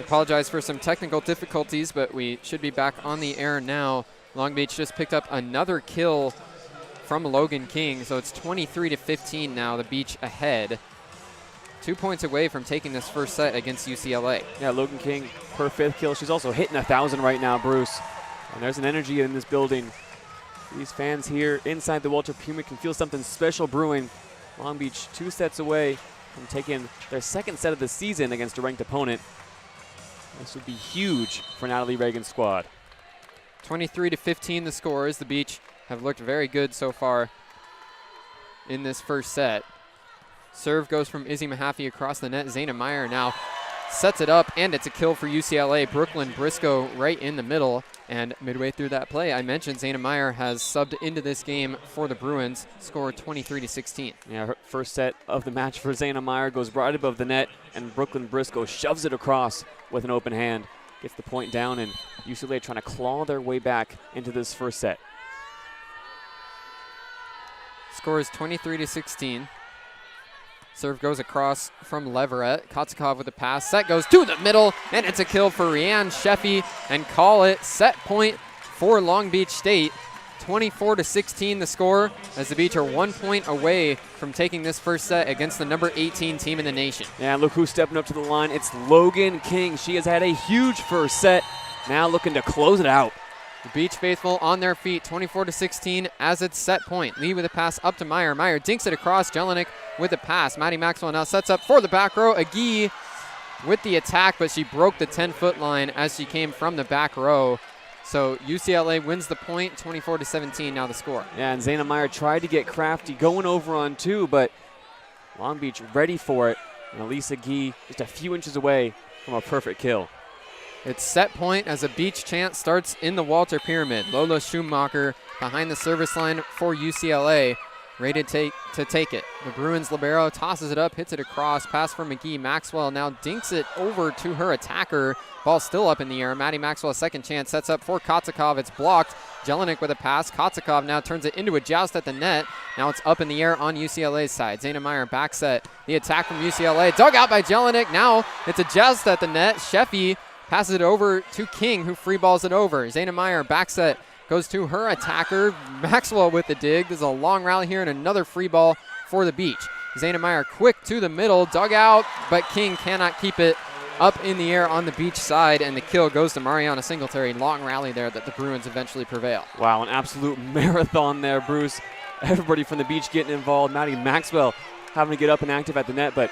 Apologize for some technical difficulties, but we should be back on the air now. Long Beach just picked up another kill from Logan King, so it's 23-15 now, the Beach ahead. 2 points away from taking this first set against UCLA. Yeah, Logan King, her 5th kill. She's also hitting 1,000 right now, Bruce. And there's an energy in this building. These fans here inside the Walter Pyramid can feel something special brewing. Long Beach 2 sets away from taking their 2nd set of the season against a ranked opponent. This would be huge for Natalie Reagan's squad. 23-15 the score is. The Beach have looked very good so far in this first set. Serve goes from Izzy Mahaffey across the net. Zaina Meyer now sets it up, and it's a kill for UCLA. Brooklyn Briscoe right in the middle. And midway through that play, I mentioned Zaina Meyer has subbed into this game for the Bruins, scored 23-16. Yeah, her first set of the match for Zaina Meyer goes right above the net, and Brooklyn Briscoe shoves it across with an open hand. Gets the point down, and UCLA trying to claw their way back into this first set. Score is 23-16. Serve goes across from Leverett. Kotzikov with a pass. Set goes to the middle, and it's a kill for Rianne Sheffy, and call it set point for Long Beach State. 24-16 the score, as the Beach are 1 point away from taking this first set against the number 18 team in the nation. Yeah, look who's stepping up to the line. It's Logan King. She has had a huge first set, now looking to close it out. The Beach faithful on their feet, 24-16 as it's set point. Lee with a pass up to Meyer. Meyer dinks it across. Jelinek with a pass. Maddie Maxwell now sets up for the back row. Agee with the attack, but she broke the 10-foot line as she came from the back row. So UCLA wins the point, 24-17 now the score. Yeah, and Zaina Meyer tried to get crafty going over on 2, but Long Beach ready for it. And Elise Agee just a few inches away from a perfect kill. It's set point as a Beach chant starts in the Walter Pyramid. Lola Schumacher behind the service line for UCLA, ready to take it. The Bruins libero tosses it up, hits it across, pass for McGee. Maxwell now dinks it over to her attacker. Ball still up in the air. Maddie Maxwell, second chance, sets up for Kotzikov. It's blocked. Jelinek with a pass. Kotzikov now turns it into a joust at the net. Now it's up in the air on UCLA's side. Zaina Meyer back set. The attack from UCLA, dug out by Jelinek. Now it's a joust at the net. Sheffy passes it over to King, who free balls it over. Zaina Meyer back set, goes to her attacker. Maxwell with the dig. There's a long rally here and another free ball for the Beach. Zaina Meyer quick to the middle, dug out, but King cannot keep it up in the air on the Beach side, and the kill goes to Mariana Singletary. Long rally there that the Bruins eventually prevail. Wow, an absolute marathon there, Bruce. Everybody from the Beach getting involved. Maddie Maxwell having to get up and active at the net, but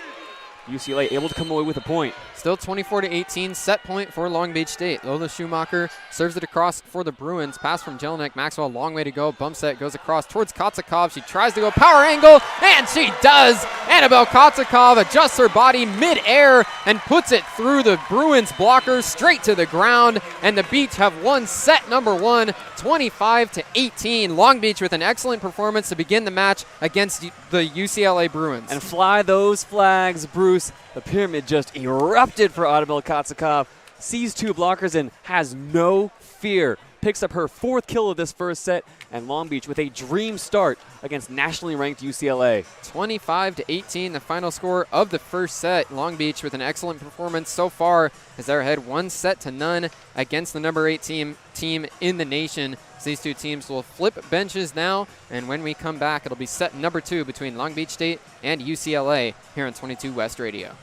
UCLA able to come away with a point. Still 24-18, set point for Long Beach State. Lola Schumacher serves it across for the Bruins. Pass from Jelinek. Maxwell, long way to go. Bump set goes across towards Kotzikov. She tries to go power angle, and she does. Annabelle Kotzikov adjusts her body mid-air and puts it through the Bruins blockers straight to the ground, and the Beach have won set number 1, 25-18. Long Beach with an excellent performance to begin the match against the UCLA Bruins. And fly those flags, Bruce. The Pyramid just erupted for Annabelle Kotzikov. Sees 2 blockers and has no fear. Picks up her 4th kill of this first set, and Long Beach with a dream start against nationally ranked UCLA. 25-18, the final score of the first set. Long Beach with an excellent performance so far as they're ahead 1-0 against the number 8 team in the nation. So these two teams will flip benches now, and when we come back, it'll be set number 2 between Long Beach State and UCLA here on 22 West Radio.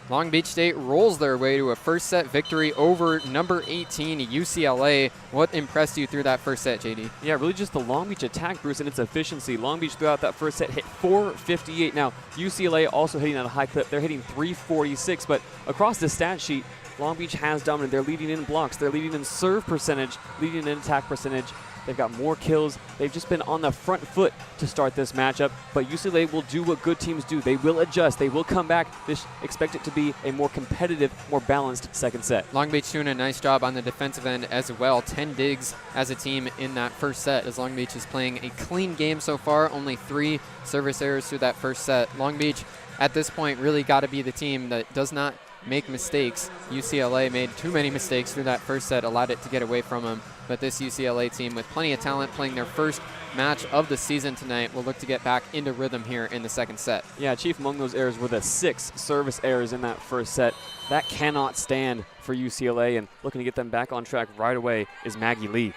Long Beach State rolls their way to a first set victory over number 18 UCLA. What impressed you through that first set, JD? Yeah, really just the Long Beach attack, Bruce, and its efficiency. Long Beach throughout that first set hit 458. Now, UCLA also hitting at a high clip. They're hitting 346, but across the stat sheet, Long Beach has dominated. They're leading in blocks. They're leading in serve percentage, leading in attack percentage. They've got more kills. They've just been on the front foot to start this matchup. But UCLA will do what good teams do. They will adjust. They will come back. Expect it to be a more competitive, more balanced second set. Long Beach doing a nice job on the defensive end as well. 10 digs as a team in that first set, as Long Beach is playing a clean game so far. Only 3 service errors through that first set. Long Beach, at this point, really got to be the team that does not make mistakes. UCLA made too many mistakes through that first set, allowed it to get away from them. But this UCLA team, with plenty of talent, playing their first match of the season tonight, will look to get back into rhythm here in the second set. Yeah, chief among those errors were the 6 service errors in that first set. That cannot stand for UCLA, and looking to get them back on track right away is Maggie Lee.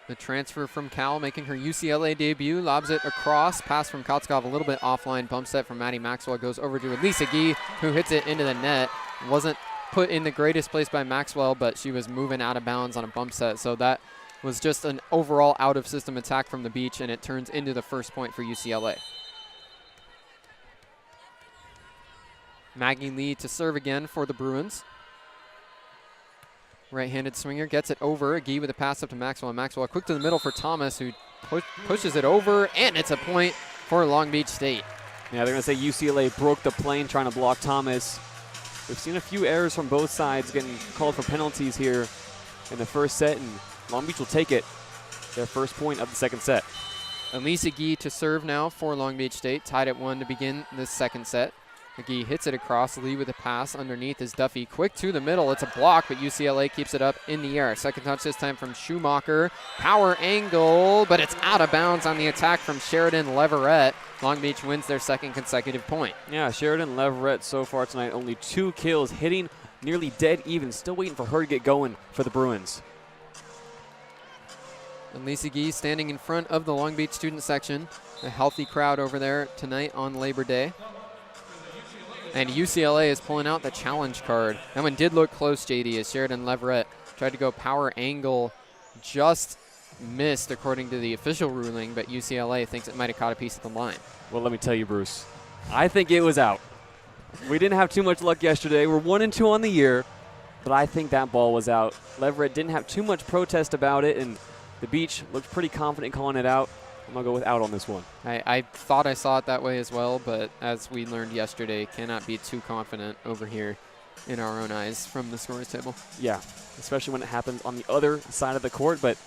The transfer from Cal, making her UCLA debut, lobs it across. Pass from Kotzkov, a little bit offline. Bump set from Maddie Maxwell, goes over to Elisa Gee, who hits it into the net. Wasn't put in the greatest place by Maxwell, but she was moving out of bounds on a bump set. So that was just an overall out-of-system attack from the beach, and it turns into the first point for UCLA. Maggie Lee to serve again for the Bruins. Right-handed swinger gets it over. Gee with a pass up to Maxwell. Maxwell quick to the middle for Thomas, who pushes it over, and it's a point for Long Beach State. Yeah, they're going to say UCLA broke the plane trying to block Thomas. We've seen a few errors from both sides getting called for penalties here in the first set, and Long Beach will take it, their first point of the second set. Elisa Gee to serve now for Long Beach State, tied at 1 to begin the second set. Gee hits it across. Lee with a pass underneath is Duffy. Quick to the middle. It's a block, but UCLA keeps it up in the air. Second touch this time from Schumacher. Power angle, but it's out of bounds on the attack from Sheridan Leverett. Long Beach wins their second consecutive point. Yeah, Sheridan Leverett so far tonight, only 2 kills, hitting nearly dead even. Still waiting for her to get going for the Bruins. And Lisa Gee standing in front of the Long Beach student section. A healthy crowd over there tonight on Labor Day. And UCLA is pulling out the challenge card. That one did look close, JD, as Sheridan Leverett tried to go power angle, just missed according to the official ruling, but UCLA thinks it might have caught a piece of the line. Well, let me tell you, Bruce, I think it was out. We didn't have too much luck yesterday. We're 1-2 on the year, but I think that ball was out. Leverett didn't have too much protest about it, and the beach looked pretty confident calling it out. I'm going to go with out on this one. I thought I saw it that way as well, but as we learned yesterday, cannot be too confident over here in our own eyes from the scorers table. Yeah, especially when it happens on the other side of the court. But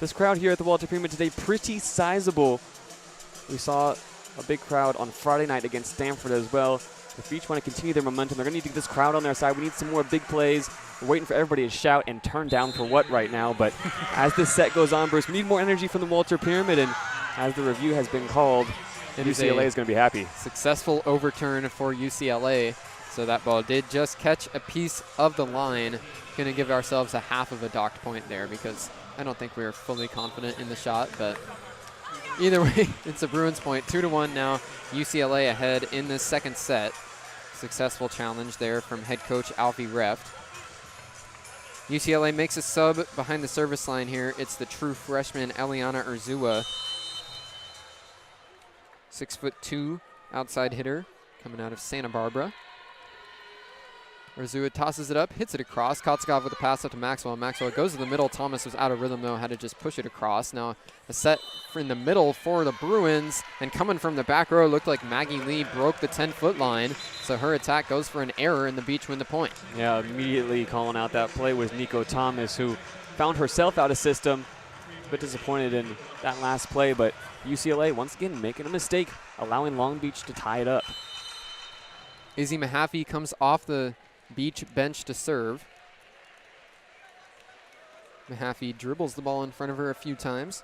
this crowd here at the Walter Pyramid today, pretty sizable. We saw a big crowd on Friday night against Stanford as well. If Beach want to continue their momentum, they're going to need to get this crowd on their side. We need some more big plays. We're waiting for everybody to shout and turn down for what right now. But as this set goes on, Bruce, we need more energy from the Walter Pyramid. And as the review has been called, UCLA is going to be happy. Successful overturn for UCLA. So that ball did just catch a piece of the line. Going to give ourselves a half of a docked point there because I don't think we were fully confident in the shot. But either way, it's a Bruins point. 2-1 now. UCLA ahead in the second set. Successful challenge there from head coach Alfie Reft. UCLA makes a sub behind the service line here. It's the true freshman Eliana Urzua. 6'2" outside hitter coming out of Santa Barbara. Urzua tosses it up, hits it across. Kotzkov with a pass up to Maxwell. Maxwell goes to the middle. Thomas was out of rhythm, though, had to just push it across. Now a set in the middle for the Bruins. And coming from the back row, looked like Maggie Lee broke the 10-foot line. So her attack goes for an error, and the Beach win the point. Yeah, immediately calling out that play was Nico Thomas, who found herself out of system. A bit disappointed in that last play, but UCLA once again making a mistake, allowing Long Beach to tie it up. Izzy Mahaffey comes off the Beach bench to serve. Mahaffey dribbles the ball in front of her a few times.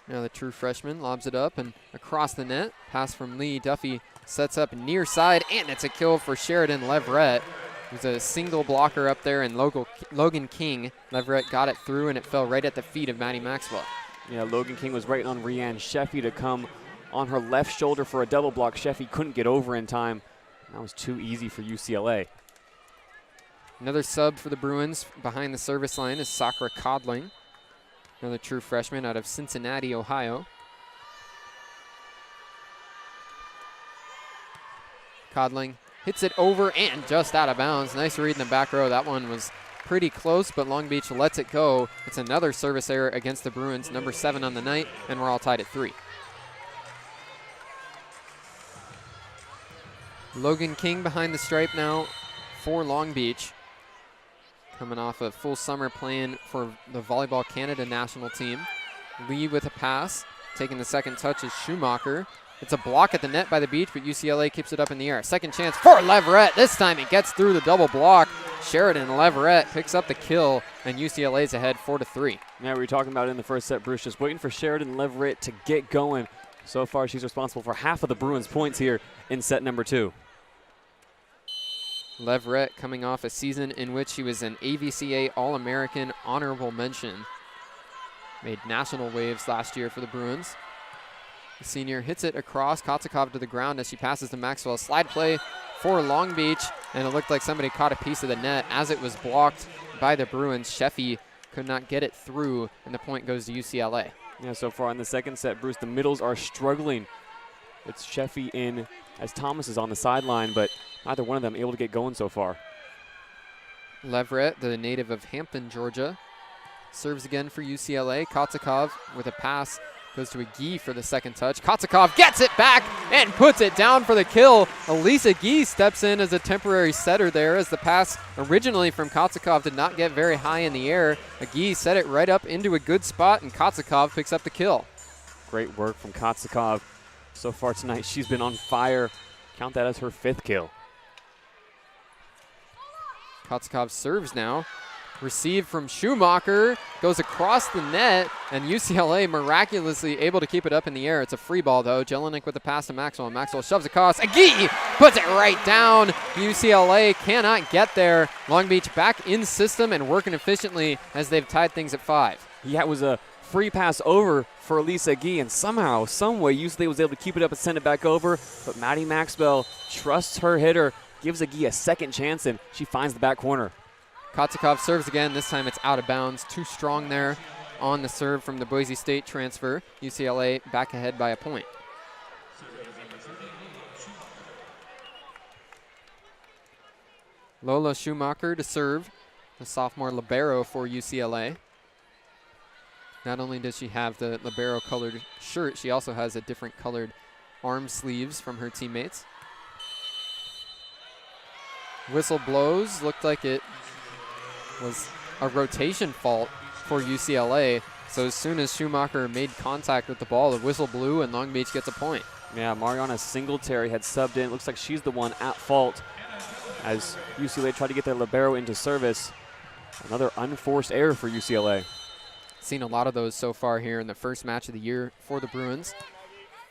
Now the true freshman lobs it up and across the net. Pass from Lee. Duffy sets up near side, and it's a kill for Sheridan Leverett. There's a single blocker up there, and Logan King. Leverett got it through, and it fell right at the feet of Maddie Maxwell. Yeah, Logan King was waiting on Rianne Sheffy to come on her left shoulder for a double block. Sheffy couldn't get over in time. That was too easy for UCLA. Another sub for the Bruins behind the service line is Sakura Codling, another true freshman out of Cincinnati, Ohio. Codling hits it over and just out of bounds. Nice read in the back row. That one was pretty close, but Long Beach lets it go. It's another service error against the Bruins, number 7 on the night, and we're all tied at 3. Logan King behind the stripe now for Long Beach. Coming off a full summer playing for the Volleyball Canada national team. Lee with a pass. Taking the second touch is Schumacher. It's a block at the net by the Beach, but UCLA keeps it up in the air. Second chance for Leverett. This time it gets through the double block. Sheridan Leverett picks up the kill, and UCLA's ahead 4-3. Yeah, we were talking about it in the first set, Bruce. Just waiting for Sheridan Leverett to get going. So far, she's responsible for half of the Bruins' points here in set number 2. Leverett coming off a season in which he was an AVCA All-American honorable mention. Made national waves last year for the Bruins. The senior hits it across Kotzikov to the ground as she passes to Maxwell. Slide play for Long Beach, and it looked like somebody caught a piece of the net as it was blocked by the Bruins. Sheffy could not get it through, and the point goes to UCLA. Yeah, so far in the second set, Bruce, the middles are struggling. It's Sheffy in as Thomas is on the sideline, but neither one of them able to get going so far. Leverett, the native of Hampton, Georgia, serves again for UCLA. Kotzikov with a pass goes to Agee for the second touch. Kotzikov gets it back and puts it down for the kill. Elisa Agee steps in as a temporary setter there as the pass originally from Kotzikov did not get very high in the air. Agee set it right up into a good spot, and Kotzikov picks up the kill. Great work from Kotzikov. So far tonight, she's been on fire. Count that as her 5th kill. Kotzikov serves now. Received from Schumacher, goes across the net, and UCLA miraculously able to keep it up in the air. It's a free ball, though. Jelinek with the pass to Maxwell. Maxwell shoves across. Agee puts it right down. UCLA cannot get there. Long Beach back in system and working efficiently as they've tied things at 5. Yeah, it was a free pass over for Elisa Agee, and somehow, someway, UCLA was able to keep it up and send it back over. But Maddie Maxwell trusts her hitter, gives Agee a second chance, and she finds the back corner. Kotzikov serves again. This time it's out of bounds. Too strong there on the serve from the Boise State transfer. UCLA back ahead by a point. Lola Schumacher to serve, the sophomore libero for UCLA. Not only does she have the libero colored shirt, she also has a different colored arm sleeves from her teammates. Whistle blows. Looked like it was a rotation fault for UCLA. So as soon as Schumacher made contact with the ball, the whistle blew and Long Beach gets a point. Yeah, Mariana Singletary had subbed in. Looks like she's the one at fault as UCLA tried to get their libero into service. Another unforced error for UCLA. Seen a lot of those so far here in the first match of the year for the Bruins.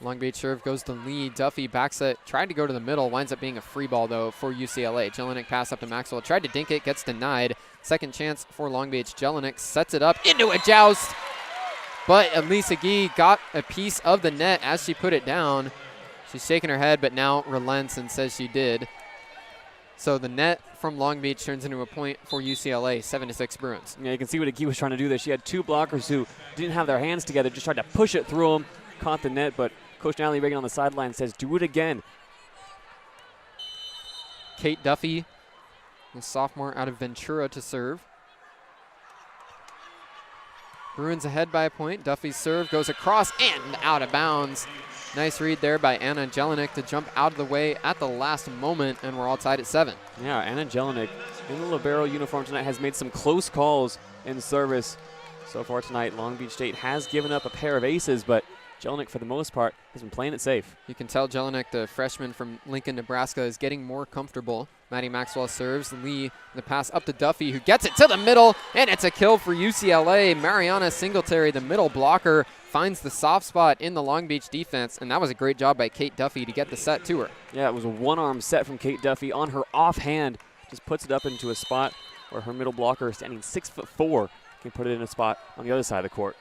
Long Beach serve goes to Lee. Duffy backs it, tried to go to the middle, winds up being a free ball though for UCLA. Jelinek pass up to Maxwell, tried to dink it, gets denied. Second chance for Long Beach. Jelinek sets it up into a joust, but Elisa Agee got a piece of the net as she put it down. She's shaking her head, but now relents and says she did. So the net from Long Beach turns into a point for UCLA, 7-6 Bruins. Yeah, you can see what Agee was trying to do there. She had two blockers who didn't have their hands together, just tried to push it through them, caught the net, but Coach Natalie Reagan on the sideline says, do it again. Kate Duffy, the sophomore out of Ventura to serve. Bruins ahead by a point. Duffy's serve goes across and out of bounds. Nice read there by Anna Jelinek to jump out of the way at the last moment, and we're all tied at 7. Yeah, Anna Jelinek in the libero uniform tonight has made some close calls in service. So far tonight, Long Beach State has given up a pair of aces, but Jelinek, for the most part, has been playing it safe. You can tell Jelinek, the freshman from Lincoln, Nebraska, is getting more comfortable. Maddie Maxwell serves. Lee, the pass up to Duffy, who gets it to the middle, and it's a kill for UCLA. Mariana Singletary, the middle blocker, finds the soft spot in the Long Beach defense, and that was a great job by Kate Duffy to get the set to her. Yeah, it was a one-arm set from Kate Duffy on her offhand. Just puts it up into a spot where her middle blocker, standing 6'4", can put it in a spot on the other side of the court.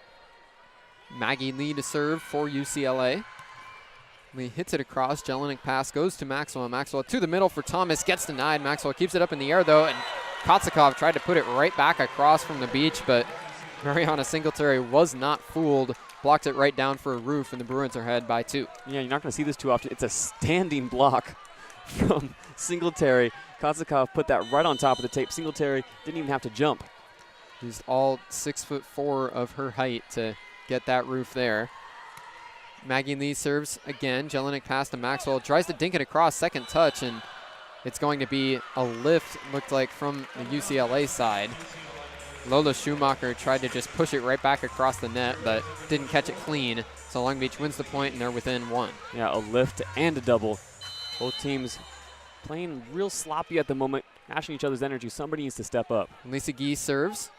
Maggie Lee to serve for UCLA. Lee hits it across. Jelinek pass goes to Maxwell. Maxwell to the middle for Thomas. Gets denied. Maxwell keeps it up in the air, though, and Kotzikov tried to put it right back across from the beach, but Mariana Singletary was not fooled. Blocked it right down for a roof, and the Bruins are ahead by 2. Yeah, you're not going to see this too often. It's a standing block from Singletary. Kotzikov put that right on top of the tape. Singletary didn't even have to jump. Used all 6'4" of her height to get that roof there. Maggie Lee serves again. Jelinek pass to Maxwell. Tries to dink it across. Second touch, and it's going to be a lift, looked like, from the UCLA side. Lola Schumacher tried to just push it right back across the net, but didn't catch it clean. So Long Beach wins the point, and they're within 1. Yeah, a lift and a double. Both teams playing real sloppy at the moment, mashing each other's energy. Somebody needs to step up. Lisa Gee serves.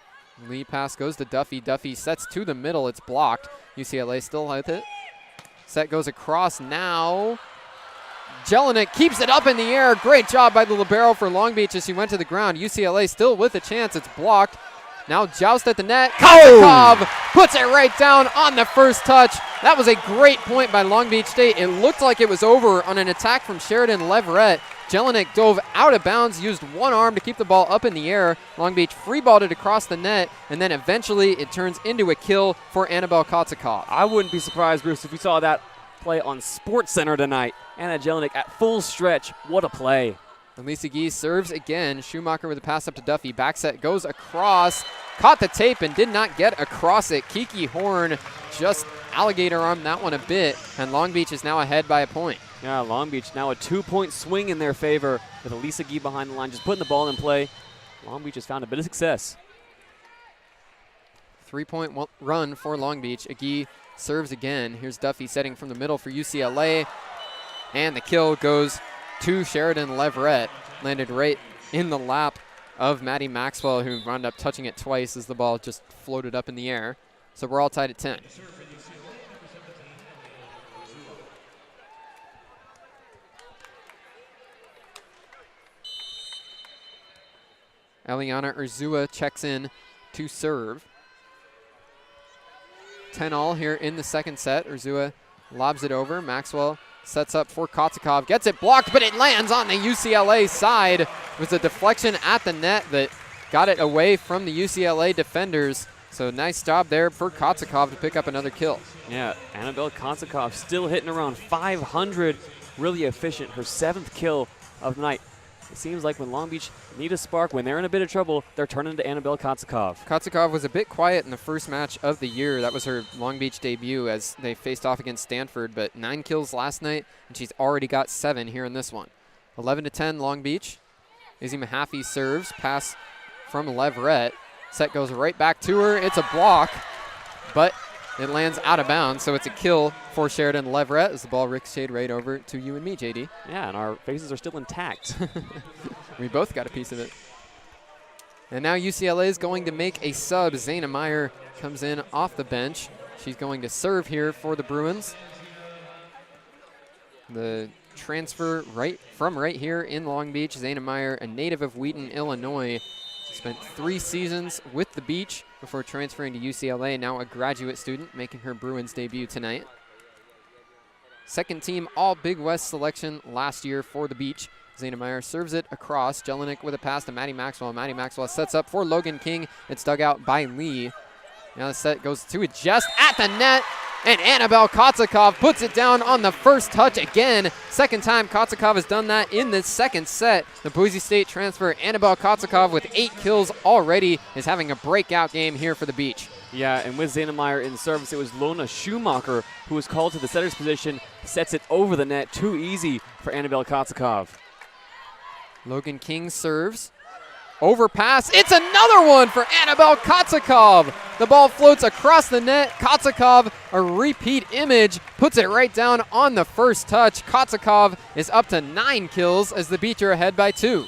Lee pass goes to Duffy. Duffy sets to the middle. It's blocked. UCLA still with it. Set goes across now. Jelinek keeps it up in the air. Great job by the libero for Long Beach as she went to the ground. UCLA still with a chance. It's blocked. Now joust at the net. Kotzikov puts it right down on the first touch. That was a great point by Long Beach State. It looked like it was over on an attack from Sheridan Leverett. Jelinek dove out of bounds, used one arm to keep the ball up in the air. Long Beach freeballed it across the net, and then eventually it turns into a kill for Annabelle Kotzikov. I wouldn't be surprised, Bruce, if we saw that play on SportsCenter tonight. Anna Jelinek at full stretch. What a play. And Lisa Gee serves again. Schumacher with a pass up to Duffy. Back set goes across. Caught the tape and did not get across it. Kiki Horn just alligator armed that one a bit, and Long Beach is now ahead by a point. Yeah, Long Beach now a 2-point swing in their favor with Elisa Gee behind the line, just putting the ball in play. Long Beach has found a bit of success. 3-point run for Long Beach. Agee serves again. Here's Duffy setting from the middle for UCLA, and the kill goes to Sheridan Leverett. Landed right in the lap of Maddie Maxwell, who wound up touching it twice as the ball just floated up in the air. So we're all tied at 10. Eliana Urzua checks in to serve. 10-all here in the second set. Urzua lobs it over. Maxwell sets up for Kotzikov. Gets it blocked, but it lands on the UCLA side. It was a deflection at the net that got it away from the UCLA defenders. So nice job there for Kotzikov to pick up another kill. Yeah, Annabelle Kotzikov still hitting around 500. Really efficient. Her 7th kill of the night. It seems like when Long Beach need a spark, when they're in a bit of trouble, they're turning to Annabelle Kotzikov. Kotzikov was a bit quiet in the first match of the year. That was her Long Beach debut as they faced off against Stanford, but 9 kills last night, and she's already got 7 here in this one. 11-10 Long Beach. Izzy Mahaffey serves, pass from Leverett. Set goes right back to her. It's a block, but it lands out of bounds, so it's a kill for Sheridan Leverett as the ball ricocheted right over to you and me, JD. Yeah, and our faces are still intact. We both got a piece of it. And now UCLA is going to make a sub. Zayna Meyer comes in off the bench. She's going to serve here for the Bruins. The transfer right here in Long Beach. Zayna Meyer, a native of Wheaton, Illinois. Spent 3 seasons with the Beach before transferring to UCLA. Now a graduate student, making her Bruins debut tonight. Second team All Big West selection last year for the Beach. Zayna Meyer serves it across. Jelinek with a pass to Maddie Maxwell. Maddie Maxwell sets up for Logan King. It's dug out by Lee. Now the set goes to it just at the net. And Annabelle Kotzikov puts it down on the first touch again. Second time Kotzikov has done that in this second set. The Boise State transfer, Annabelle Kotzikov, with 8 kills already, is having a breakout game here for the Beach. Yeah, and with Zayna Meyer in service, it was Lona Schumacher who was called to the setter's position, sets it over the net. Too easy for Annabelle Kotzikov. Logan King serves. Overpass. It's another one for Annabelle Kotzikov. The ball floats across the net. Kotzikov, a repeat image, puts it right down on the first touch. Kotzikov is up to 9 kills as the Beach are ahead by 2.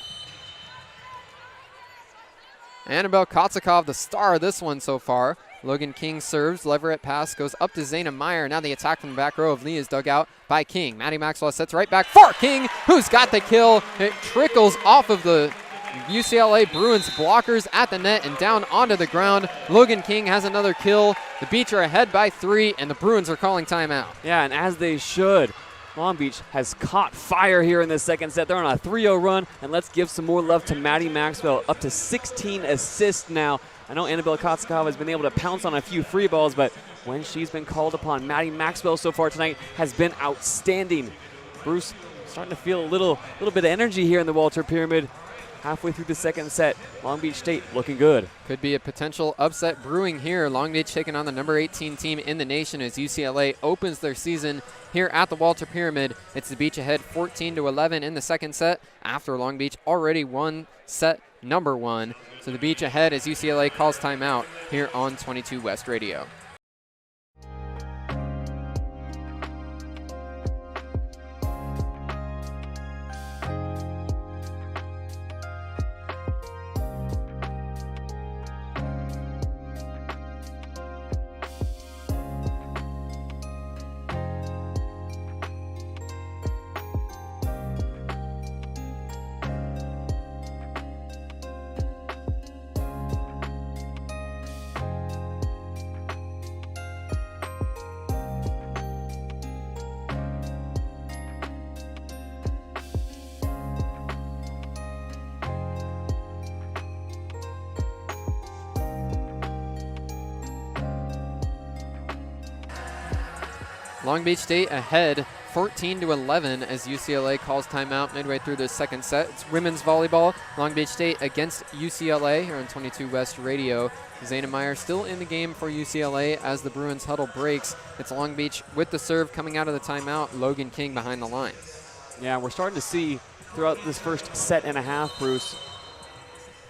Annabelle Kotzikov, the star of this one so far. Logan King serves. Leverett pass goes up to Zayna Meyer. Now the attack from the back row of Lee is dug out by King. Maddie Maxwell sets right back for King, who's got the kill. It trickles off of the UCLA Bruins blockers at the net and down onto the ground. Logan King has another kill. The Beach are ahead by 3, and the Bruins are calling timeout. Yeah, and as they should. Long Beach has caught fire here in the second set. They're on a 3-0 run, and let's give some more love to Maddie Maxwell, up to 16 assists now. I know Annabelle Kotskov has been able to pounce on a few free balls, but when she's been called upon, Maddie Maxwell so far tonight has been outstanding. Bruce starting to feel a little bit of energy here in the Walter Pyramid. Halfway through the second set, Long Beach State looking good. Could be a potential upset brewing here. Long Beach taking on the number 18 team in the nation as UCLA opens their season here at the Walter Pyramid. It's the Beach ahead 14-11 in the second set after Long Beach already won set number 1. So the Beach ahead as UCLA calls timeout here on 22 West Radio. Long Beach State ahead 14-11 as UCLA calls timeout midway through the second set. It's women's volleyball. Long Beach State against UCLA here on 22 West Radio. Zayna Meyer still in the game for UCLA as the Bruins huddle breaks. It's Long Beach with the serve coming out of the timeout. Logan King behind the line. Yeah, we're starting to see throughout this first set and a half, Bruce,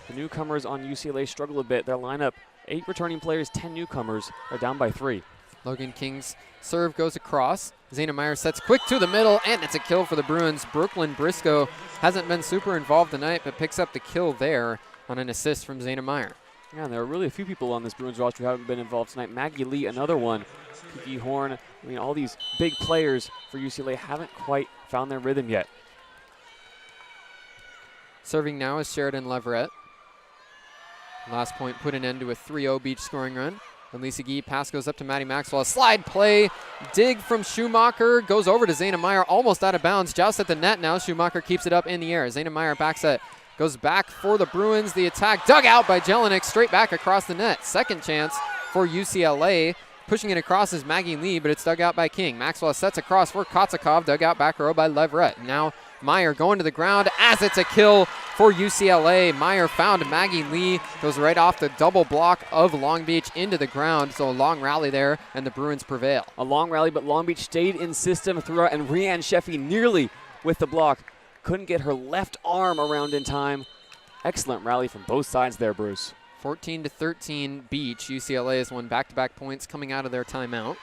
the newcomers on UCLA struggle a bit. Their lineup, 8 returning players, 10 newcomers, are down by 3. Logan King's serve goes across. Zayna Meyer sets quick to the middle, and it's a kill for the Bruins. Brooklyn Briscoe hasn't been super involved tonight, but picks up the kill there on an assist from Zayna Meyer. Yeah, and there are really a few people on this Bruins roster who haven't been involved tonight. Maggie Lee, another one. Kiki Horn. I mean, all these big players for UCLA haven't quite found their rhythm yet. Serving now is Sheridan Leverett. Last point put an end to a 3-0 Beach scoring run. Lisa Gee, pass goes up to Maddie Maxwell. A slide play, dig from Schumacher, goes over to Zayna Meyer, almost out of bounds. Joust at the net now. Schumacher keeps it up in the air. Zayna Meyer back set, goes back for the Bruins. The attack dug out by Jelinek, straight back across the net. Second chance for UCLA. Pushing it across is Maggie Lee, but it's dug out by King. Maxwell sets across for Kotsakov, dug out back row by Leverett. Now Meyer going to the ground as it's a kill for UCLA. Meyer found Maggie Lee, goes right off the double block of Long Beach into the ground. So a long rally there, and the Bruins prevail. A long rally, but Long Beach stayed in system throughout, and Rianne Sheffy nearly with the block. Couldn't get her left arm around in time. Excellent rally from both sides there, Bruce. 14-13 Beach. UCLA has won back-to-back points coming out of their timeout.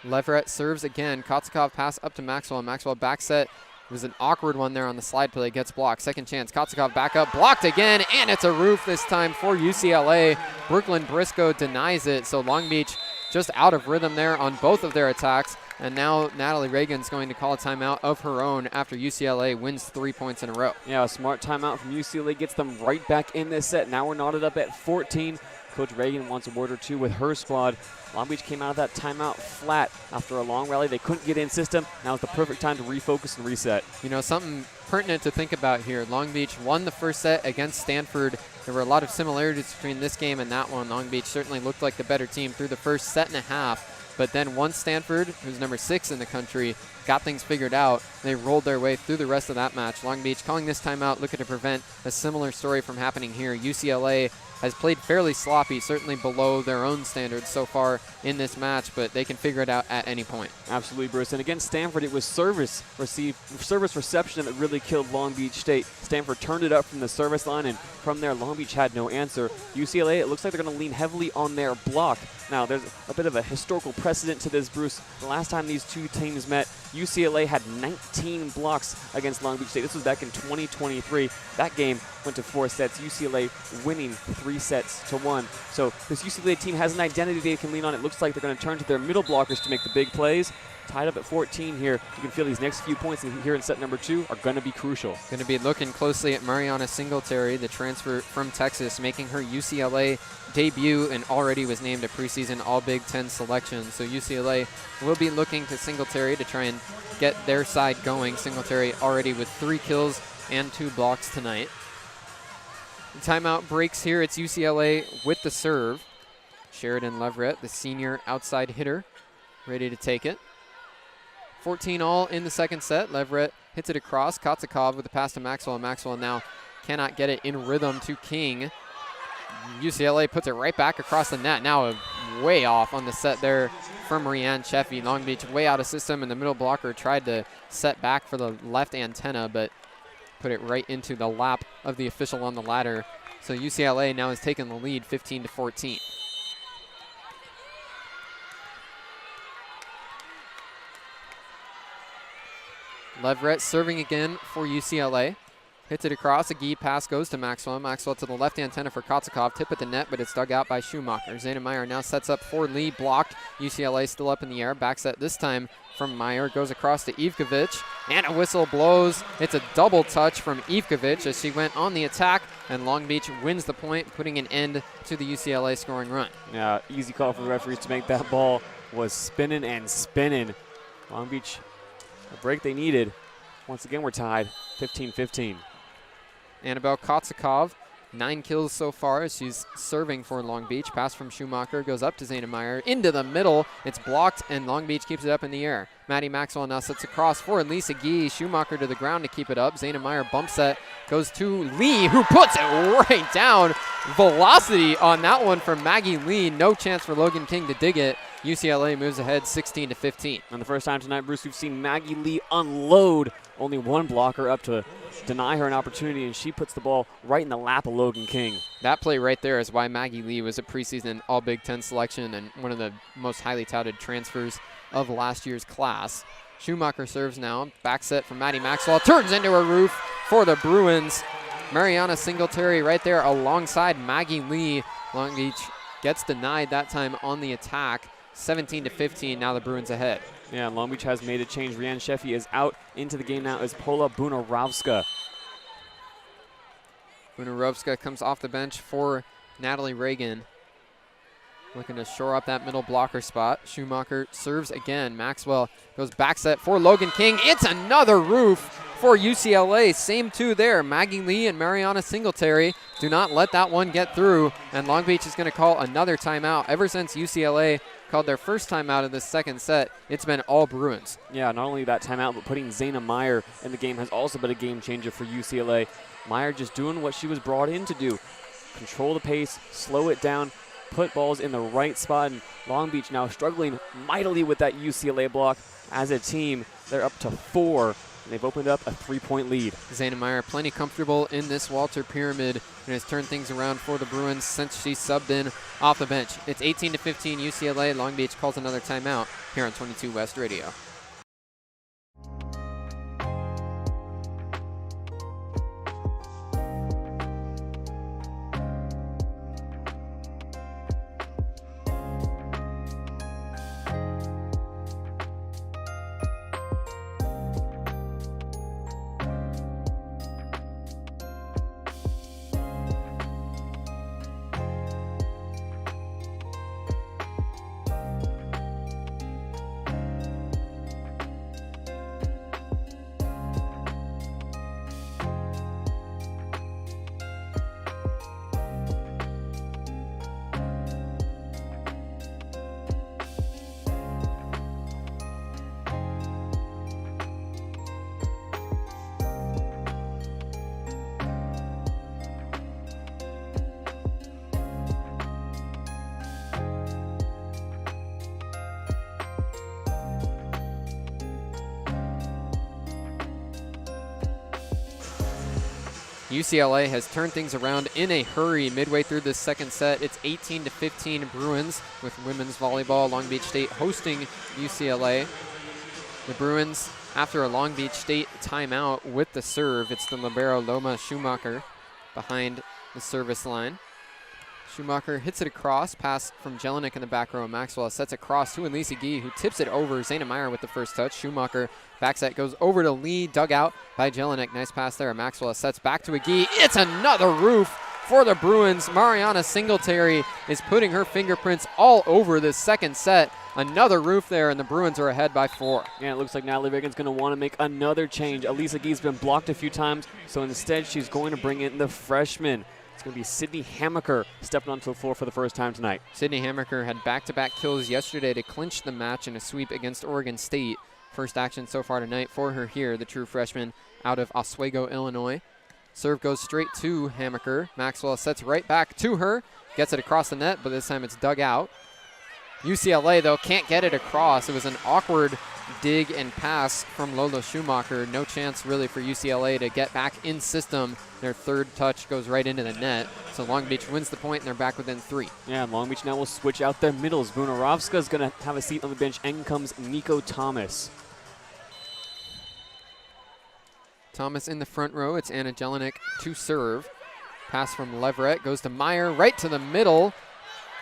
Leverett serves again. Kotsakov pass up to Maxwell. Maxwell back set. It was an awkward one there on the slide play. Gets blocked. Second chance. Kotsakov back up. Blocked again, and it's a roof this time for UCLA. Brooklyn Briscoe denies it. So Long Beach just out of rhythm there on both of their attacks. And now Natalie Reagan's going to call a timeout of her own after UCLA wins 3 points in a row. Yeah, a smart timeout from UCLA gets them right back in this set. Now we're knotted up at 14. Coach Reagan wants a word or two with her squad. Long Beach came out of that timeout flat after a long rally. They couldn't get in system. Now it's the perfect time to refocus and reset. You know, something pertinent to think about here. Long Beach won the first set against Stanford. There were a lot of similarities between this game and that one. Long Beach certainly looked like the better team through the first set and a half. But then once Stanford, who's number 6 in the country, got things figured out, they rolled their way through the rest of that match. Long Beach calling this timeout, looking to prevent a similar story from happening here. UCLA has played fairly sloppy, certainly below their own standards so far in this match, but they can figure it out at any point. Absolutely, Bruce. And against Stanford, it was service reception that really killed Long Beach State. Stanford turned it up from the service line, and from there, Long Beach had no answer. UCLA, it looks like they're going to lean heavily on their block. Now, there's a bit of a historical precedent to this, Bruce. The last time these two teams met, UCLA had 19 blocks against Long Beach State. This was back in 2023. That game went to 4 sets, UCLA winning 3-1. So this UCLA team has an identity they can lean on. It looks like they're going to turn to their middle blockers to make the big plays. Tied up at 14 here. You can feel these next few points here in set number 2 are going to be crucial. Going to be looking closely at Mariana Singletary, the transfer from Texas, making her UCLA debut and already was named a preseason All Big Ten selection. So UCLA will be looking to Singletary to try and get their side going. Singletary already with 3 kills and 2 blocks tonight. The timeout breaks here. It's UCLA with the serve. Sheridan Leverett, the senior outside hitter, ready to take it. 14 all in the second set. Leverett hits it across. Kotzakov with the pass to Maxwell, and Maxwell now cannot get it in rhythm to King. UCLA puts it right back across the net. Now way off on the set there from Rianne Sheffy. Long Beach way out of system, and the middle blocker tried to set back for the left antenna, but put it right into the lap of the official on the ladder. So UCLA now has taken the lead 15-14. Leverett serving again for UCLA. Hits it across. A Guy pass goes to Maxwell. Maxwell to the left antenna for Kotzakov. Tip at the net, but it's dug out by Schumacher. Zayna Meyer now sets up for Lee. Blocked. UCLA still up in the air. Back set this time from Meyer. Goes across to Ivkovic. And a whistle blows. It's a double touch from Ivkovic as she went on the attack. And Long Beach wins the point, putting an end to the UCLA scoring run. Yeah, easy call for the referees to make that ball. Was spinning and spinning. Long Beach, a break they needed. Once again, we're tied 15-15. Annabelle Kotzakov, 9 kills so far as she's serving for Long Beach. Pass from Schumacher goes up to Zayna Meyer. Into the middle. It's blocked, and Long Beach keeps it up in the air. Maddie Maxwell now sets across for Lisa Guy. Schumacher to the ground to keep it up. Zayna Meyer bump set goes to Lee, who puts it right down. Velocity on that one from Maggie Lee. No chance for Logan King to dig it. UCLA moves ahead 16-15. And the first time tonight, Bruce, we've seen Maggie Lee unload only one blocker up to deny her an opportunity, and she puts the ball right in the lap of Logan King. That play right there is why Maggie Lee was a preseason All-Big Ten selection and one of the most highly touted transfers of last year's class. Schumacher serves now. Back set from Maddie Maxwell. Turns into a roof for the Bruins. Mariana Singletary right there alongside Maggie Lee. Long Beach gets denied that time on the attack. 17-15, now the Bruins ahead. Yeah, Long Beach has made a change. Rianne Sheffy is out into the game now as Pola Bunarovska. Bunarovska comes off the bench for Natalie Reagan. Looking to shore up that middle blocker spot. Schumacher serves again. Maxwell goes back set for Logan King. It's another roof for UCLA. Same two there. Maggie Lee and Mariana Singletary do not let that one get through. And Long Beach is going to call another timeout. Ever since UCLA called their first timeout of this second set, it's been all Bruins. Yeah, not only that timeout, but putting Zayna Meyer in the game has also been a game changer for UCLA. Meyer just doing what she was brought in to do. Control the pace, slow it down, put balls in the right spot, and Long Beach now struggling mightily with that UCLA block. As a team, they're up to 4, and they've opened up a 3-point lead. Zayna Meyer plenty comfortable in this Walter Pyramid and has turned things around for the Bruins since she subbed in off the bench. It's 18-15 UCLA. Long Beach calls another timeout here on 22 West Radio. UCLA has turned things around in a hurry midway through this second set. It's 18-15 Bruins with women's volleyball. Long Beach State hosting UCLA. The Bruins, after a Long Beach State timeout with the serve, it's the libero Loma Schumacher behind the service line. Schumacher hits it across, pass from Jelinek in the back row. Maxwell sets it across to Elise Guy, who tips it over. Zayna Meyer with the first touch. Schumacher back set goes over to Lee, dug out by Jelinek. Nice pass there. Maxwell sets back to a Guy. It's another roof for the Bruins. Mariana Singletary is putting her fingerprints all over this second set. Another roof there, and the Bruins are ahead by 4. Yeah, it looks like Natalie Reagan's going to want to make another change. Elisa Gee's been blocked a few times, so instead she's going to bring in the freshman. It's going to be Sydney Hamaker stepping onto the floor for the first time tonight. Sydney Hamaker had back-to-back kills yesterday to clinch the match in a sweep against Oregon State. First action so far tonight for her here, the true freshman out of Oswego, Illinois. Serve goes straight to Hamaker. Maxwell sets right back to her, gets it across the net, but this time it's dug out. UCLA, though, can't get it across. It was an awkward dig and pass from Lola Schumacher. No chance really for UCLA to get back in system. Their third touch goes right into the net. So Long Beach wins the point, and they're back within 3. Yeah, Long Beach now will switch out their middles. Bunarovska is going to have a seat on the bench. In comes Nico Thomas. Thomas in the front row. It's Anna Jelinek to serve. Pass from Leverett goes to Meyer right to the middle.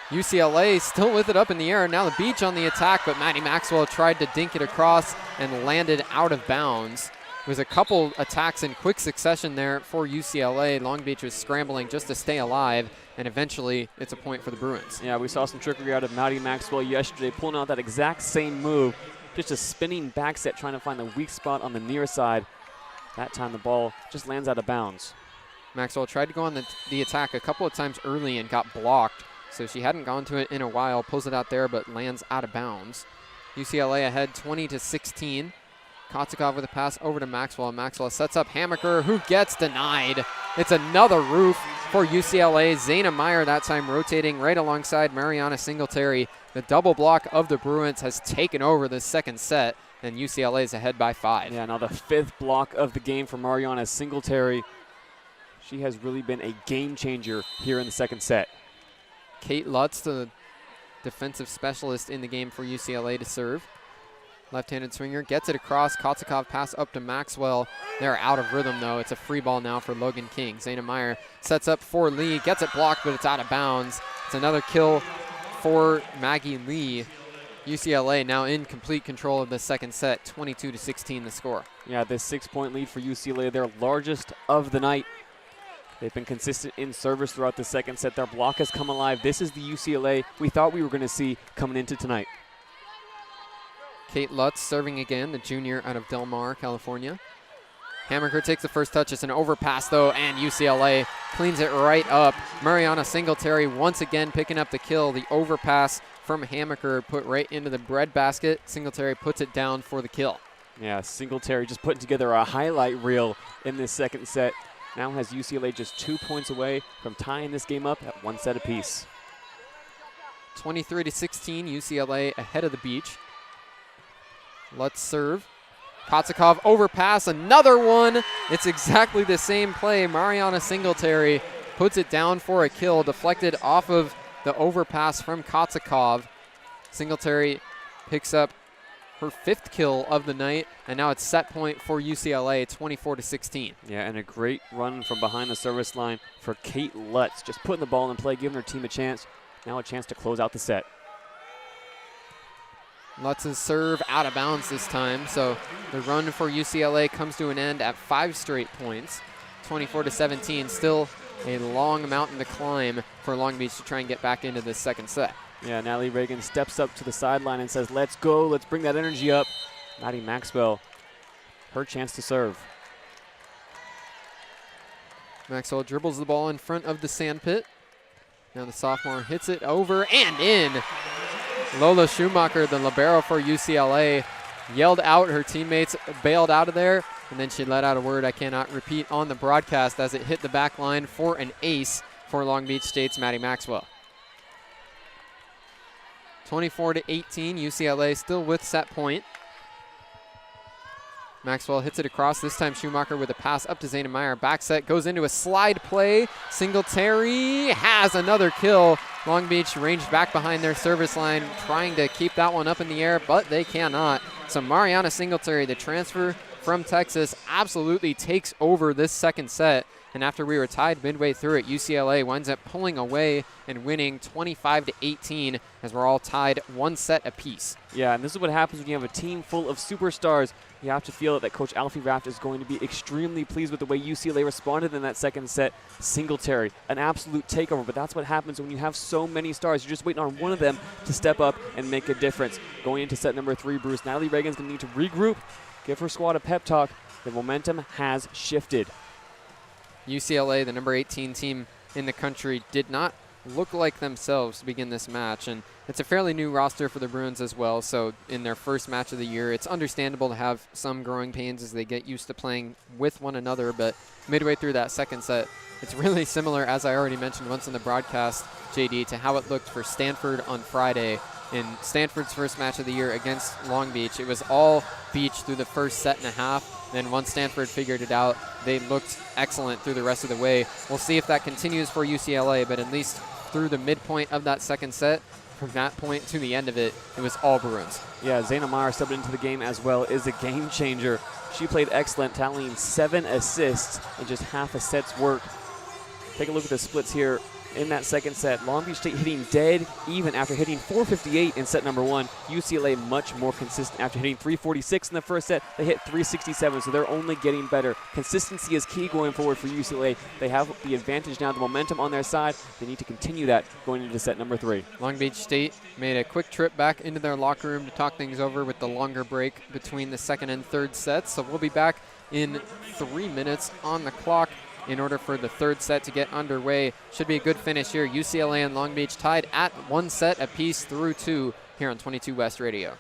UCLA still with it up in the air. Now the Beach on the attack, but Maddie Maxwell tried to dink it across and landed out of bounds. There was a couple attacks in quick succession there for UCLA. Long Beach was scrambling just to stay alive, and eventually it's a point for the Bruins. Yeah, we saw some trickery out of Maddie Maxwell yesterday, pulling out that exact same move. Just a spinning back set, trying to find the weak spot on the near side. That time the ball just lands out of bounds. Maxwell tried to go on the attack a couple of times early and got blocked. So she hadn't gone to it in a while, pulls it out there, but lands out of bounds. UCLA ahead 20-16. Kotzikov with a pass over to Maxwell. Maxwell sets up Hamaker, who gets denied. It's another roof for UCLA. Zayna Meyer that time rotating right alongside Mariana Singletary. The double block of the Bruins has taken over the second set, and UCLA is ahead by 5. Yeah, now the 5th block of the game for Mariana Singletary. She has really been a game changer here in the second set. Kate Lutz, the defensive specialist in the game for UCLA, to serve. Left-handed swinger, gets it across. Kotzikov pass up to Maxwell. They're out of rhythm, though. It's a free ball now for Logan King. Zayna Meyer sets up for Lee, gets it blocked, but it's out of bounds. It's another kill for Maggie Lee. UCLA now in complete control of the second set, 22-16 the score. Yeah, this 6-point lead for UCLA, their largest of the night. They've been consistent in service throughout the second set. Their block has come alive. This is the UCLA we thought we were going to see coming into tonight. Kate Lutz serving again, the junior out of Del Mar, California. Hamaker takes the first touch. It's an overpass, though, and UCLA cleans it right up. Mariana Singletary once again picking up the kill. The overpass from Hamaker put right into the breadbasket. Singletary puts it down for the kill. Yeah, Singletary just putting together a highlight reel in this second set. Now has UCLA just 2 points away from tying this game up at 1 set apiece. 23-16, UCLA ahead of the Beach. Let's serve. Kotzikov overpass, another one. It's exactly the same play. Mariana Singletary puts it down for a kill, deflected off of the overpass from Kotzikov. Singletary picks up her 5th kill of the night, and now it's set point for UCLA, 24-16. Yeah, and a great run from behind the service line for Kate Lutz, just putting the ball in play, giving her team a chance. Now a chance to close out the set. Lutz's serve out of bounds this time, so the run for UCLA comes to an end at 5 straight points, 24-17. Still a long mountain to climb for Long Beach to try and get back into this second set. Yeah, Natalie Reagan steps up to the sideline and says, let's go, let's bring that energy up. Maddie Maxwell, her chance to serve. Maxwell dribbles the ball in front of the sand pit. Now the sophomore hits it over and in. Lola Schumacher, the libero for UCLA, yelled out. Her teammates bailed out of there, and then she let out a word I cannot repeat on the broadcast as it hit the back line for an ace for Long Beach State's Maddie Maxwell. 24-18, UCLA still with set point. Maxwell hits it across, this time Schumacher with a pass up to Zayna Meyer. Back set goes into a slide play. Singletary has another kill. Long Beach ranged back behind their service line, trying to keep that one up in the air, but they cannot. So Mariana Singletary, the transfer from Texas, absolutely takes over this second set And after we were tied midway through it, UCLA winds up pulling away and winning 25-18 as we're all tied 1 set apiece. Yeah, and this is what happens when you have a team full of superstars. You have to feel that Coach Alfie Raft is going to be extremely pleased with the way UCLA responded in that second set. Singletary, an absolute takeover, but that's what happens when you have so many stars. You're just waiting on one of them to step up and make a difference. Going into set number 3, Bruce, Natalie Reagan's going to need to regroup, give her squad a pep talk. The momentum has shifted. UCLA, the number 18 team in the country, did not look like themselves to begin this match, and it's a fairly new roster for the Bruins as well, so in their first match of the year, it's understandable to have some growing pains as they get used to playing with one another, but midway through that second set, it's really similar, as I already mentioned once in the broadcast, JD, to how it looked for Stanford on Friday. In Stanford's first match of the year against Long Beach, it was all Beach through the first set and a half. Then once Stanford figured it out, they looked excellent through the rest of the way. We'll see if that continues for UCLA, but at least through the midpoint of that second set, from that point to the end of it, it was all Bruins. Yeah, Zaina Meyer subbed into the game as well, is a game changer. She played excellent, tallying 7 assists in just half a set's work. Take a look at the splits here. In that second set, Long Beach State hitting dead even after hitting 458 in set number 1. UCLA much more consistent after hitting 346 in the first set. They hit 367, so they're only getting better. Consistency is key going forward for UCLA. They have the advantage now, the momentum on their side. They need to continue that going into set number 3. Long Beach State made a quick trip back into their locker room to talk things over with the longer break between the second and third sets. So we'll be back in 3 minutes on the clock in order for the third set to get underway. Should be a good finish here. UCLA and Long Beach tied at 1 set apiece through 2 here on 22 West Radio.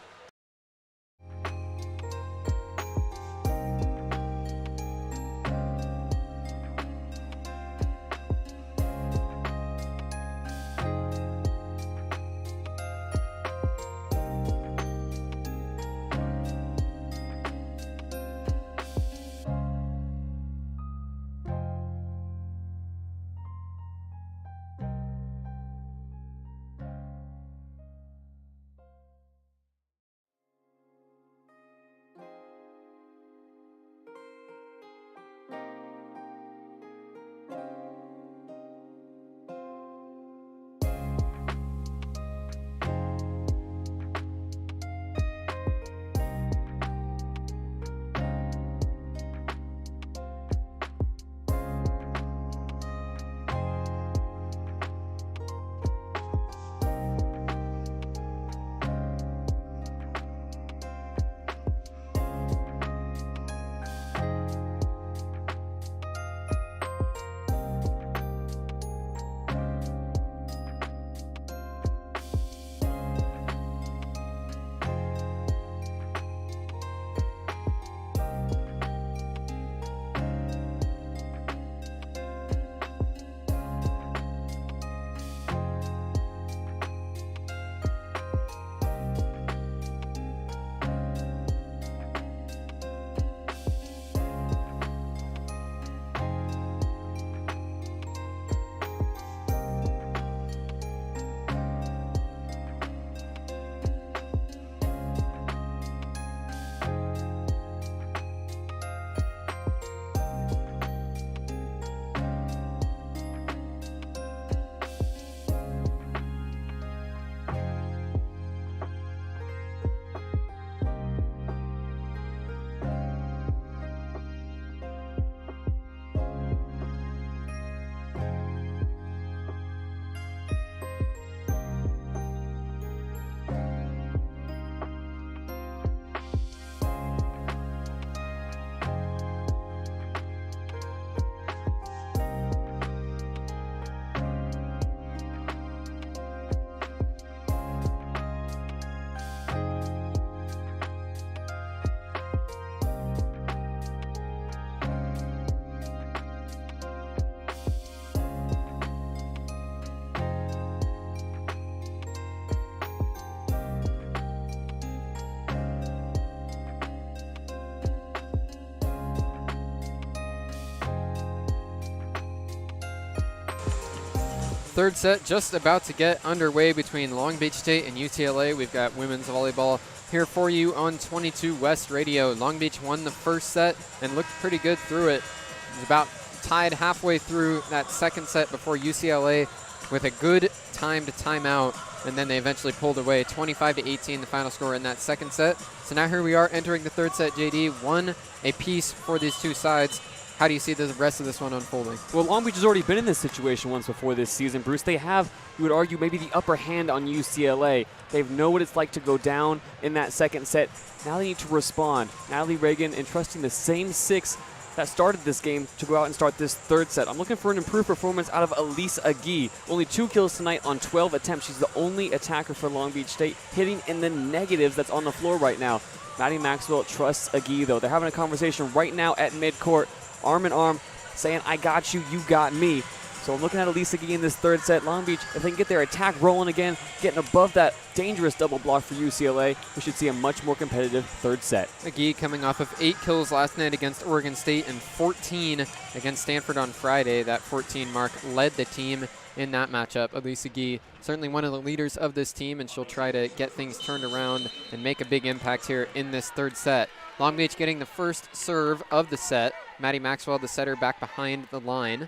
Third set just about to get underway between Long Beach State and UCLA. We've got women's volleyball here for you on 22 West Radio. Long Beach won the first set and looked pretty good through it. It was about tied halfway through that second set before UCLA with a good timed timeout, and then they eventually pulled away. 25-18 the final score in that second set. So now here we are entering the third set, JD. One apiece for these two sides. How do you see the rest of this one unfolding? Well, Long Beach has already been in this situation once before this season, Bruce. They have, you would argue, maybe the upper hand on UCLA. They know what it's like to go down in that second set. Now they need to respond. Natalie Reagan entrusting the same 6 that started this game to go out and start this third set. I'm looking for an improved performance out of Elise Agee. Only 2 kills tonight on 12 attempts. She's the only attacker for Long Beach State, hitting in the negatives that's on the floor right now. Maddie Maxwell trusts Agee, though. They're having a conversation right now at midcourt, arm in arm, saying, I got you, you got me. So I'm looking at Elise Agee in this third set. Long Beach, if they can get their attack rolling again, getting above that dangerous double block for UCLA, we should see a much more competitive third set. Agee coming off of 8 kills last night against Oregon State and 14 against Stanford on Friday. That 14 mark led the team in that matchup. Elise Agee, certainly one of the leaders of this team, and she'll try to get things turned around and make a big impact here in this third set. Long Beach getting the first serve of the set. Maddie Maxwell, the setter, back behind the line.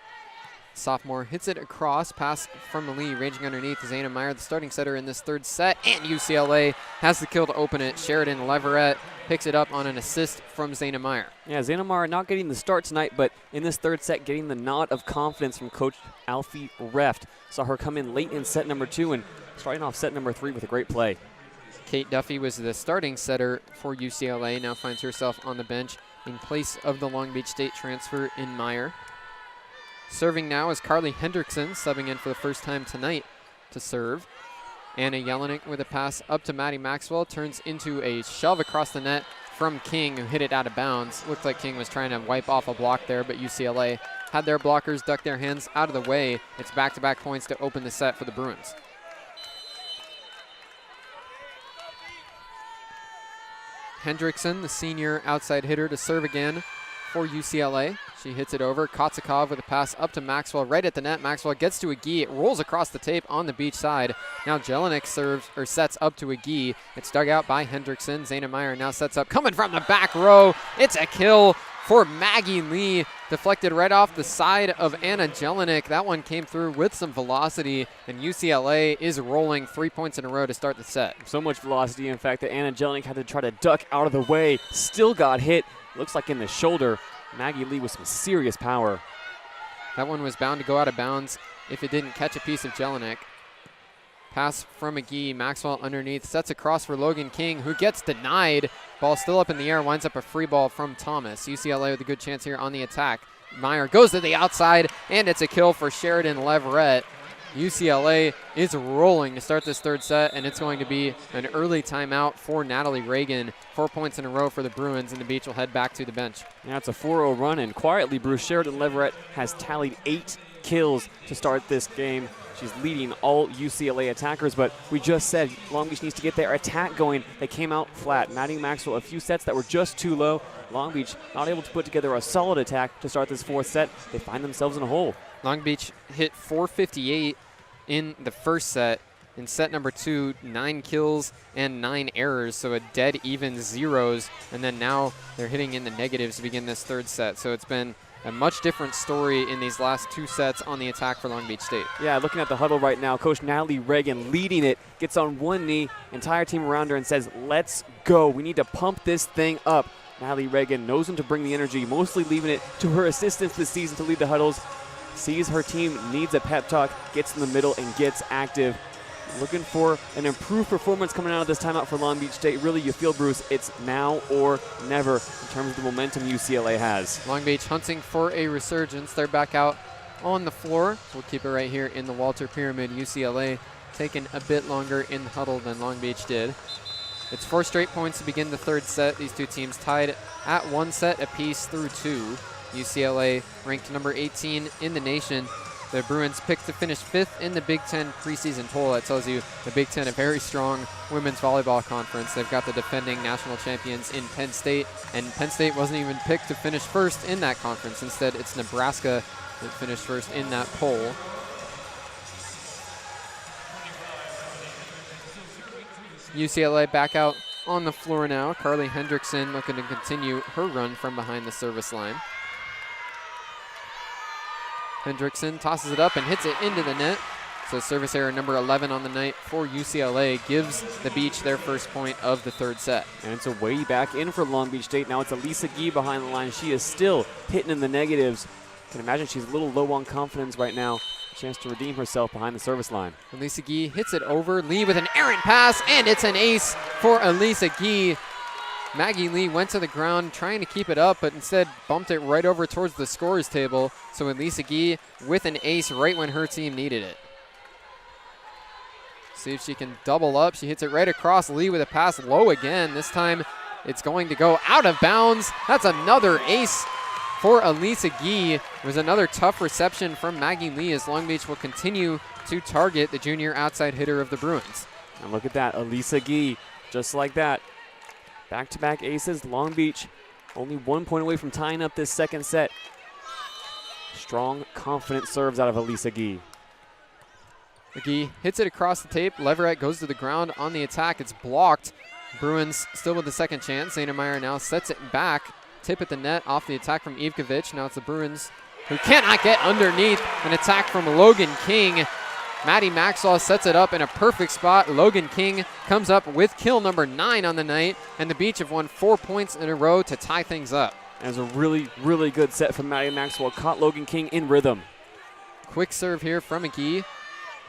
Sophomore hits it across, pass from Lee, ranging underneath. Zaina Meyer, the starting setter in this third set, and UCLA has the kill to open it. Sheridan Leverett picks it up on an assist from Zaina Meyer. Yeah, Zaina Meyer not getting the start tonight, but in this third set, getting the nod of confidence from Coach Alfie Reft. Saw her come in late in set number 2 and starting off set number 3 with a great play. Kate Duffy was the starting setter for UCLA, now finds herself on the bench in place of the Long Beach State transfer in Meyer. Serving now is Carly Hendrickson, subbing in for the first time tonight to serve. Anna Jelinek with a pass up to Maddie Maxwell, turns into a shove across the net from King, who hit it out of bounds. Looked like King was trying to wipe off a block there, but UCLA had their blockers duck their hands out of the way. It's back-to-back points to open the set for the Bruins. Hendrickson, the senior outside hitter, to serve again for UCLA. She hits it over. Kotsakov with a pass up to Maxwell, right at the net. Maxwell gets to Agee. It rolls across the tape on the beach side. Now Jelinek serves or sets up to Agee. It's dug out by Hendrickson. Zaina Meyer now sets up, coming from the back row. It's a kill for Maggie Lee. Deflected right off the side of Anna Jelinek. That one came through with some velocity, and UCLA is rolling 3 points in a row to start the set. So much velocity, in fact, that Anna Jelinek had to try to duck out of the way. Still got hit. Looks like in the shoulder. Maggie Lee with some serious power. That one was bound to go out of bounds if it didn't catch a piece of Jelinek. Pass from Agee. Maxwell underneath. Sets across for Logan King, who gets denied. Ball still up in the air. Winds up a free ball from Thomas. UCLA with a good chance here on the attack. Meyer goes to the outside, and it's a kill for Sheridan Leverett. UCLA is rolling to start this third set, and it's going to be an early timeout for Natalie Reagan. 4 points in a row for the Bruins, and the Beach will head back to the bench. Now it's a 4-0 run, and quietly, Bruce, Sheridan Leverett has tallied 8 kills to start this game. She's leading all UCLA attackers, but we just said Long Beach needs to get their attack going. They came out flat. Maddie Maxwell, a few sets that were just too low. Long Beach not able to put together a solid attack to start this fourth set. They find themselves in a hole. Long Beach hit 458 in the first set. In set number 2, 9 kills and 9 errors, so a dead even zeros. And then now they're hitting in the negatives to begin this third set. So it's been a much different story in these last 2 sets on the attack for Long Beach State. Yeah, looking at the huddle right now, Coach Natalie Reagan leading it, gets on one knee, entire team around her and says, let's go. We need to pump this thing up. Natalie Reagan knows when to bring the energy, mostly leaving it to her assistants this season to lead the huddles. Sees her team needs a pep talk, gets in the middle and gets active. Looking for an improved performance coming out of this timeout for Long Beach State. Really, you feel, Bruce, it's now or never in terms of the momentum UCLA has. Long Beach hunting for a resurgence. They're back out on the floor. We'll keep it right here in the Walter Pyramid. UCLA taking a bit longer in the huddle than Long Beach did. It's 4 straight points to begin the third set. These two teams tied at 1 set apiece through 2. UCLA ranked number 18 in the nation. The Bruins picked to finish 5th in the Big Ten preseason poll. That tells you the Big Ten, a very strong women's volleyball conference. They've got the defending national champions in Penn State, and Penn State wasn't even picked to finish 1st in that conference. Instead, it's Nebraska that finished 1st in that poll. UCLA back out on the floor now. Carly Hendrickson looking to continue her run from behind the service line. Hendrickson tosses it up and hits it into the net. So service error number 11 on the night for UCLA gives the Beach their first point of the third set. And it's a way back in for Long Beach State. Now it's Elisa Gee behind the line. She is still hitting in the negatives. I can imagine she's a little low on confidence right now. Chance to redeem herself behind the service line. Elisa Gee hits it over. Lee with an errant pass, and it's an ace for Elisa Gee. Maggie Lee went to the ground trying to keep it up, but instead bumped it right over towards the scorer's table. So Elisa Gee with an ace right when her team needed it. See if she can double up. She hits it right across. Lee with a pass low again. This time it's going to go out of bounds. That's another ace for Elisa Gee. It was another tough reception from Maggie Lee as Long Beach will continue to target the junior outside hitter of the Bruins. And look at that, Elisa Gee, just like that. Back-to-back aces. Long Beach only 1 point away from tying up this second set. Strong, confident serves out of Elisa Gee. Gee hits it across the tape. Leverett goes to the ground on the attack. It's blocked. Bruins still with the second chance. Meyer now sets it back. Tip at the net off the attack from Ivkovic. Now it's the Bruins who cannot get underneath. An attack from Logan King. Maddie Maxwell sets it up in a perfect spot. Logan King comes up with kill number 9 on the night, and the Beach have won 4 points in a row to tie things up. It was a really, really good set from Maddie Maxwell. Caught Logan King in rhythm. Quick serve here from Gee.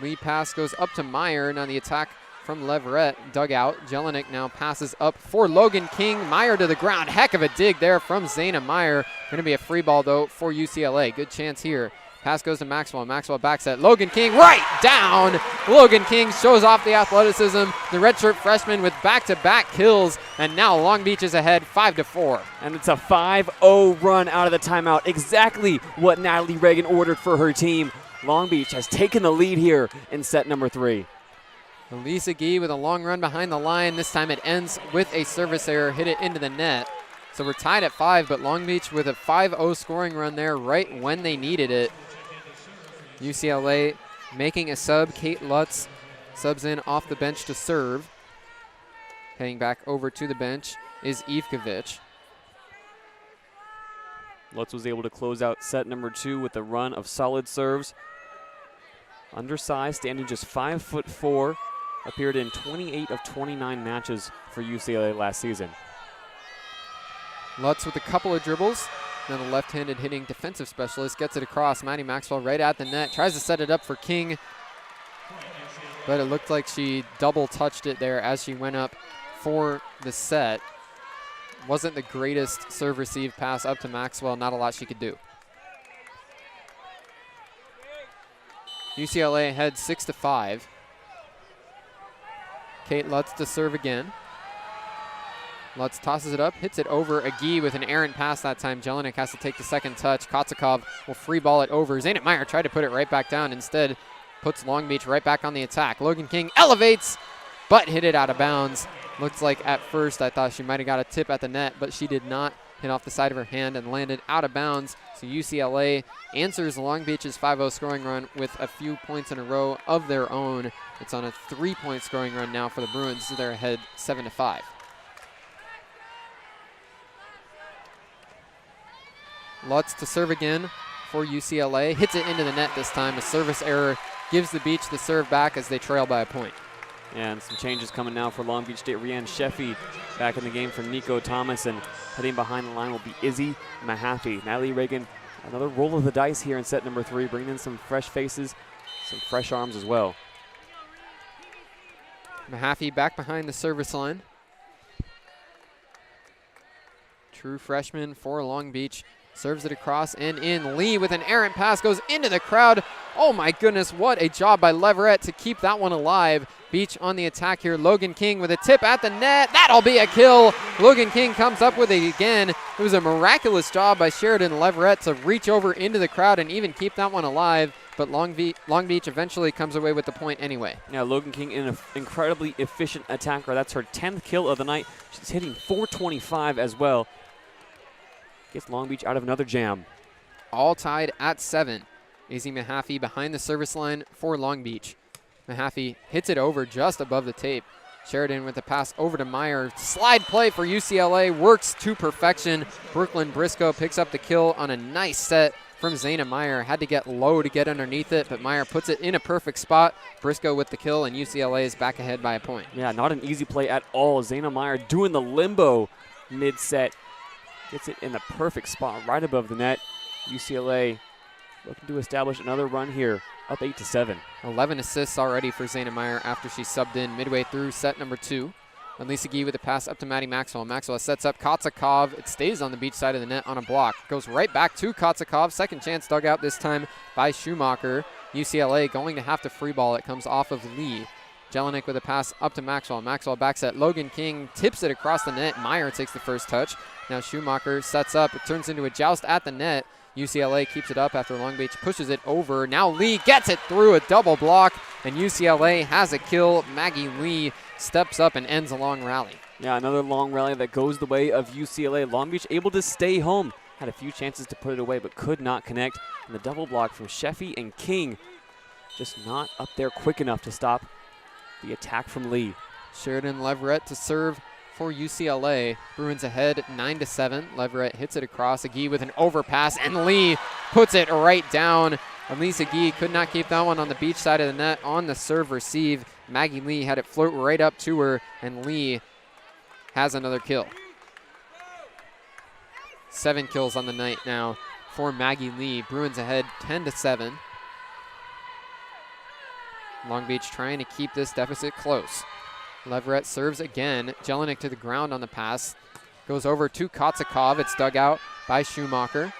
Lead pass goes up to Meyer. Now the attack from Leverett. Dugout. Jelinek now passes up for Logan King. Meyer to the ground. Heck of a dig there from Zayna Meyer. Going to be a free ball, though, for UCLA. Good chance here. Pass goes to Maxwell. Maxwell backs at Logan King right down. Logan King shows off the athleticism. The redshirt freshman with back-to-back kills. And now Long Beach is ahead 5-4. And it's a 5-0 run out of the timeout. Exactly what Natalie Reagan ordered for her team. Long Beach has taken the lead here in set number 3. Elisa Gee with a long run behind the line. This time it ends with a service error. Hit it into the net. So we're tied at 5, but Long Beach with a 5-0 scoring run there right when they needed it. UCLA making a sub. Kate Lutz subs in off the bench to serve. Heading back over to the bench is Ivkovic. Lutz was able to close out set number 2 with a run of solid serves. Undersized, standing just 5'4", appeared in 28 of 29 matches for UCLA last season. Lutz with a couple of dribbles. Then the left-handed hitting defensive specialist gets it across. Maddie Maxwell right at the net. Tries to set it up for King. But it looked like she double touched it there as she went up for the set. Wasn't the greatest serve-receive pass up to Maxwell. Not a lot she could do. UCLA heads 6-5. Kate Lutz to serve again. Lutz tosses it up, hits it over Gee with an errant pass that time. Jelinek has to take the second touch. Kotsakov will free ball it over. Zayna Meyer tried to put it right back down. Instead, puts Long Beach right back on the attack. Logan King elevates, but hit it out of bounds. Looks like at first I thought she might have got a tip at the net, but she did not. Hit off the side of her hand and landed out of bounds. So UCLA answers Long Beach's 5-0 scoring run with a few points in a row of their own. It's on a 3-point scoring run now for the Bruins. So they're ahead 7-5. Lutz to serve again for UCLA. Hits it into the net this time. A service error gives the Beach the serve back as they trail by a point. And some changes coming now for Long Beach State. Rianne Sheffy back in the game for Nico Thomas, and heading behind the line will be Izzy Mahaffey. Natalie Reagan, another roll of the dice here in set number 3, bringing in some fresh faces, some fresh arms as well. Mahaffey back behind the service line. True freshman for Long Beach. Serves it across and in. Lee with an errant pass goes into the crowd. Oh my goodness, what a job by Leverett to keep that one alive. Beach on the attack here. Logan King with a tip at the net. That'll be a kill. Logan King comes up with it again. It was a miraculous job by Sheridan Leverett to reach over into the crowd and even keep that one alive. But Long Beach eventually comes away with the point anyway. Yeah, Logan King in an incredibly efficient attacker. That's her 10th kill of the night. She's hitting .425 as well. Gets Long Beach out of another jam. All tied at 7. Izzy Mahaffey behind the service line for Long Beach. Mahaffey hits it over just above the tape. Sheridan with the pass over to Meyer. Slide play for UCLA. Works to perfection. Brooklyn Briscoe picks up the kill on a nice set from Zayna Meyer. Had to get low to get underneath it, but Meyer puts it in a perfect spot. Briscoe with the kill, and UCLA is back ahead by a point. Yeah, not an easy play at all. Zayna Meyer doing the limbo mid-set. Gets it in the perfect spot right above the net. UCLA looking to establish another run here, up 8-7. 11 assists already for Zayna Meyer after she subbed in midway through set number 2. Elisa Gee with a pass up to Maddie Maxwell. Maxwell sets up Kotsakov. It stays on the beach side of the net on a block. Goes right back to Kotsakov. Second chance dug out this time by Schumacher. UCLA going to have to free ball. It comes off of Lee. Jelinek with a pass up to Maxwell. Maxwell backs at Logan King. Tips it across the net. Meyer takes the first touch. Now Schumacher sets up. It turns into a joust at the net. UCLA keeps it up after Long Beach pushes it over. Now Lee gets it through a double block, and UCLA has a kill. Maggie Lee steps up and ends a long rally. Yeah, another long rally that goes the way of UCLA. Long Beach able to stay home. Had a few chances to put it away, but could not connect. And the double block from Sheffy and King just not up there quick enough to stop the attack from Lee. Sheridan Leverett to serve for UCLA. Bruins ahead 9-7. Leverett hits it across. Agee with an overpass, and Lee puts it right down. Elisa Gee could not keep that one on the beach side of the net on the serve receive. Maggie Lee had it float right up to her, and Lee has another kill. 7 kills on the night now for Maggie Lee. Bruins ahead 10-7. Long Beach trying to keep this deficit close. Leverett serves again. Jelinek to the ground on the pass. Goes over to Kotsakov. It's dug out by Schumacher.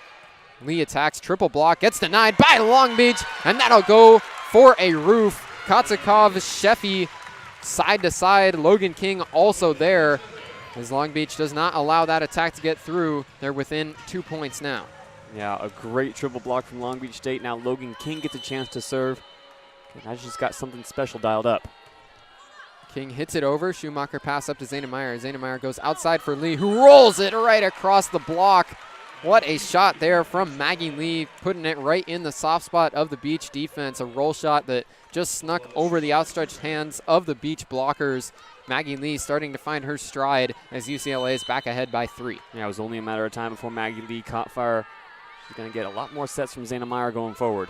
Lee attacks, triple block, gets denied by Long Beach, and that'll go for a roof. Kotsakov, Sheffy, side to side. Logan King also there, as Long Beach does not allow that attack to get through. They're within 2 points now. Yeah, a great triple block from Long Beach State. Now Logan King gets a chance to serve. And I just got something special dialed up. King hits it over. Schumacher pass up to Zayna Meyer. Zayna Meyer goes outside for Lee, who rolls it right across the block. What a shot there from Maggie Lee, putting it right in the soft spot of the Beach defense. A roll shot that just snuck over the outstretched hands of the Beach blockers. Maggie Lee starting to find her stride as UCLA is back ahead by 3. Yeah, it was only a matter of time before Maggie Lee caught fire. She's going to get a lot more sets from Zayna Meyer going forward.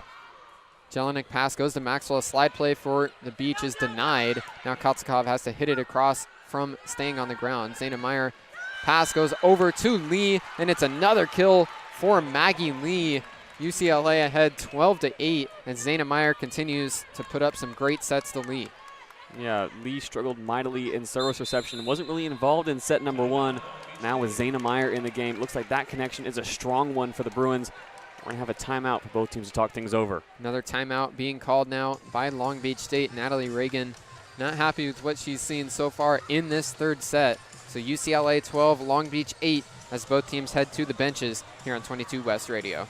Jelinek pass goes to Maxwell. A slide play for the Beach is denied. Now Kotsakov has to hit it across from staying on the ground. Zayna Meyer pass goes over to Lee, and it's another kill for Maggie Lee. UCLA ahead 12-8, and Zayna Meyer continues to put up some great sets to Lee. Yeah, Lee struggled mightily in service reception and wasn't really involved in set number 1. Now with Zayna Meyer in the game, looks like that connection is a strong one for the Bruins. We're going to have a timeout for both teams to talk things over. Another timeout being called now by Long Beach State. Natalie Reagan not happy with what she's seen so far in this third set. So UCLA 12, Long Beach 8 as both teams head to the benches here on 22 West Radio.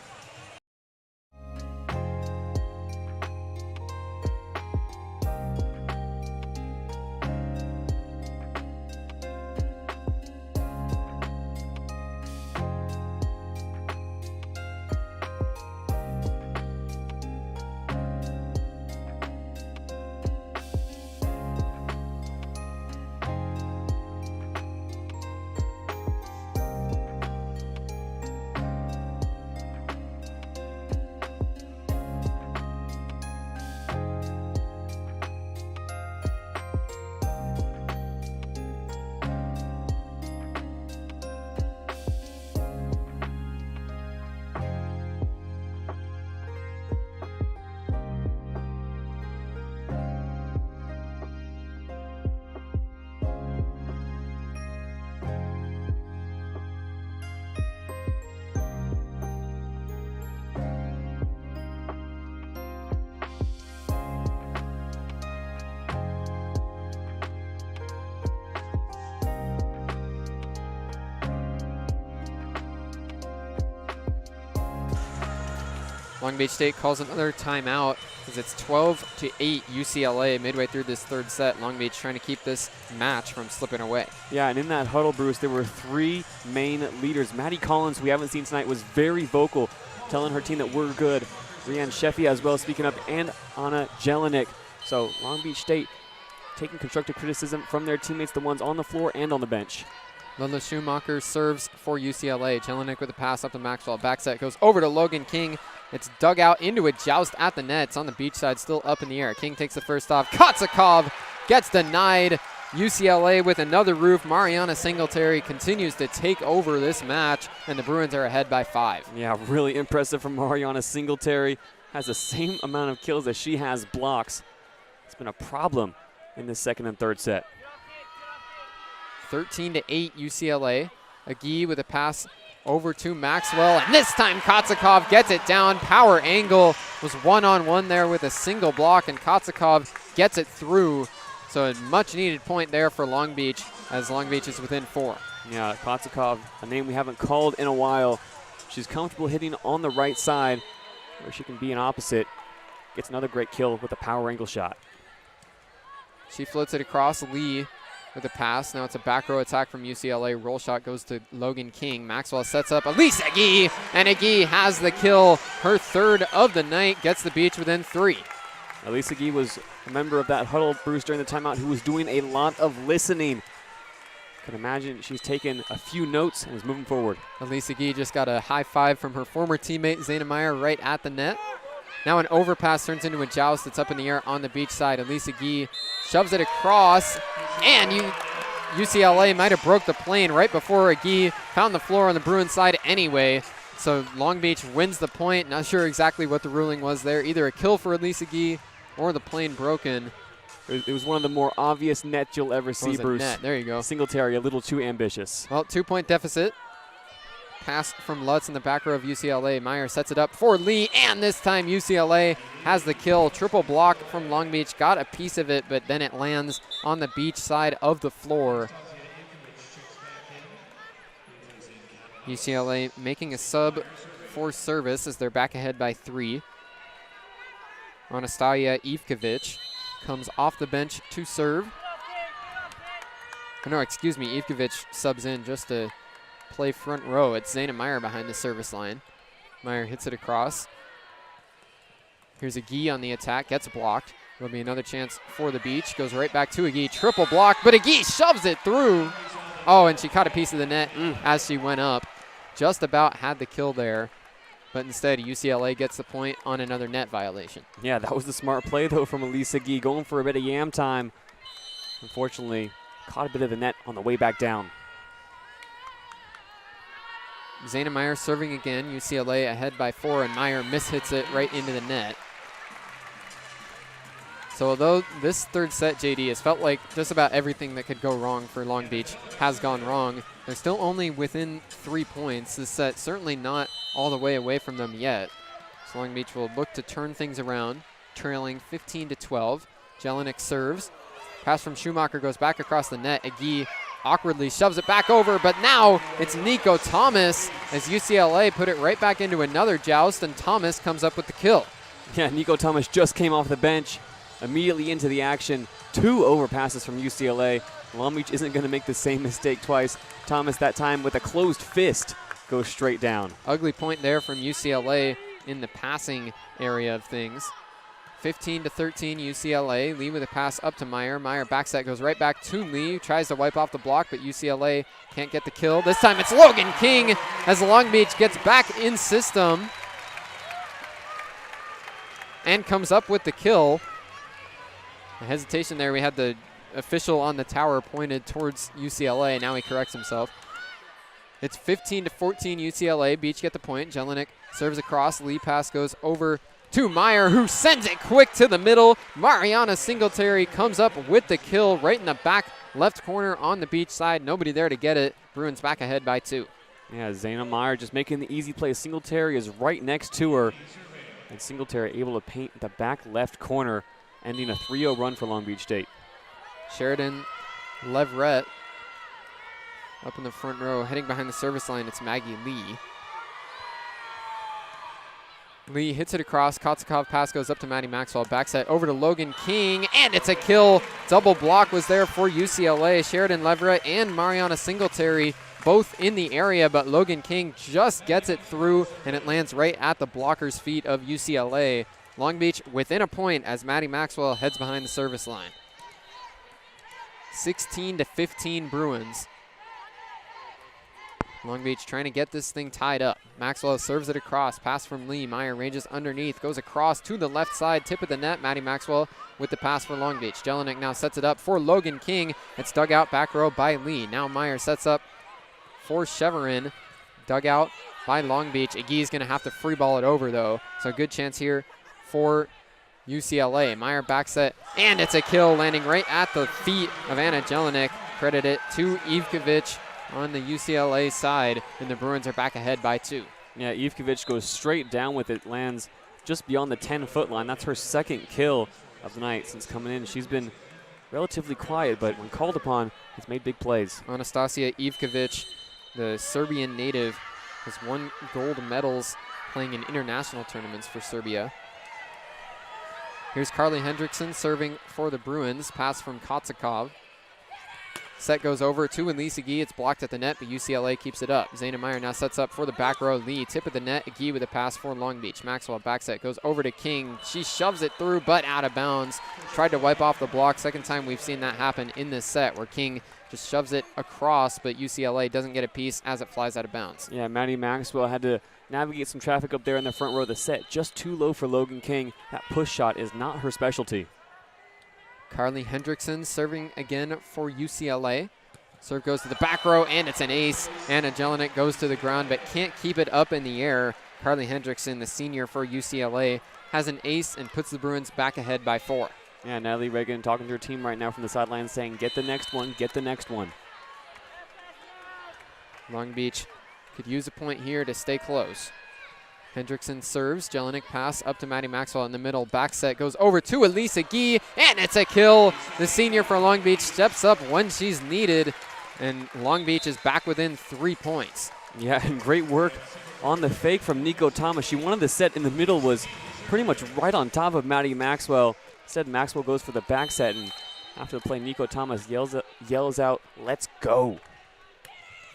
Long Beach State calls another timeout as it's 12-8 UCLA midway through this third set. Long Beach trying to keep this match from slipping away. Yeah, and in that huddle, Bruce, there were 3 main leaders. Maddie Collins, who we haven't seen tonight, was very vocal, telling her team that we're good. Rianne Sheffy as well speaking up, and Anna Jelinek. So Long Beach State taking constructive criticism from their teammates, the ones on the floor and on the bench. Lola Schumacher serves for UCLA. Jelinek with a pass up to Maxwell. Back set goes over to Logan King. It's dug out into a joust at the net. It's on the beach side, still up in the air. King takes the first off. Kotsakov gets denied. UCLA with another roof. Mariana Singletary continues to take over this match, and the Bruins are ahead by 5. Yeah, really impressive from Mariana Singletary. Has the same amount of kills as she has blocks. It's been a problem in the second and third set. 13-8 UCLA. Agee with a pass over to Maxwell, and this time Kotsakov gets it down. Power angle was one-on-one there with a single block, and Kotsakov gets it through. So a much-needed point there for Long Beach, as Long Beach is within 4. Yeah, Kotsakov, a name we haven't called in a while. She's comfortable hitting on the right side, where she can be an opposite. Gets another great kill with a power angle shot. She floats it across. Lee with a pass. Now it's a back row attack from UCLA. Roll shot goes to Logan King. Maxwell sets up Elise Agee, and Agee has the kill. Her third of the night, gets the Beach within 3. Elise Agee was a member of that huddle, Bruce, during the timeout, who was doing a lot of listening. Can imagine she's taken a few notes and is moving forward. Elise Agee just got a high five from her former teammate Zaina Meyer right at the net. Now an overpass turns into a joust. It's up in the air on the beach side. Elise Agee shoves it across, and UCLA might have broke the plane right before Agee found the floor on the Bruins side anyway. So Long Beach wins the point. Not sure exactly what the ruling was there. Either a kill for Elise Agee or the plane broken. It was one of the more obvious nets you'll ever see, Bruce. Net. There you go. Singletary a little too ambitious. Well, 2-point deficit. Pass from Lutz in the back row of UCLA. Meyer sets it up for Lee, and this time UCLA has the kill. Triple block from Long Beach. Got a piece of it, but then it lands on the beach side of the floor. UCLA making a sub for service as they're back ahead by 3. Anastasia Ivkovic comes off the bench to serve. Oh, no, excuse me, Ivkovic subs in just to play front row. It's Zaina Meyer behind the service line. Meyer hits it across. Here's Agee on the attack, gets blocked. There'll be another chance for the Beach. Goes right back to Agee, triple block, but Agee shoves it through. Oh, and she caught a piece of the net as she went up. Just about had the kill there, but instead UCLA gets the point on another net violation. Yeah, that was the smart play, though, from Elise Agee, going for a bit of yam time. Unfortunately, caught a bit of the net on the way back down. Zaina Meyer serving again. UCLA ahead by 4, and Meyer mishits it right into the net. So although this third set, JD, has felt like just about everything that could go wrong for Long Beach has gone wrong, they're still only within 3 points. This set certainly not all the way away from them yet. So Long Beach will look to turn things around, trailing 15-12. Jelinek serves. Pass from Schumacher goes back across the net. Agee awkwardly shoves it back over, but now it's Nico Thomas as UCLA put it right back into another joust, and Thomas comes up with the kill. Yeah, Nico Thomas just came off the bench, immediately into the action. 2 overpasses from UCLA. Long Beach isn't going to make the same mistake twice. Thomas that time with a closed fist goes straight down. Ugly point there from UCLA in the passing area of things. 15-13 UCLA. Lee with a pass up to Meyer. Meyer backset goes right back to Lee. Tries to wipe off the block, but UCLA can't get the kill. This time it's Logan King as Long Beach gets back in system and comes up with the kill. A hesitation there. We had the official on the tower pointed towards UCLA. Now he corrects himself. It's 15-14 UCLA. Beach get the point. Jelinek serves across. Lee pass goes over to Meyer, who sends it quick to the middle. Mariana Singletary comes up with the kill right in the back left corner on the Beach side. Nobody there to get it. Bruins back ahead by 2. Yeah, Zaina Meyer just making the easy play. Singletary is right next to her. And Singletary able to paint the back left corner, ending a 3-0 run for Long Beach State. Sheridan Leverett up in the front row. Heading behind the service line, it's Maggie Lee. Lee hits it across. Kotsakov pass goes up to Maddie Maxwell. Backset over to Logan King, and it's a kill. Double block was there for UCLA. Sheridan Leverett and Mariana Singletary both in the area, but Logan King just gets it through, and it lands right at the blocker's feet of UCLA. Long Beach within a point as Maddie Maxwell heads behind the service line. 16-15 Bruins. Long Beach trying to get this thing tied up. Maxwell serves it across. Pass from Lee. Meyer ranges underneath. Goes across to the left side. Tip of the net. Maddie Maxwell with the pass for Long Beach. Jelinek now sets it up for Logan King. It's dug out back row by Lee. Now Meyer sets up for Cheverin. Dug out by Long Beach. Agee's going to have to free ball it over, though. So a good chance here for UCLA. Meyer back set, and it's a kill landing right at the feet of Anna Jelinek. Credit it to Ivkovic on the UCLA side, and the Bruins are back ahead by 2. Yeah, Ivkovic goes straight down with it, lands just beyond the 10-foot line. That's her second kill of the night since coming in. She's been relatively quiet, but when called upon, has made big plays. Anastasia Ivkovic, the Serbian native, has won gold medals playing in international tournaments for Serbia. Here's Carly Hendrickson serving for the Bruins. Pass from Kotsakov. Set goes over to Elise Agee. It's blocked at the net, but UCLA keeps it up. Zayna Meyer now sets up for the back row. Lee, tip of the net. Agee with a pass for Long Beach. Maxwell back set goes over to King. She shoves it through, but out of bounds. Tried to wipe off the block. Second time we've seen that happen in this set, where King just shoves it across, but UCLA doesn't get a piece as it flies out of bounds. Yeah, Maddie Maxwell had to navigate some traffic up there in the front row of the set. Just too low for Logan King. That push shot is not her specialty. Carly Hendrickson serving again for UCLA. Serve goes to the back row, and it's an ace. Anna Jelinek goes to the ground, but can't keep it up in the air. Carly Hendrickson, the senior for UCLA, has an ace and puts the Bruins back ahead by 4. Yeah, Natalie Reagan talking to her team right now from the sidelines saying, get the next one, get the next one. Long Beach could use a point here to stay close. Hendrickson serves. Jelinek pass up to Maddie Maxwell in the middle. Back set goes over to Elise Agee, and it's a kill. The senior for Long Beach steps up when she's needed, and Long Beach is back within 3 points. Yeah, and great work on the fake from Nico Thomas. She wanted the set in the middle, was pretty much right on top of Maddie Maxwell. Instead, Maxwell goes for the back set, and after the play, Nico Thomas yells out, "Let's go."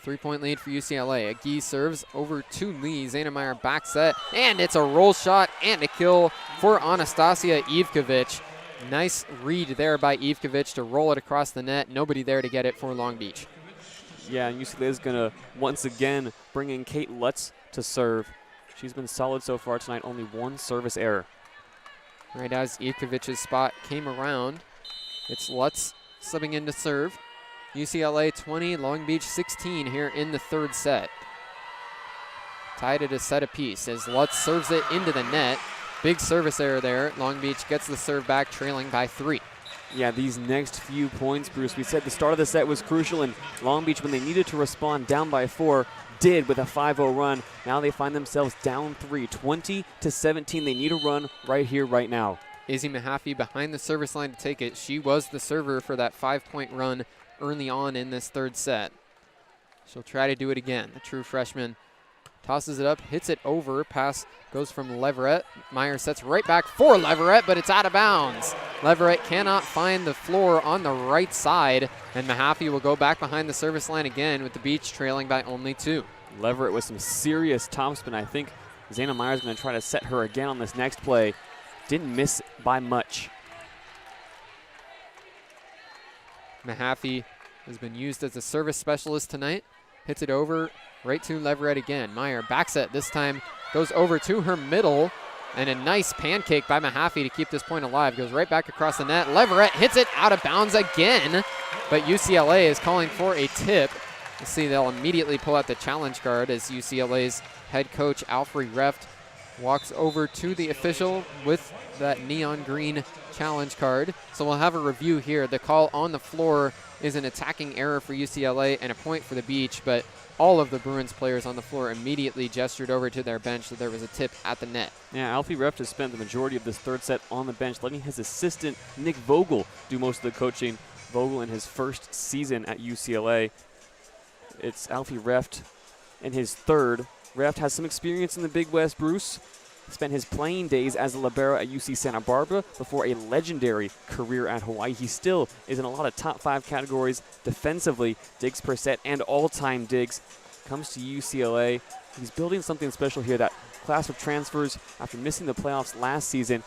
3-point lead for UCLA. Agee serves over to Lee. Zayna Meyer back set, and it's a roll shot and a kill for Anastasia Ivkovic. Nice read there by Ivkovic to roll it across the net. Nobody there to get it for Long Beach. Yeah, and UCLA is going to once again bring in Kate Lutz to serve. She's been solid so far tonight, only 1 service error. Right as Ivkovic's spot came around, it's Lutz slipping in to serve. UCLA 20, Long Beach 16 here in the 3rd set. Tied at a set apiece as Lutz serves it into the net. Big service error there. Long Beach gets the serve back, trailing by 3. Yeah, these next few points, Bruce, we said the start of the set was crucial, and Long Beach, when they needed to respond down by 4, did with a 5-0 run. Now they find themselves down 3, 20-17. They need a run right here, right now. Izzy Mahaffey behind the service line to take it. She was the server for that 5-point run early on in this 3rd set. She'll try to do it again. The true freshman tosses it up, hits it over. Pass goes from Leverett. Meyer sets right back for Leverett, but it's out of bounds. Leverett cannot find the floor on the right side, and Mahaffey will go back behind the service line again with the Beach trailing by only 2. Leverett with some serious topspin. I think Zayna Meyer's going to try to set her again on this next play. Didn't miss by much. Mahaffey has been used as a service specialist tonight. Hits it over right to Leverett again. Meyer back set this time, goes over to her middle, and a nice pancake by Mahaffey to keep this point alive. Goes right back across the net. Leverett hits it out of bounds again, but UCLA is calling for a tip. You'll see they'll immediately pull out the challenge card as UCLA's head coach Alfred Reft walks over to the official with that neon green challenge card. So we'll have a review here. The call on the floor is an attacking error for UCLA and a point for the Beach, but all of the Bruins players on the floor immediately gestured over to their bench that there was a tip at the net. Yeah, Alfie Reft has spent the majority of this 3rd set on the bench, letting his assistant Nick Vogel do most of the coaching. Vogel in his 1st season at UCLA. It's Alfie Reft in his 3rd. Reft has some experience in the Big West, Bruce. Spent his playing days as a libero at UC Santa Barbara before a legendary career at Hawaii. He still is in a lot of top 5 categories defensively, digs per set and all-time digs. Comes to UCLA. He's building something special here. That class of transfers, after missing the playoffs last season,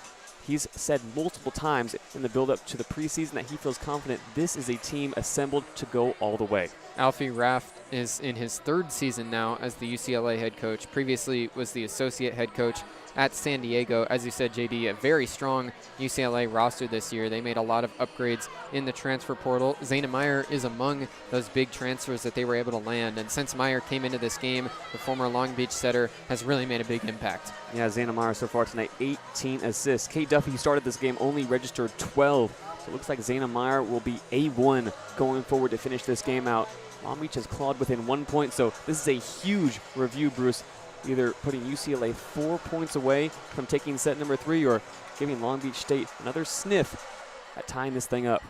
He's said multiple times in the build-up to the preseason that he feels confident this is a team assembled to go all the way. Alfie Raft is in his third season now as the UCLA head coach. Previously was the associate head coach at San Diego. As you said, JD, a very strong UCLA roster this year. They made a lot of upgrades in the transfer portal. Zayna Meyer is among those big transfers that they were able to land. And since Meyer came into this game, the former Long Beach setter has really made a big impact. Yeah, Zayna Meyer so far tonight, 18 assists. Kate Duffy, who started this game, only registered 12. So it looks like Zayna Meyer will be A1 going forward to finish this game out. Long Beach has clawed within 1 point, so this is a huge review, Bruce. Either putting UCLA 4 points away from taking set number 3 or giving Long Beach State another sniff at tying this thing up.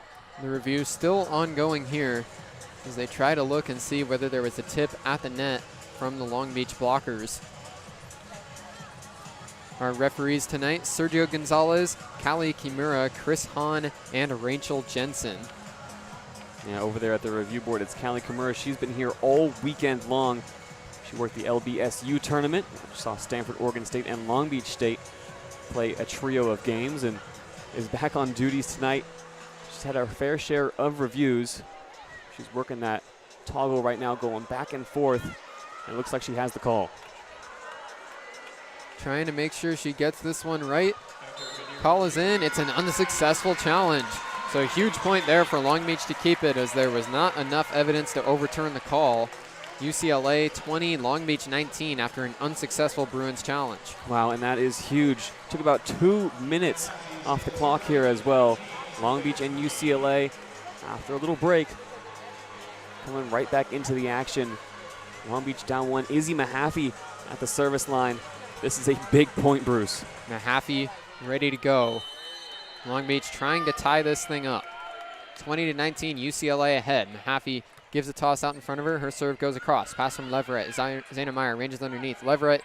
The review still ongoing here as they try to look and see whether there was a tip at the net from the Long Beach blockers. Our referees tonight, Sergio Gonzalez, Callie Kimura, Chris Hahn, and Rachel Jensen. Yeah, over there at the review board, it's Callie Kimura. She's been here all weekend long. She worked the LBSU tournament, which saw Stanford, Oregon State, and Long Beach State play a trio of games, and is back on duties tonight. She's had her fair share of reviews. She's working that toggle right now, going back and forth, and it looks like she has the call. Trying to make sure she gets this one right. Call is in. It's an unsuccessful challenge. So a huge point there for Long Beach to keep it, as there was not enough evidence to overturn the call. UCLA 20, Long Beach 19 after an unsuccessful Bruins challenge. Wow, and that is huge. Took about 2 minutes off the clock here as well. Long Beach and UCLA, after a little break, coming right back into the action. Long Beach down 1. Izzy Mahaffey at the service line. This is a big point, Bruce. Mahaffey ready to go. Long Beach trying to tie this thing up. 20-19, UCLA ahead. Mahaffey gives a toss out in front of her. Her serve goes across. Pass from Leverett. Zayna Meyer ranges underneath. Leverett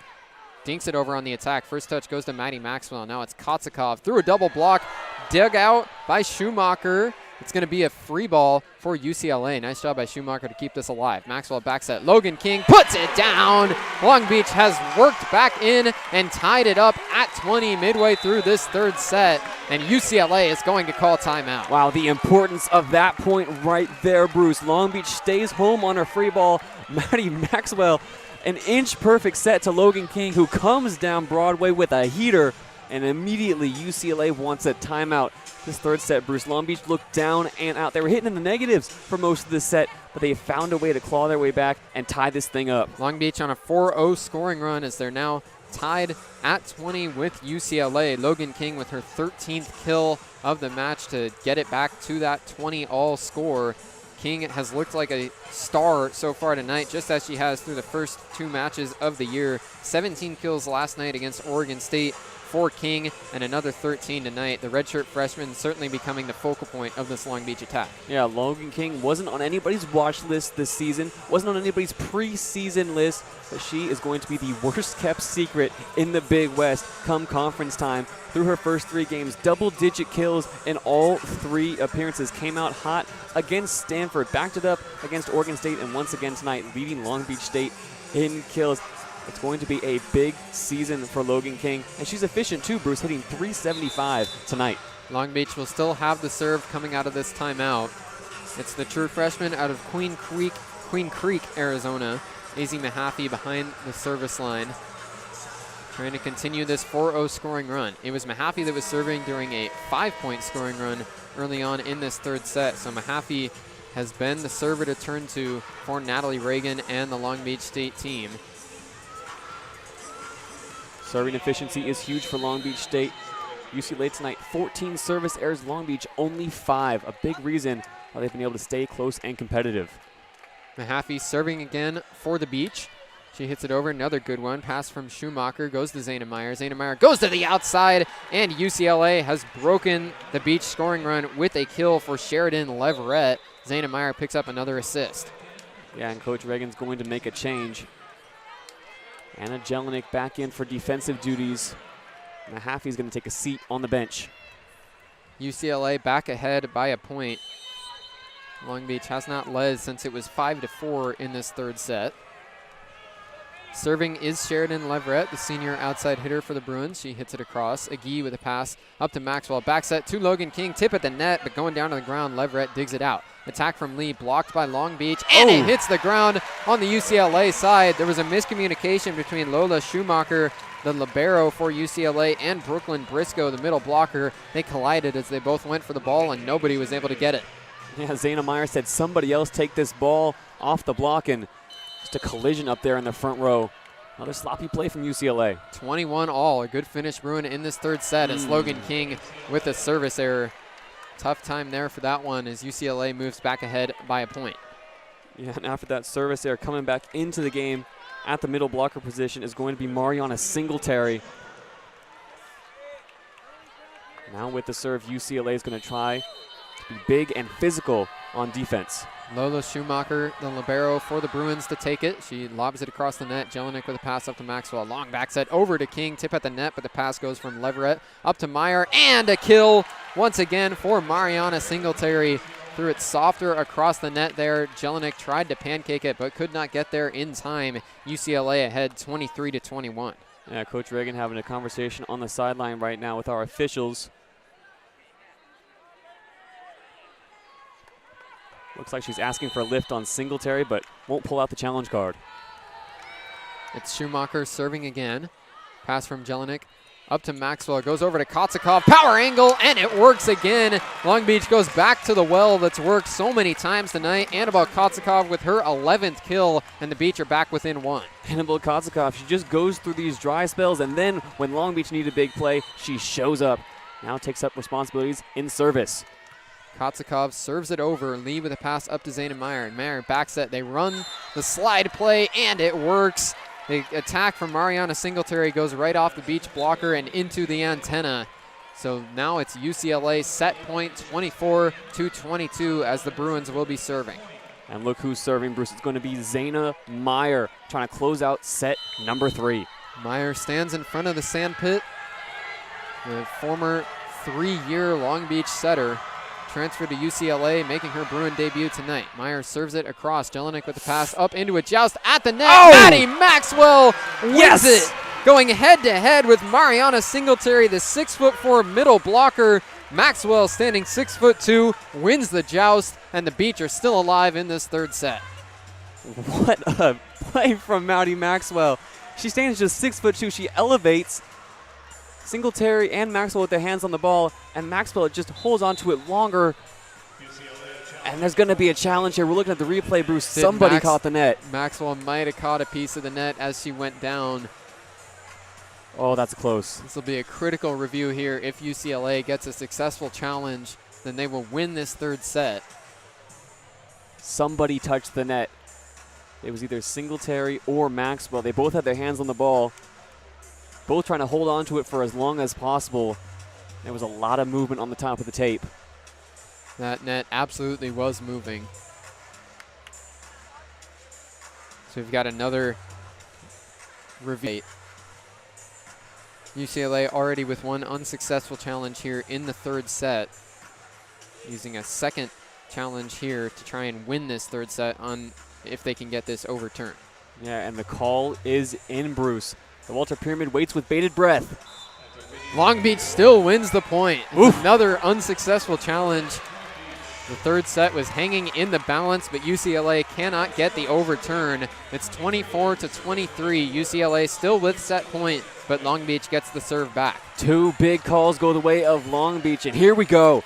dinks it over on the attack. First touch goes to Maddie Maxwell. Now it's Kotzikov through a double block. Dug out by Schumacher. It's going to be a free ball for UCLA. Nice job by Schumacher to keep this alive. Maxwell backs at Logan King, puts it down. Long Beach has worked back in and tied it up at 20 midway through this third set, and UCLA is going to call timeout. Wow, the importance of that point right there, Bruce. Long Beach stays home on her free ball. Maddie Maxwell, an inch perfect set to Logan King, who comes down Broadway with a heater, and immediately UCLA wants a timeout. This third set, Bruce, Long Beach looked down and out. They were hitting in the negatives for most of the set, but they found a way to claw their way back and tie this thing up. Long Beach on a 4-0 scoring run as they're now tied at 20 with UCLA. Logan King with her 13th kill of the match to get it back to that 20-all score. King has looked like a star so far tonight, just as she has through the first 2 matches of the year. 17 kills last night against Oregon State for King, and another 13 tonight. The redshirt freshman certainly becoming the focal point of this Long Beach attack. Yeah, Logan King wasn't on anybody's watch list this season, wasn't on anybody's preseason list, but she is going to be the worst kept secret in the Big West come conference time. Through her first 3 games, double-digit kills in all 3 appearances. Came out hot against Stanford, backed it up against Oregon State, and once again tonight leading Long Beach State in kills. It's going to be a big season for Logan King, and she's efficient too, Bruce, hitting .375 tonight. Long Beach will still have the serve coming out of this timeout. It's the true freshman out of Queen Creek, Arizona, Izzy Mahaffey behind the service line, trying to continue this 4-0 scoring run. It was Mahaffey that was serving during a 5-point scoring run early on in this third set, so Mahaffey has been the server to turn to for Natalie Reagan and the Long Beach State team. Serving efficiency is huge for Long Beach State. UCLA tonight, 14 service errors, Long Beach only 5. A big reason why they've been able to stay close and competitive. Mahaffey serving again for the Beach. She hits it over, another good one. Pass from Schumacher, goes to Zayna Meyer. Zayna Meyer goes to the outside, and UCLA has broken the Beach scoring run with a kill for Sheridan Leverett. Zayna Meyer picks up another assist. Yeah, and Coach Reagan's going to make a change. Anna Jelinek back in for defensive duties. Mahaffey's going to take a seat on the bench. UCLA back ahead by a point. Long Beach has not led since it was 5-4 in this third set. Serving is Sheridan Leverett, the senior outside hitter for the Bruins. She hits it across. Agee with a pass up to Maxwell. Back set to Logan King. Tip at the net, but going down to the ground, Leverett digs it out. Attack from Lee, blocked by Long Beach, and it hits the ground on the UCLA side. There was a miscommunication between Lola Schumacher, the libero for UCLA, and Brooklyn Briscoe, the middle blocker. They collided as they both went for the ball, and nobody was able to get it. Yeah, Zayna Meyer said somebody else take this ball off the block, and just a collision up there in the front row. Another sloppy play from UCLA. 21 all, a good finish Bruin in this third set as Logan King with a service error. Tough time there for that one as UCLA moves back ahead by a point. Yeah, and after that service error, coming back into the game at the middle blocker position is going to be Mariana Singletary. Now with the serve, UCLA is going to try to be big and physical on defense. Lola Schumacher, the libero for the Bruins, to take it. She lobs it across the net. Jelinek with a pass up to Maxwell. Long back set over to King. Tip at the net, but the pass goes from Leverett up to Meyer. And a kill once again for Mariana Singletary. Threw it softer across the net there. Jelinek tried to pancake it, but could not get there in time. UCLA ahead 23-21. Yeah, Coach Reagan having a conversation on the sideline right now with our officials. Looks like she's asking for a lift on Singletary, but won't pull out the challenge card. It's Schumacher serving again. Pass from Jelinek up to Maxwell. Goes over to Kotzikov. Power angle, and it works again. Long Beach goes back to the well that's worked so many times tonight. Annabelle Kotzikov with her 11th kill, and the Beach are back within one. Annabelle Kotzikov, she just goes through these dry spells, and then when Long Beach needs a big play, she shows up. Now takes up responsibilities in service. Kotzikov serves it over. Lee with a pass up to Zayna Meyer. And Meyer back set. They run the slide play, and it works. The attack from Mariana Singletary goes right off the Beach blocker and into the antenna. So now it's UCLA set point 24-22 as the Bruins will be serving. And look who's serving, Bruce. It's going to be Zayna Meyer trying to close out set number 3. Meyer stands in front of the sand pit. The former 3-year Long Beach setter transferred to UCLA, making her Bruin debut tonight. Meyer serves it across. Jelinek with the pass up into a joust at the net. Maddie Maxwell wins it. Going head-to-head with Mariana Singletary, the 6'4" middle blocker. Maxwell, standing 6'2", wins the joust, and the Beach are still alive in this third set. What a play from Maddie Maxwell. She stands just 6'2". She elevates Singletary and Maxwell with their hands on the ball, and Maxwell just holds on to it longer. And there's going to be a challenge here. We're looking at the replay, Bruce. Somebody caught the net. Maxwell might have caught a piece of the net as she went down. Oh, that's close. This will be a critical review here. If UCLA gets a successful challenge, then they will win this third set. Somebody touched the net. It was either Singletary or Maxwell. They both had their hands on the ball, both trying to hold on to it for as long as possible. There was a lot of movement on the top of the tape. That net absolutely was moving. So we've got another review. UCLA already with one unsuccessful challenge here in the third set, using a second challenge here to try and win this third set on if they can get this overturned. Yeah, and the call is in, Bruce. The Walter Pyramid waits with bated breath. Long Beach still wins the point. Another unsuccessful challenge. The third set was hanging in the balance, but UCLA cannot get the overturn. It's 24-23. UCLA still with set point, but Long Beach gets the serve back. 2 big calls go the way of Long Beach, and here we go.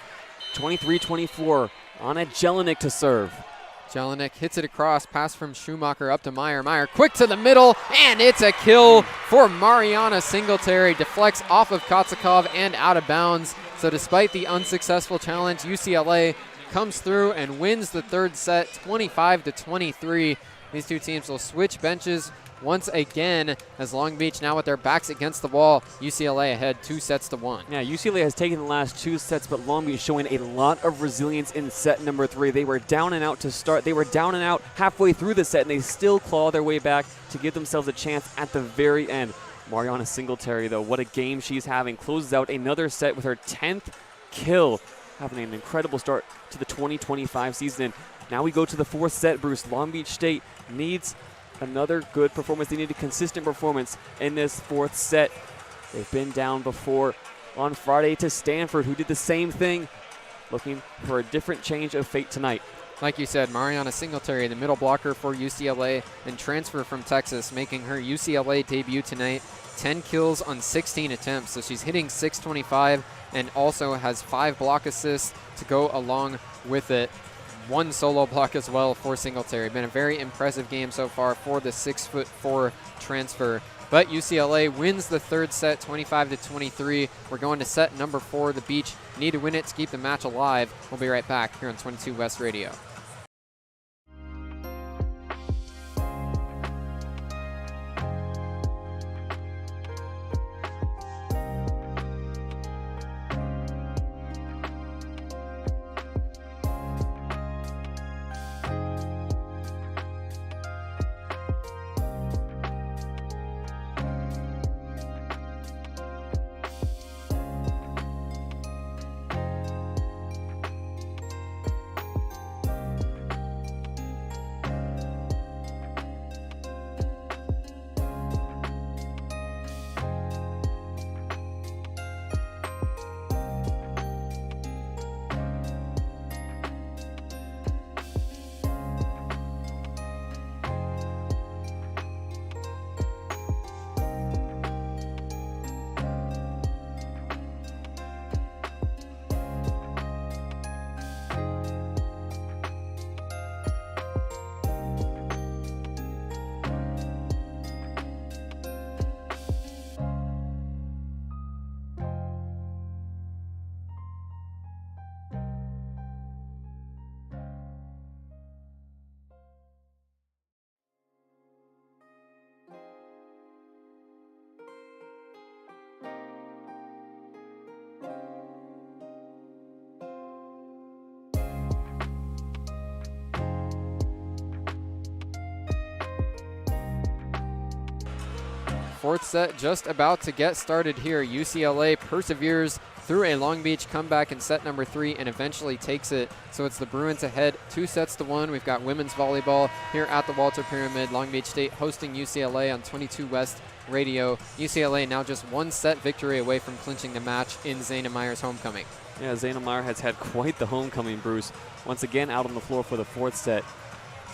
23-24. Anna Jelinek to serve. Jelinek hits it across, pass from Schumacher up to Meyer. Meyer quick to the middle, and it's a kill for Mariana Singletary. Deflects off of Kotzikov and out of bounds. So despite the unsuccessful challenge, UCLA comes through and wins the third set 25-23. These two teams will switch benches once again as Long Beach now with their backs against the wall. UCLA ahead 2-1. Yeah, UCLA has taken the last 2 sets, but Long Beach showing a lot of resilience in set number 3. They were down and out to start. They were down and out halfway through the set, and they still claw their way back to give themselves a chance at the very end. Mariana Singletary, though, what a game she's having. Closes out another set with her 10th kill, having an incredible start to the 2025 season. And now we go to the 4th set, Bruce. Long Beach State needs another good performance. They need a consistent performance in this fourth set. They've been down before on Friday to Stanford, who did the same thing, looking for a different change of fate tonight. Like you said, Mariana Singletary, the middle blocker for UCLA and transfer from Texas, making her UCLA debut tonight. 10 kills on 16 attempts, so she's hitting .625 and also has 5 block assists to go along with it. 1 solo block as well for Singletary. Been a very impressive game so far for the 6'4" transfer. But UCLA wins the third set, 25-23. We're going to set number 4. The Beach need to win it to keep the match alive. We'll be right back here on 22 West Radio. Fourth set just about to get started here. UCLA perseveres through a Long Beach comeback in set number 3 and eventually takes it. So it's the Bruins ahead 2-1. We've got women's volleyball here at the Walter Pyramid. Long Beach State hosting UCLA on 22 West Radio. UCLA now just 1 set victory away from clinching the match in Zayna Meyer's homecoming. Yeah, Zayna Meyer has had quite the homecoming, Bruce. Once again out on the floor for the fourth set.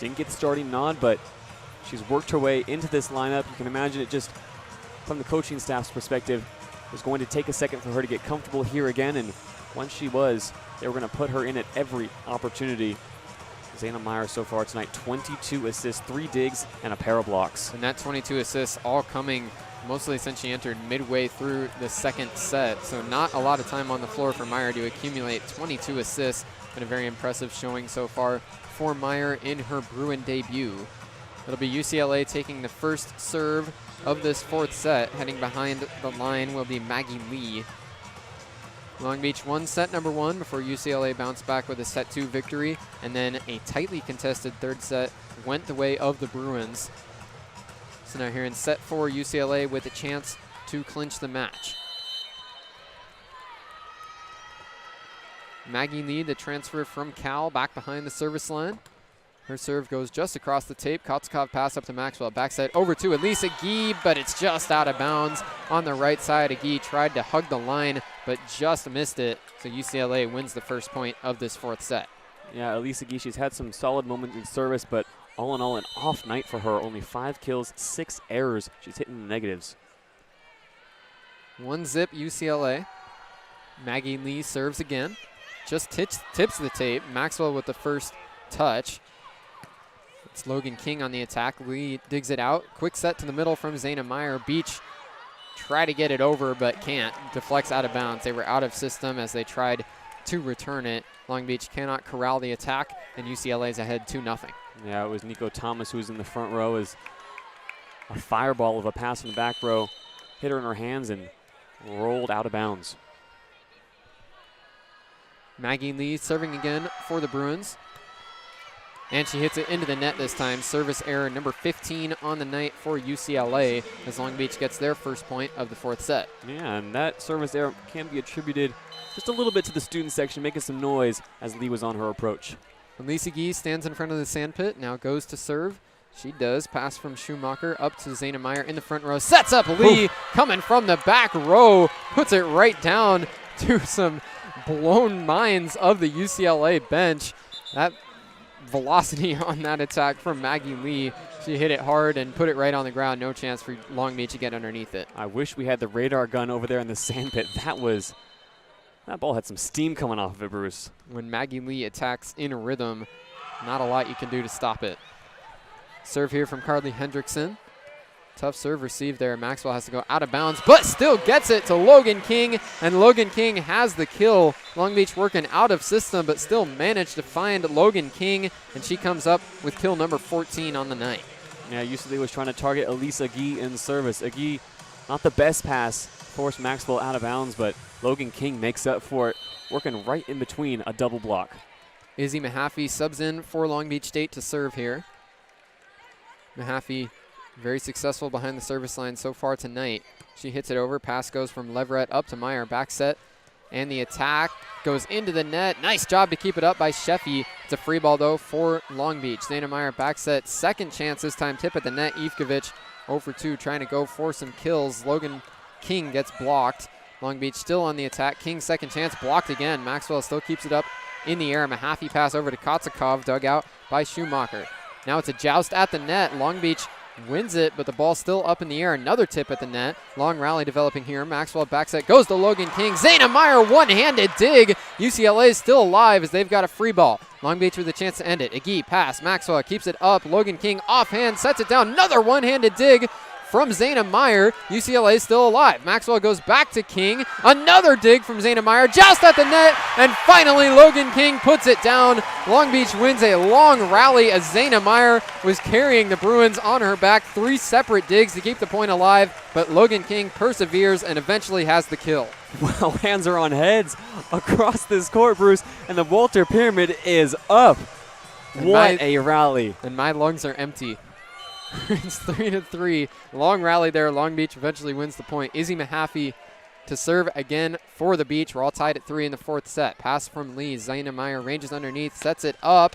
Didn't get the starting nod, but she's worked her way into this lineup. You can imagine it just from the coaching staff's perspective. It was going to take a second for her to get comfortable here again, and once she was, they were going to put her in at every opportunity. Zayna Meyer so far tonight, 22 assists, 3 digs, and a pair of blocks. And that 22 assists all coming mostly since she entered midway through the second set. So not a lot of time on the floor for Meyer to accumulate 22 assists. Been a very impressive showing so far for Meyer in her Bruin debut. It'll be UCLA taking the first serve of this fourth set. Heading behind the line will be Maggie Lee. Long Beach won set number 1 before UCLA bounced back with a set 2 victory, and then a tightly contested third set went the way of the Bruins. So now here in set 4, UCLA with a chance to clinch the match. Maggie Lee, the transfer from Cal, back behind the service line. Her serve goes just across the tape. Kotzikov pass up to Maxwell. Backside over to Elisa Guy, but it's just out of bounds on the right side. Guy tried to hug the line, but just missed it. So UCLA wins the first point of this fourth set. Yeah, Elisa Guy, she's had some solid moments in service, but all in all, an off night for her. Only 5 kills, 6 errors. She's hitting the negatives. 1-0 UCLA. Maggie Lee serves again. Just tips the tape. Maxwell with the first touch. It's Logan King on the attack. Lee digs it out. Quick set to the middle from Zayna Meyer. Beach try to get it over, but can't. Deflects out of bounds. They were out of system as they tried to return it. Long Beach cannot corral the attack, and UCLA's ahead 2-0. Yeah, it was Nico Thomas who was in the front row as a fireball of a pass in the back row hit her in her hands and rolled out of bounds. Maggie Lee serving again for the Bruins. And she hits it into the net this time. Service error number 15 on the night for UCLA as Long Beach gets their first point of the fourth set. Yeah, and that service error can be attributed just a little bit to the student section making some noise as Lee was on her approach. Elisa Guy stands in front of the sandpit, now goes to serve. She does. Pass from Schumacher up to Zayna Meyer in the front row. Sets up Lee coming from the back row. Puts it right down to some blown minds of the UCLA bench. That velocity on that attack from Maggie Lee. She hit it hard and put it right on the ground. No chance for Long Beach to get underneath it. I wish we had the radar gun over there in the sand pit. That ball had some steam coming off of it, Bruce. When Maggie Lee attacks in a rhythm, not a lot you can do to stop it. Serve here from Carly Hendrickson. Tough serve received there. Maxwell has to go out of bounds, but still gets it to Logan King, and Logan King has the kill. Long Beach working out of system, but still managed to find Logan King, and she comes up with kill number 14 on the night. Yeah, UCLA was trying to target Elise Agee in service. Agee, not the best pass, forced Maxwell out of bounds, but Logan King makes up for it, working right in between a double block. Izzy Mahaffey subs in for Long Beach State to serve here. Mahaffey very successful behind the service line so far tonight. She hits it over. Pass goes from Leverett up to Meyer. Back set. And the attack goes into the net. Nice job to keep it up by Sheffy. It's a free ball, though, for Long Beach. Zayna Meyer back set. Second chance this time. Tip at the net. Ivkovic 0 for 2 trying to go for some kills. Logan King gets blocked. Long Beach still on the attack. King second chance. Blocked again. Maxwell still keeps it up in the air. Mahaffey pass over to Kotsakov. Dug out by Schumacher. Now it's a joust at the net. Long Beach wins it, but the ball's still up in the air. Another tip at the net. Long rally developing here. Maxwell back set goes to Logan King. Zayna Meyer one-handed dig. UCLA is still alive as they've got a free ball. Long Beach with a chance to end it. Agee pass. Maxwell keeps it up. Logan King offhand sets it down. Another one-handed dig from Zayna Meyer. UCLA is still alive. Maxwell goes back to King. Another dig from Zayna Meyer. Just at the net. And finally, Logan King puts it down. Long Beach wins a long rally as Zayna Meyer was carrying the Bruins on her back. 3 separate digs to keep the point alive. But Logan King perseveres and eventually has the kill. Well, hands are on heads across this court, Bruce. And the Walter Pyramid is up. And what a rally. And my lungs are empty. It's 3-3. Long rally there. Long Beach eventually wins the point. Izzy Mahaffey to serve again for the Beach. We're all tied at 3 in the 4th set. Pass from Lee. Zayna Meyer ranges underneath, sets it up,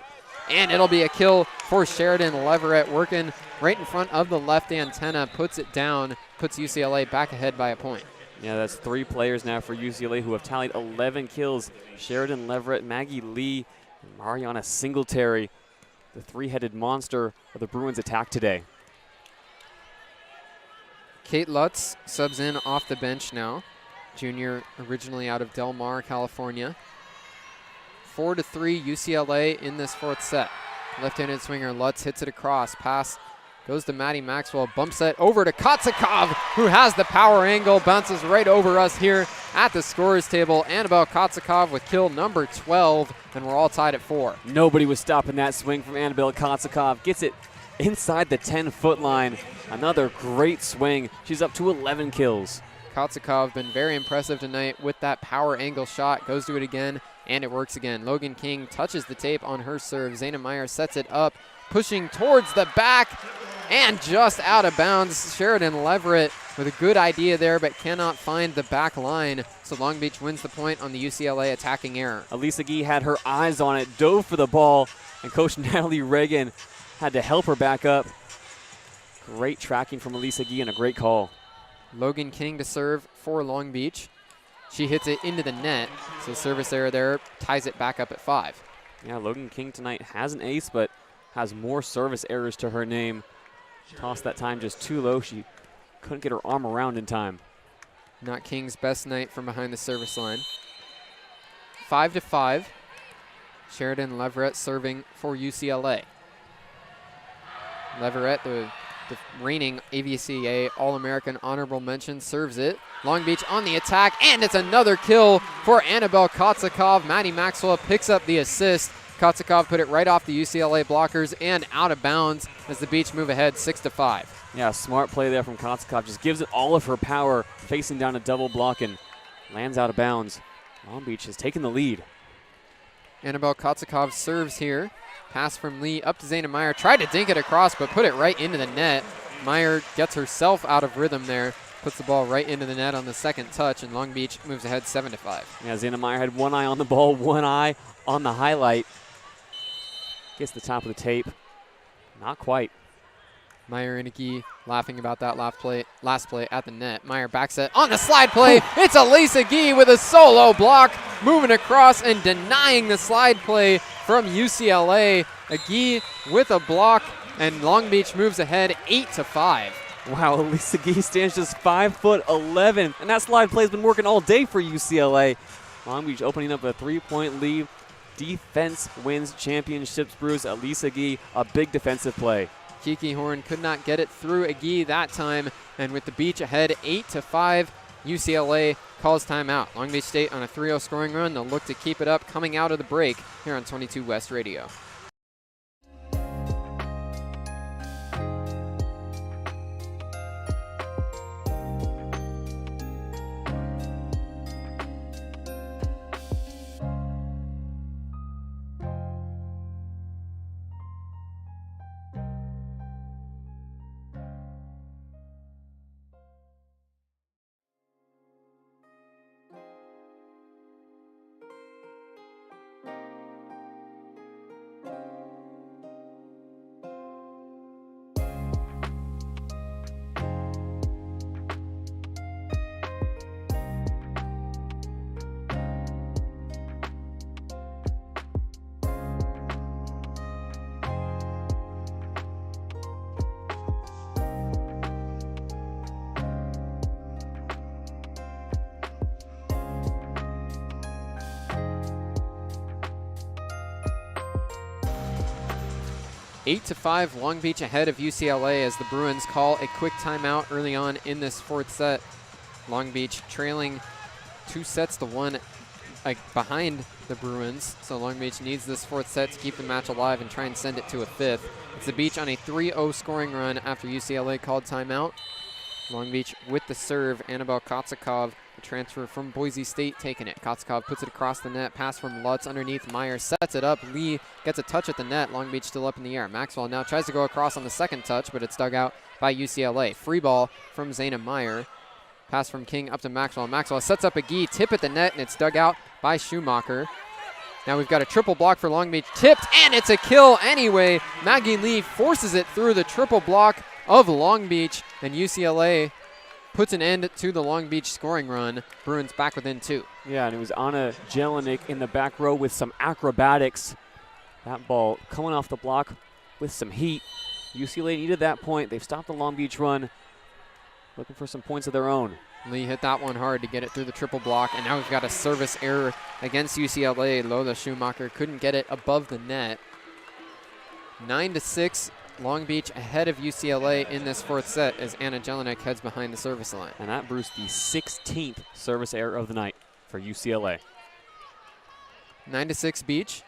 and it'll be a kill for Sheridan Leverett, working right in front of the left antenna. Puts it down, puts UCLA back ahead by a point. Yeah, that's 3 players now for UCLA who have tallied 11 kills. Sheridan Leverett, Maggie Lee, and Mariana Singletary. The 3-headed monster of the Bruins attack today. Kate Lutz subs in off the bench now. Junior originally out of Del Mar, California. 4-3 UCLA in this 4th set. Left-handed swinger Lutz hits it across. Pass goes to Maddie Maxwell. Bump set over to Kotsakov, who has the power angle. Bounces right over us here at the scorer's table. Annabelle Kotsakov with kill number 12, and we're all tied at 4. Nobody was stopping that swing from Annabelle Kotsakov. Gets it inside the 10-foot line. Another great swing. She's up to 11 kills. Kotsakov been very impressive tonight with that power angle shot. Goes to it again, and it works again. Logan King touches the tape on her serve. Zayna Meyer sets it up, pushing towards the back, and just out of bounds. Sheridan Leverett with a good idea there, but cannot find the back line. So Long Beach wins the point on the UCLA attacking error. Elise Agee had her eyes on it, dove for the ball, and Coach Natalie Reagan had to help her back up. Great tracking from Elise Agee and a great call. Logan King to serve for Long Beach. She hits it into the net, so service error there ties it back up at 5. Yeah, Logan King tonight has an ace, but has more service errors to her name. Tossed that time just too low. She couldn't get her arm around in time. Not King's best night from behind the service line. 5-5. Sheridan Leverett serving for UCLA. Leverett, the reigning AVCA All-American honorable mention, serves it. Long Beach on the attack, and it's another kill for Annabelle Kotsakov. Maddie Maxwell picks up the assist. Kotsakov put it right off the UCLA blockers and out of bounds as the Beach move ahead 6-5. Yeah, smart play there from Kotsakov. Just gives it all of her power, facing down a double block and lands out of bounds. Long Beach has taken the lead. Annabelle Kotsakov serves here. Pass from Lee up to Zayna Meyer. Tried to dink it across, but put it right into the net. Meyer gets herself out of rhythm there. Puts the ball right into the net on the second touch, and Long Beach moves ahead 7-5. Yeah, Zayna Meyer had one eye on the ball, one eye on the highlight. Gets the top of the tape. Not quite. Meyer and Agee laughing about that last play at the net. Meyer back set on the slide play. It's Elise Agee with a solo block, moving across and denying the slide play from UCLA. Agee with a block, and Long Beach moves ahead 8-5. Wow, Elise Agee stands just 5'11", and that slide play has been working all day for UCLA. Long Beach opening up a 3-point lead. Defense wins championships, Bruce. Elise Agee, a big defensive play. Kiki Horn could not get it through Agee that time, and with the Beach ahead 8-5, UCLA calls timeout. Long Beach State on a 3-0 scoring run. They'll look to keep it up coming out of the break here on 22 West Radio. Eight to 5, Long Beach ahead of UCLA as the Bruins call a quick timeout early on in this fourth set. Long Beach trailing 2-1 behind the Bruins, so Long Beach needs this fourth set to keep the match alive and try and send it to a fifth. It's the Beach on a 3-0 scoring run after UCLA called timeout. Long Beach with the serve, Annabelle Kotsakov, a transfer from Boise State, taking it. Kotsakov puts it across the net, pass from Lutz underneath Meyer, sets it up. Lee gets a touch at the net, Long Beach still up in the air. Maxwell now tries to go across on the second touch, but it's dug out by UCLA. Free ball from Zayna Meyer. Pass from King up to Maxwell. Maxwell sets up Agee, tip at the net, and it's dug out by Schumacher. Now we've got a triple block for Long Beach, tipped, and it's a kill anyway. Maggie Lee forces it through the triple block of Long Beach, and UCLA puts an end to the Long Beach scoring run. Bruins back within 2. Yeah, and it was Anna Jelinek in the back row with some acrobatics. That ball coming off the block with some heat. UCLA needed that point. They've stopped the Long Beach run, looking for some points of their own. Lee hit that one hard to get it through the triple block, and now we've got a service error against UCLA. Lola Schumacher couldn't get it above the net. 9-6. Long Beach ahead of UCLA in this fourth set as Anna Jelinek heads behind the service line. And that, Bruce, the 16th service error of the night for UCLA. 9-6 Beach.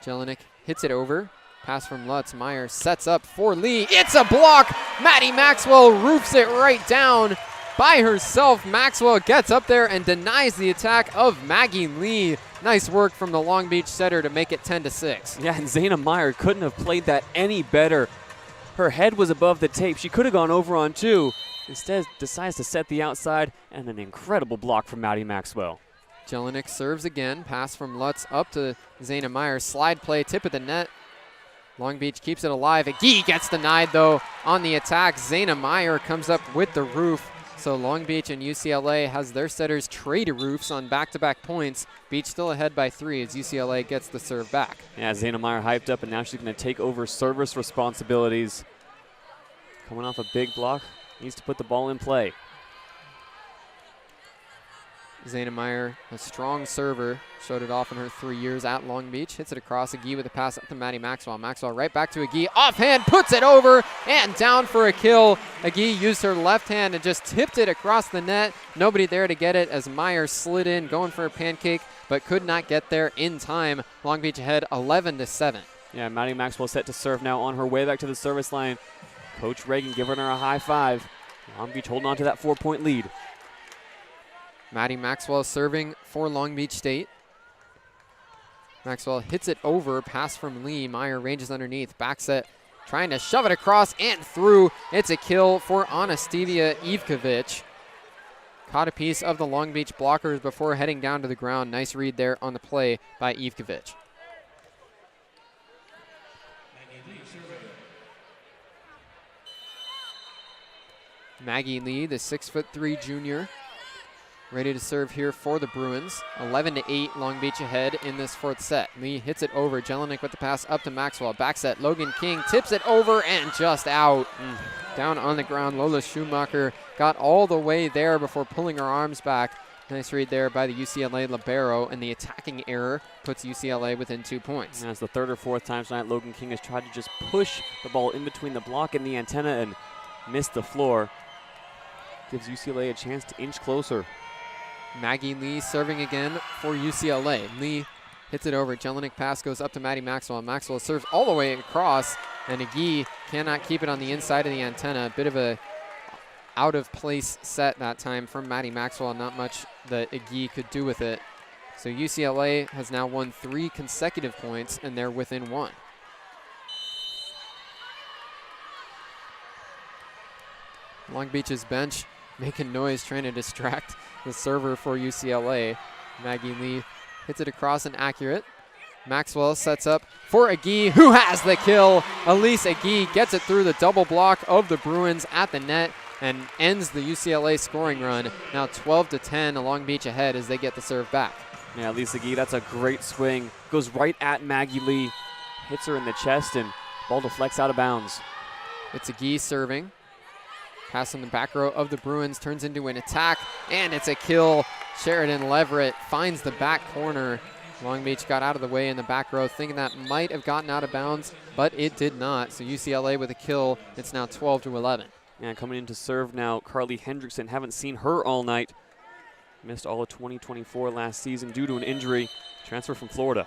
Jelinek hits it over. Pass from Lutz. Meyer sets up for Lee. It's a block. Maddie Maxwell roofs it right down by herself. Maxwell gets up there and denies the attack of Maggie Lee. Nice work from the Long Beach setter to make it 10-6. Yeah, and Zayna Meyer couldn't have played that any better. Her head was above the tape. She could have gone over on 2. Instead, decides to set the outside, and an incredible block from Maddie Maxwell. Jelinek serves again. Pass from Lutz up to Zayna Meyer. Slide play, tip of the net. Long Beach keeps it alive. Agee gets denied, though, on the attack. Zayna Meyer comes up with the roof. So Long Beach and UCLA has their setters trade roofs on back-to-back points. Beach still ahead by 3 as UCLA gets the serve back. Yeah, Zayna Meyer hyped up, and now she's going to take over service responsibilities. Coming off a big block, needs to put the ball in play. Zayna Meyer, a strong server, showed it off in her 3 years at Long Beach. Hits it across Agee with a pass up to Maddie Maxwell. Maxwell right back to Agee. Offhand, puts it over and down for a kill. Agee used her left hand and just tipped it across the net. Nobody there to get it as Meyer slid in, going for a pancake, but could not get there in time. Long Beach ahead 11-7. Yeah, Maddie Maxwell set to serve now on her way back to the service line. Coach Reagan giving her a high five. Long Beach holding on to that 4-point lead. Maddie Maxwell serving for Long Beach State. Maxwell hits it over, pass from Lee. Meyer ranges underneath, back set, trying to shove it across and through. It's a kill for Anastasija Ivkovic. Caught a piece of the Long Beach blockers before heading down to the ground. Nice read there on the play by Ivkovic. Maggie Lee, the 6'3" junior, ready to serve here for the Bruins. 11-8, Long Beach ahead in this fourth set. Lee hits it over. Jelinek with the pass up to Maxwell. Back set, Logan King tips it over and just out. Down on the ground, Lola Schumacher got all the way there before pulling her arms back. Nice read there by the UCLA libero, and the attacking error puts UCLA within 2 points. And that's the third or fourth time tonight Logan King has tried to just push the ball in between the block and the antenna and missed the floor. Gives UCLA a chance to inch closer. Maggie Lee serving again for UCLA. Lee hits it over. Jelinek pass goes up to Maddie Maxwell. Maxwell serves all the way across, and Agee cannot keep it on the inside of the antenna. A bit of a out of place set that time from Maddie Maxwell. Not much that Agee could do with it. So UCLA has now won 3 consecutive points, and they're within 1. Long Beach's bench making noise, trying to distract the server for UCLA. Maggie Lee hits it across and accurate. Maxwell sets up for Agee, who has the kill. Elise Agee gets it through the double block of the Bruins at the net and ends the UCLA scoring run. Now 12-10, Long Beach ahead as they get the serve back. Yeah, Elise Agee, that's a great swing. Goes right at Maggie Lee, hits her in the chest, and ball deflects out of bounds. It's Agee serving. Pass on the back row of the Bruins turns into an attack, and it's a kill. Sheridan Leverett finds the back corner. Long Beach got out of the way in the back row, thinking that might have gotten out of bounds, but it did not. So UCLA with a kill. It's now 12-11. Yeah, coming in to serve now, Carly Hendrickson. Haven't seen her all night. Missed all of 2024 last season due to an injury. Transfer from Florida.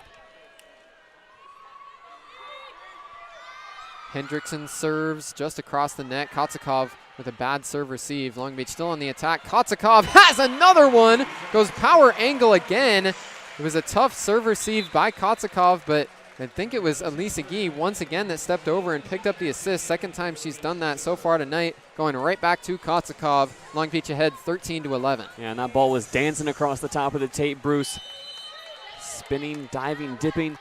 Hendrickson serves just across the net. Kotsakov with a bad serve receive. Long Beach still on the attack. Kotsakov has another one. Goes power angle again. It was a tough serve receive by Kotsakov, but I think it was Elise Agee once again that stepped over and picked up the assist. Second time she's done that so far tonight. Going right back to Kotsakov. Long Beach ahead 13-11. Yeah, and that ball was dancing across the top of the tape, Bruce. Spinning, diving, dipping,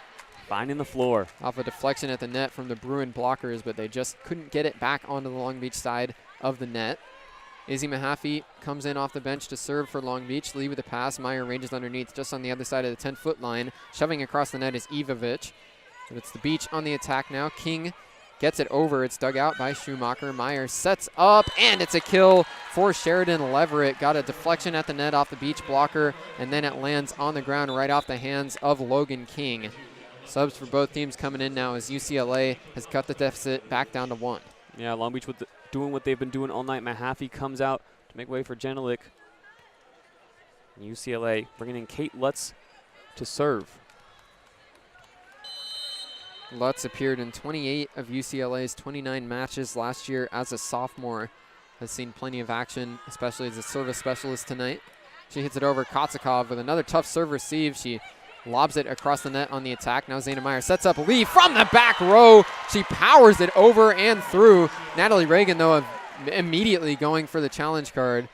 finding the floor. Off a deflection at the net from the Bruin blockers, but they just couldn't get it back onto the Long Beach side of the net. Izzy Mahaffey comes in off the bench to serve for Long Beach. Lee with a pass. Meyer ranges underneath just on the other side of the 10-foot line. Shoving across the net is Ivovich. But it's the Beach on the attack now. King gets it over. It's dug out by Schumacher. Meyer sets up, and it's a kill for Sheridan Leverett. Got a deflection at the net off the Beach blocker, and then it lands on the ground right off the hands of Logan King. Subs for both teams coming in now as UCLA has cut the deficit back down to 1. Yeah, Long Beach doing what they've been doing all night. Mahaffey comes out to make way for Jelinek. UCLA bringing in Kate Lutz to serve. Lutz appeared in 28 of UCLA's 29 matches last year as a sophomore. Has seen plenty of action, especially as a service specialist tonight. She hits it over Kotsakov with another tough serve receive. She lobs it across the net on the attack. Now Zayna Meyer sets up Lee from the back row. She powers it over and through. Natalie Reagan, though, immediately going for the challenge card.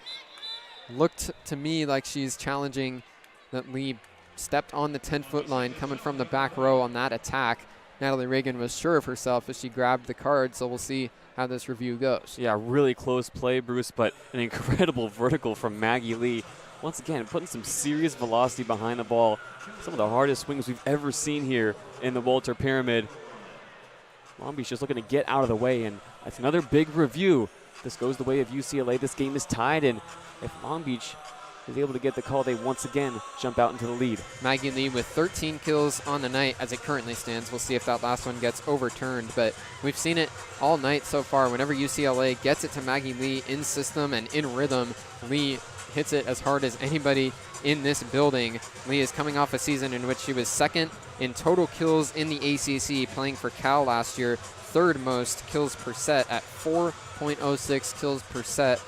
Looked to me like she's challenging that Lee stepped on the 10-foot line coming from the back row on that attack. Natalie Reagan was sure of herself as she grabbed the card, so we'll see how this review goes. Yeah, really close play, Bruce, but an incredible vertical from Maggie Lee. Once again, putting some serious velocity behind the ball. Some of the hardest swings we've ever seen here in the Walter Pyramid. Long Beach just looking to get out of the way, and that's another big review. This goes the way of UCLA. This game is tied, and if Long Beach is able to get the call, they once again jump out into the lead. Maggie Lee with 13 kills on the night as it currently stands. We'll see if that last one gets overturned, but we've seen it all night so far. Whenever UCLA gets it to Maggie Lee in system and in rhythm, Lee hits it as hard as anybody in this building. Lee is coming off a season in which she was second in total kills in the ACC, playing for Cal last year, third most kills per set at 4.06 kills per set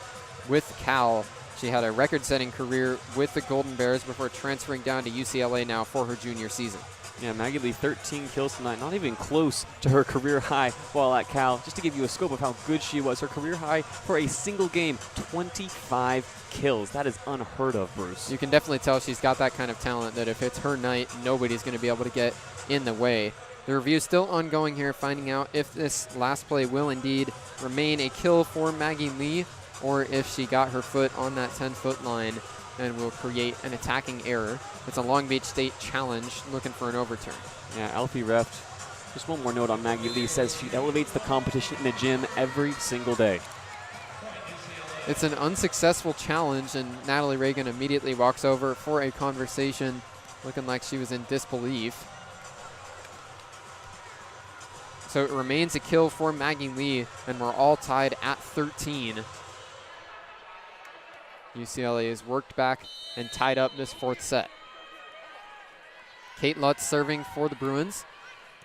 with Cal. She had a record-setting career with the Golden Bears before transferring down to UCLA now for her junior season. Yeah, Maggie Lee, 13 kills tonight, not even close to her career high while at Cal. Just to give you a scope of how good she was, her career high for a single game, 25 kills. That is unheard of, Bruce. You can definitely tell she's got that kind of talent that if it's her night, nobody's going to be able to get in the way. The review is still ongoing here, finding out if this last play will indeed remain a kill for Maggie Lee or if she got her foot on that 10-foot line and will create an attacking error. It's a Long Beach State challenge looking for an overturn. Yeah, Alfie Reft, just one more note on Maggie Lee, says she elevates the competition in the gym every single day. It's an unsuccessful challenge, and Natalie Reagan immediately walks over for a conversation, looking like she was in disbelief. So it remains a kill for Maggie Lee, and we're all tied at 13. UCLA has worked back and tied up this fourth set. Kate Lutz serving for the Bruins.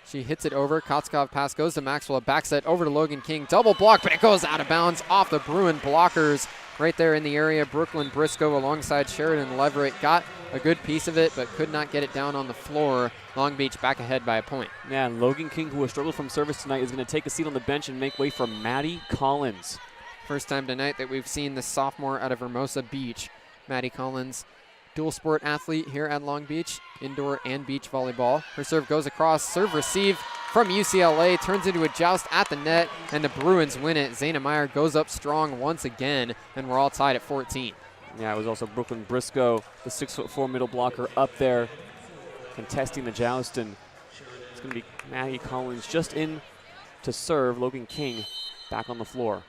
She hits it over. Kotskov pass goes to Maxwell. Back set over to Logan King. Double block, but it goes out of bounds off the Bruin blockers right there in the area. Brooklyn Briscoe alongside Sheridan Leverett got a good piece of it, but could not get it down on the floor. Long Beach back ahead by a point. Yeah, and Logan King, who has struggled from service tonight, is going to take a seat on the bench and make way for Maddie Collins. First time tonight that we've seen the sophomore out of Hermosa Beach. Maddie Collins, dual sport athlete here at Long Beach, indoor and beach volleyball. Her serve goes across, serve receive from UCLA, turns into a joust at the net, and the Bruins win it. Zayna Meyer goes up strong once again, and we're all tied at 14. Yeah, it was also Brooklyn Briscoe, the 6'4" middle blocker up there, contesting the joust, and it's going to be Maddie Collins just in to serve. Logan King back on the floor.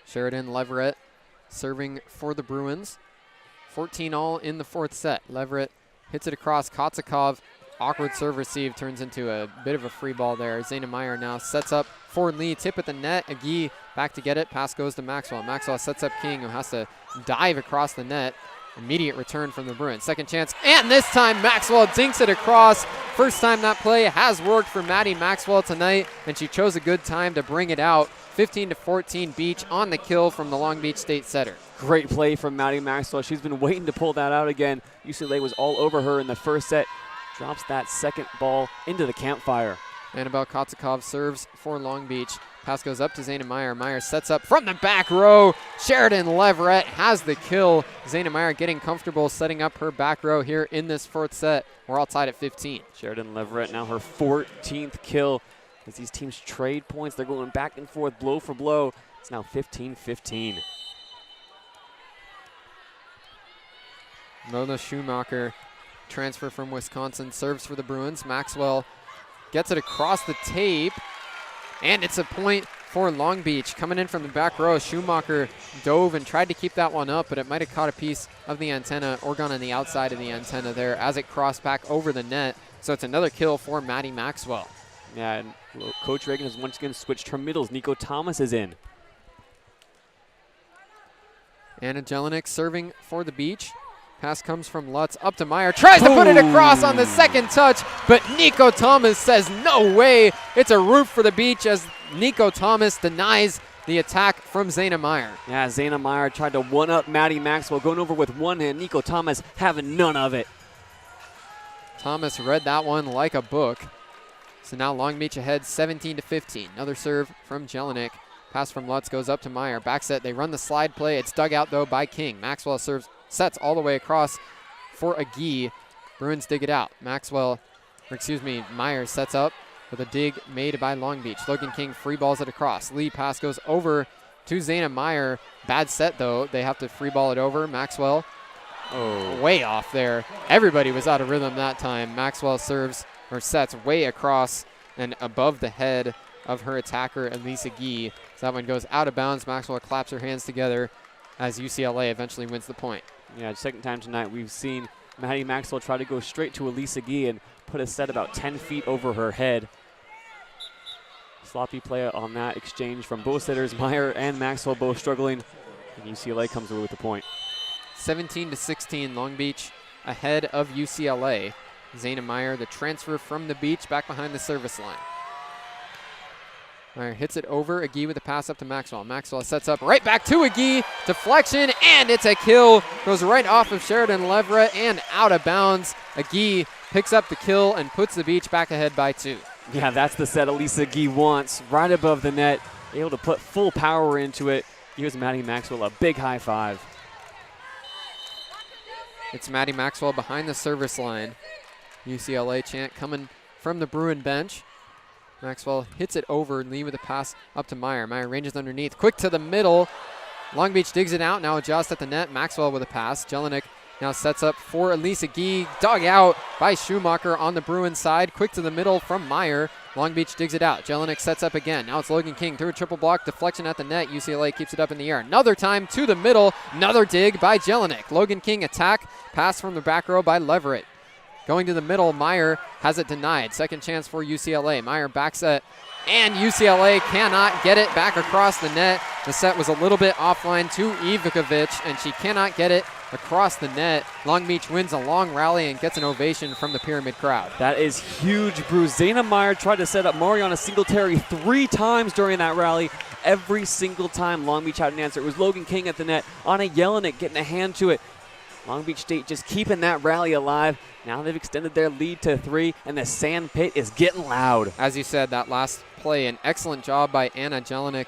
Sheridan Leverett serving for the Bruins. 14 all in the fourth set. Leverett hits it across. Kotsakov, awkward serve receive, turns into a bit of a free ball there. Zayna Meyer now sets up for Lee. Tip at the net. Agee back to get it. Pass goes to Maxwell. Maxwell sets up King, who has to dive across the net. Immediate return from the Bruins. Second chance, and this time Maxwell dinks it across. First time that play has worked for Maddie Maxwell tonight, and she chose a good time to bring it out. 15-14 Beach on the kill from the Long Beach State setter. Great play from Maddie Maxwell. She's been waiting to pull that out again. UCLA was all over her in the first set. Drops that second ball into the campfire. Annabelle Kotsakov serves for Long Beach. Pass goes up to Zayna Meyer. Meyer sets up from the back row. Sheridan Leverett has the kill. Zayna Meyer getting comfortable setting up her back row here in this fourth set. We're all tied at 15. Sheridan Leverett now her 14th kill. As these teams trade points, they're going back and forth, blow for blow. It's now 15-15. Mona Schumacher, transfer from Wisconsin, serves for the Bruins. Maxwell gets it across the tape, and it's a point for Long Beach. Coming in from the back row, Schumacher dove and tried to keep that one up, but it might have caught a piece of the antenna or gone on the outside of the antenna there as it crossed back over the net. So it's another kill for Maddie Maxwell. Yeah, and Coach Reagan has once again switched her middles. Nico Thomas is in. Anna Jelinek serving for the Beach. Pass comes from Lutz up to Meyer. Tries to put it across on the second touch, but Nico Thomas says no way. It's a roof for the Beach as Nico Thomas denies the attack from Zayna Meyer. Yeah, Zayna Meyer tried to one-up Maddie Maxwell, going over with one hand. Nico Thomas having none of it. Thomas read that one like a book. So now Long Beach ahead 17-15. Another serve from Jelinek. Pass from Lutz goes up to Meyer. Back set, they run the slide play. It's dug out though by King. Maxwell sets all the way across for Agee. Bruins dig it out. Meyer sets up with a dig made by Long Beach. Logan King free balls it across. Lee pass goes over to Zayna Meyer. Bad set though. They have to free ball it over. Maxwell way off there. Everybody was out of rhythm that time. Maxwell serves or sets way across and above the head of her attacker, Elisa Gee. So that one goes out of bounds. Maxwell claps her hands together as UCLA eventually wins the point. Yeah, second time tonight we've seen Maddie Maxwell try to go straight to Elisa Gee and put a set about 10 feet over her head. Sloppy play on that exchange from both setters. Meyer and Maxwell both struggling, and UCLA comes away with the point. 17-16, Long Beach ahead of UCLA. Zayna Meyer, the transfer from the Beach, back behind the service line. Meyer hits it over. Agee with a pass up to Maxwell. Maxwell sets up right back to Agee. Deflection, and it's a kill. Goes right off of Sheridan Leverett and out of bounds. Agee picks up the kill and puts the Beach back ahead by 2. Yeah, that's the set Elisa Gee wants. Right above the net, able to put full power into it. Gives Maddie Maxwell a big high five. It's Maddie Maxwell behind the service line. UCLA chant coming from the Bruin bench. Maxwell hits it over. Lee with a pass up to Meyer. Meyer ranges underneath. Quick to the middle. Long Beach digs it out. Now adjust at the net. Maxwell with a pass. Jelinek now sets up for Elisa Gee. Dug out by Schumacher on the Bruins side. Quick to the middle from Meyer. Long Beach digs it out. Jelinek sets up again. Now it's Logan King through a triple block. Deflection at the net. UCLA keeps it up in the air. Another time to the middle. Another dig by Jelinek. Logan King attack. Pass from the back row by Leverett. Going to the middle. Meyer has it denied. Second chance for UCLA. Meyer back set. And UCLA cannot get it back across the net. The set was a little bit offline to Ivkovic, and she cannot get it across the net. Long Beach wins a long rally and gets an ovation from the Pyramid crowd. That is huge, Bruce. Zayna Meyer tried to set up Mariana Singletary 3 times during that rally. Every single time Long Beach had an answer. It was Logan King at the net. Anna Jelinek getting a hand to it. Long Beach State just keeping that rally alive. Now they've extended their lead to 3, and the sand pit is getting loud. As you said, that last play, an excellent job by Anna Jelinek.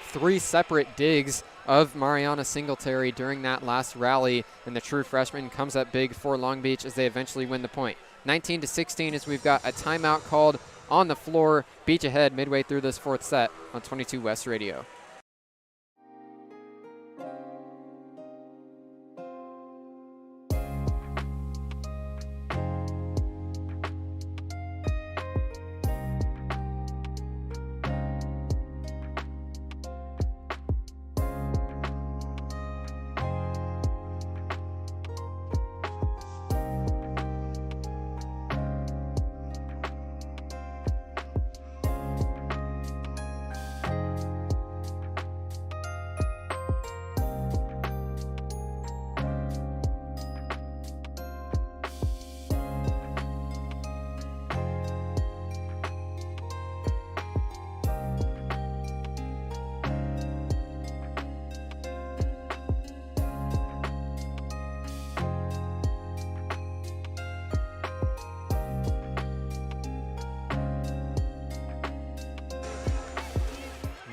3 separate digs of Mariana Singletary during that last rally, and the true freshman comes up big for Long Beach as they eventually win the point. 19-16 as we've got a timeout called on the floor. Beach ahead midway through this 4th set on 22 West Radio.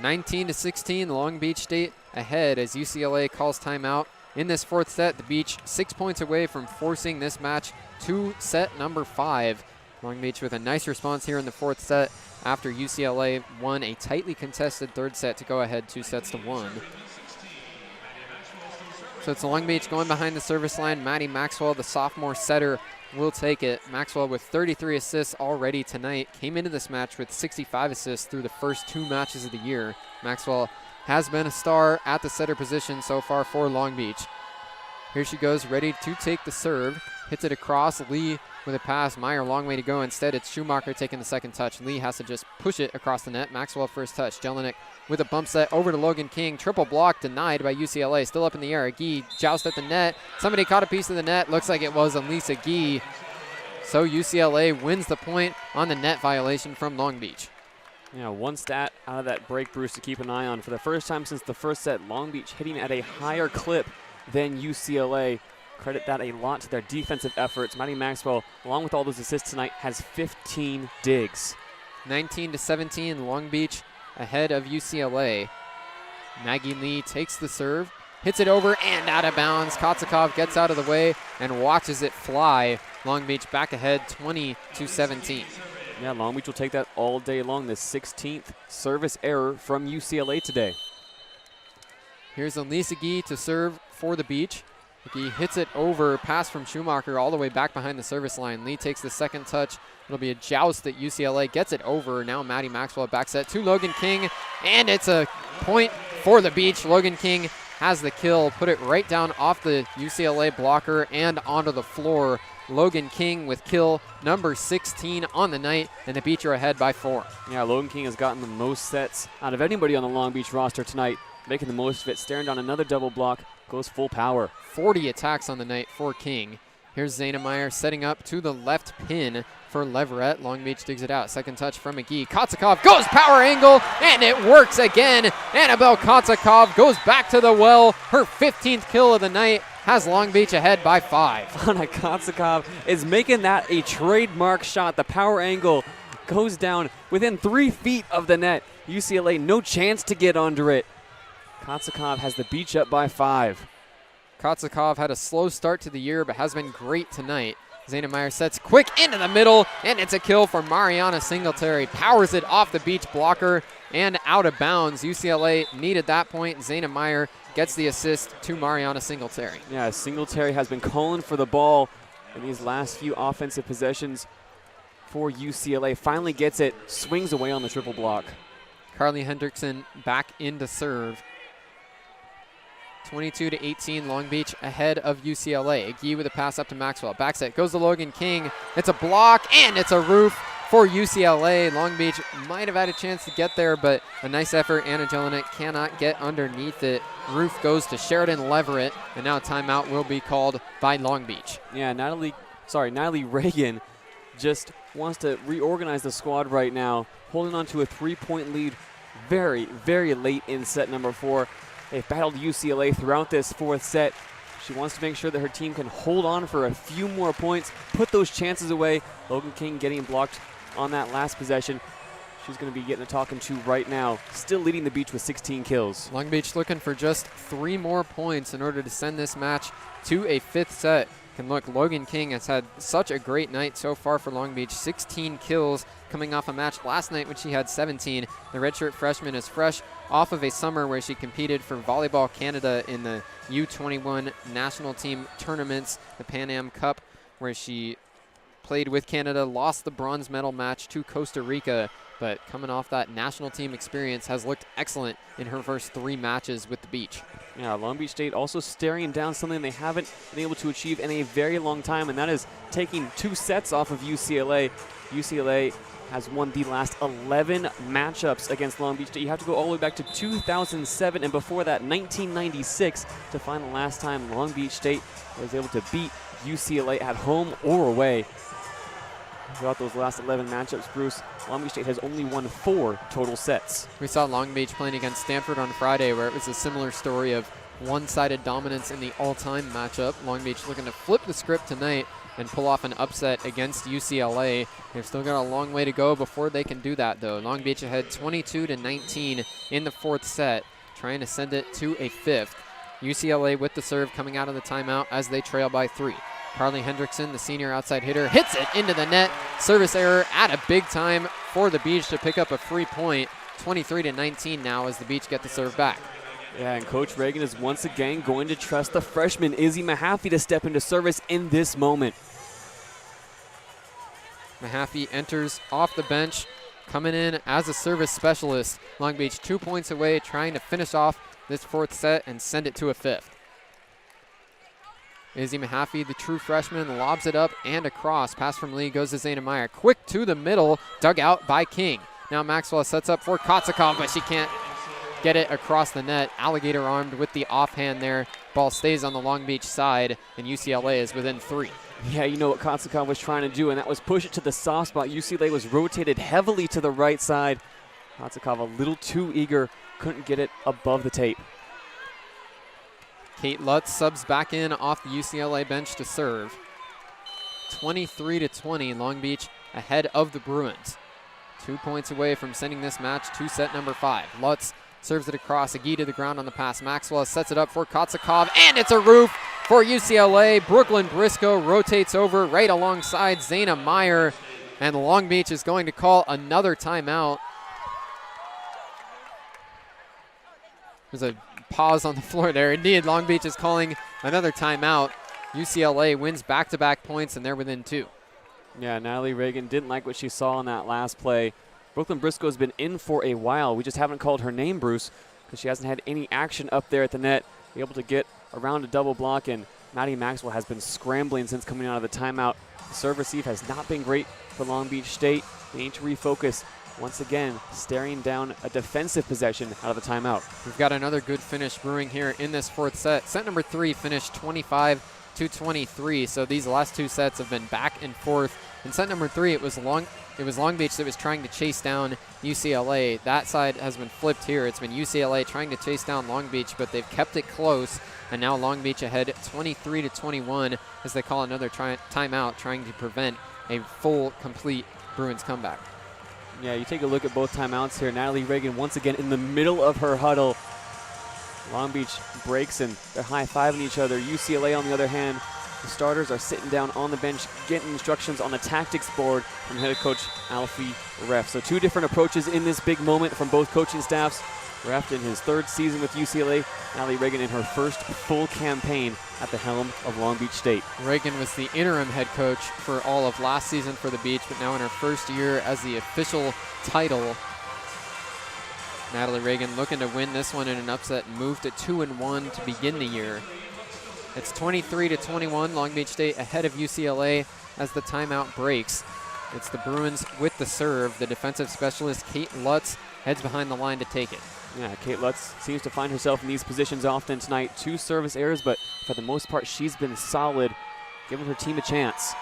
(19-16), Long Beach State ahead as UCLA calls timeout. In this 4th set, the Beach 6 points away from forcing this match to set number 5. Long Beach with a nice response here in the 4th set after UCLA won a tightly contested 3rd set to go ahead 2-1. So it's Long Beach going behind the service line. Maddie Maxwell, the sophomore setter, will take it. Maxwell with 33 assists already tonight. Came into this match with 65 assists through the first 2 matches of the year. Maxwell has been a star at the setter position so far for Long Beach. Here she goes, ready to take the serve. Hits it across. Lee with a pass. Meyer, long way to go. Instead, it's Schumacher taking the second touch. Lee has to just push it across the net. Maxwell first touch. Jelinek with a bump set over to Logan King. Triple block denied by UCLA. Still up in the air. Gee joust at the net. Somebody caught a piece of the net. Looks like it was Elisa Gee. So UCLA wins the point on the net violation from Long Beach. Yeah, one stat out of that break, Bruce, to keep an eye on. For the first time since the first set, Long Beach hitting at a higher clip than UCLA. Credit that a lot to their defensive efforts. Maddie Maxwell, along with all those assists tonight, has 15 digs. 19-17, Long Beach ahead of UCLA. Maggie Lee takes the serve, hits it over and out of bounds. Kotsakov gets out of the way and watches it fly. Long Beach back ahead 20-17. Yeah, Long Beach will take that all day long. The 16th service error from UCLA today. Here's Elisa Gee to serve for the Beach. Gee hits it over, pass from Schumacher all the way back behind the service line. Lee takes the second touch. It'll be a joust that UCLA gets it over. Now Maddie Maxwell back set to Logan King, and it's a point for the Beach. Logan King has the kill, put it right down off the UCLA blocker and onto the floor. Logan King with kill number 16 on the night, and the Beach are ahead by 4. Yeah, Logan King has gotten the most sets out of anybody on the Long Beach roster tonight, making the most of it, staring down another double block, goes full power. 40 attacks on the night for King. Here's Zayna Meyer setting up to the left pin for Leverett. Long Beach digs it out. Second touch from McGee. Kotsakov goes power angle, and it works again. Annabelle Kotsakov goes back to the well. Her 15th kill of the night has Long Beach ahead by 5. Anna Kotsakov is making that a trademark shot. The power angle goes down within 3 feet of the net. UCLA no chance to get under it. Kotsakov has the Beach up by 5. Kotsakov had a slow start to the year, but has been great tonight. Zayna Meyer sets quick into the middle, and it's a kill for Mariana Singletary. Powers it off the beach blocker and out of bounds. UCLA needed that point. Zayna Meyer gets the assist to Mariana Singletary. Yeah, Singletary has been calling for the ball in these last few offensive possessions for UCLA. Finally gets it, swings away on the triple block. Carly Hendrickson back in to serve. 22-18, Long Beach ahead of UCLA. Agee with a pass up to Maxwell. Back set goes to Logan King. It's a block and it's a roof for UCLA. Long Beach might have had a chance to get there, but a nice effort. Anna Jelinek cannot get underneath it. Roof goes to Sheridan Leverett, and now timeout will be called by Long Beach. Yeah, Natalie Reagan just wants to reorganize the squad right now, holding on to a 3-point lead very, very late in set number 4. They've battled UCLA throughout this fourth set. She wants to make sure that her team can hold on for a few more points, put those chances away. Logan King getting blocked on that last possession. She's going to be getting a talking to right now. Still leading the Beach with 16 kills. Long Beach looking for just 3 more points in order to send this match to a 5th set. And look, Logan King has had such a great night so far for Long Beach. 16 kills coming off a match last night when she had 17. The redshirt freshman is fresh off of a summer where she competed for Volleyball Canada in the U21 national team tournaments, the Pan Am Cup, where she played with Canada, lost the bronze medal match to Costa Rica, but coming off that national team experience has looked excellent in her first 3 matches with the Beach. Yeah, Long Beach State also staring down something they haven't been able to achieve in a very long time, and that is taking 2 sets off of UCLA. UCLA has won the last 11 matchups against Long Beach State. You have to go all the way back to 2007, and before that, 1996, to find the last time Long Beach State was able to beat UCLA at home or away. Throughout those last 11 matchups, Bruce, Long Beach State has only won 4 total sets. We saw Long Beach playing against Stanford on Friday, where it was a similar story of one-sided dominance in the all-time matchup. Long Beach looking to flip the script tonight and pull off an upset against UCLA. They've still got a long way to go before they can do that, though. Long Beach ahead 22-19 in the 4th set, trying to send it to a 5th. UCLA with the serve coming out of the timeout as they trail by 3. Carly Hendrickson, the senior outside hitter, hits it into the net. Service error at a big time for the Beach to pick up a free point. 23-19 now as the Beach get the serve back. Yeah, and Coach Reagan is once again going to trust the freshman Izzy Mahaffey to step into service in this moment. Mahaffey enters off the bench, coming in as a service specialist. Long Beach 2 points away, trying to finish off this 4th set and send it to a 5th. Izzy Mahaffey, the true freshman, lobs it up and across. Pass from Lee goes to Zayna Meyer. Quick to the middle, dug out by King. Now Maxwell sets up for Kotsakov, but she can't get it across the net. Alligator armed with the offhand there. Ball stays on the Long Beach side, and UCLA is within 3. Yeah, you know what Kotsakov was trying to do, and that was push it to the soft spot. UCLA was rotated heavily to the right side. Kotsakov a little too eager, couldn't get it above the tape. Kate Lutz subs back in off the UCLA bench to serve. 23-20, Long Beach ahead of the Bruins. 2 points away from sending this match to set number 5. Lutz serves it across. Agee to the ground on the pass. Maxwell sets it up for Kotsakov, and it's a roof for UCLA. Brooklyn Briscoe rotates over right alongside Zayna Meyer, and Long Beach is going to call another timeout. There's a pause on the floor there. Indeed, Long Beach is calling another timeout. UCLA wins back-to-back points, and they're within 2. Yeah, Natalie Reagan didn't like what she saw on that last play. Brooklyn Briscoe has been in for a while. We just haven't called her name, Bruce, because she hasn't had any action up there at the net, able to get around a double block, and Maddie Maxwell has been scrambling since coming out of the timeout. The serve receive has not been great for Long Beach State. They need to refocus. Once again, staring down a defensive possession out of the timeout. We've got another good finish brewing here in this 4th set. Set number 3 finished 25-23, so these last 2 sets have been back and forth. In set number 3, it was Long Beach that was trying to chase down UCLA. That side has been flipped here. It's been UCLA trying to chase down Long Beach, but they've kept it close, and now Long Beach ahead 23-21 as they call another timeout, trying to prevent a full, complete Bruins comeback. Yeah, you take a look at both timeouts here. Natalie Reagan once again in the middle of her huddle. Long Beach breaks and they're high-fiving each other. UCLA, on the other hand, The starters are sitting down on the bench, getting instructions on the tactics board from head coach Alfie Ref. So 2 different approaches in this big moment from both coaching staffs. Ref in his 3rd season with UCLA, Allie Reagan in her 1st full campaign at the helm of Long Beach State. Reagan was the interim head coach for all of last season for the Beach, but now in her 1st year as the official title. Natalie Reagan looking to win this one in an upset and move to 2-1 to begin the year. It's 23-21, Long Beach State ahead of UCLA as the timeout breaks. It's the Bruins with the serve. The defensive specialist, Kate Lutz, heads behind the line to take it. Yeah, Kate Lutz seems to find herself in these positions often tonight. 2 service errors, but for the most part, she's been solid, giving her team a chance.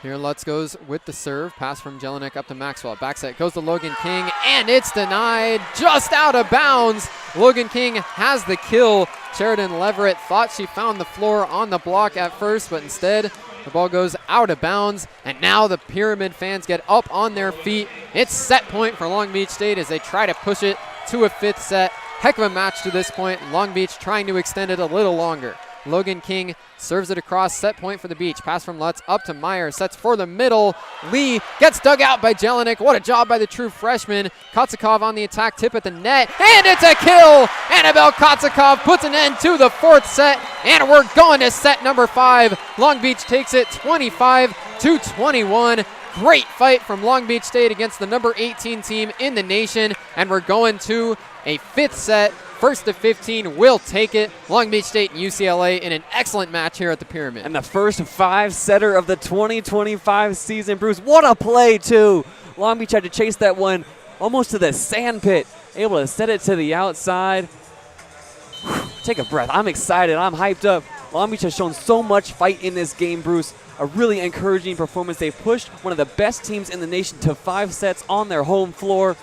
Here Lutz goes with the serve. Pass from Jelinek up to Maxwell. Back set goes to Logan King, and it's denied. Just out of bounds. Logan King has the kill. Sheridan Leverett thought she found the floor on the block at first, but instead the ball goes out of bounds, and now the Pyramid fans get up on their feet. It's set point for Long Beach State as they try to push it to a 5th set. Heck of a match to this point. Long Beach trying to extend it a little longer. Logan King serves it across, set point for the Beach. Pass from Lutz up to Meyer, sets for the middle. Lee gets dug out by Jelinek. What a job by the true freshman. Kotsakov on the attack, tip at the net, and it's a kill! Annabelle Kotsakov puts an end to the 4th set, and we're going to set number 5. Long Beach takes it 25-21. Great fight from Long Beach State against the number 18 team in the nation, and we're going to a 5th set. 1st to 15 will take it. Long Beach State and UCLA in an excellent match here at the Pyramid. And the first 5-setter of the 2025 season. Bruce, what a play, too. Long Beach had to chase that one almost to the sand pit, able to set it to the outside. Whew, take a breath. I'm excited. I'm hyped up. Long Beach has shown so much fight in this game, Bruce. A really encouraging performance. They've pushed one of the best teams in the nation to 5 sets on their home floor.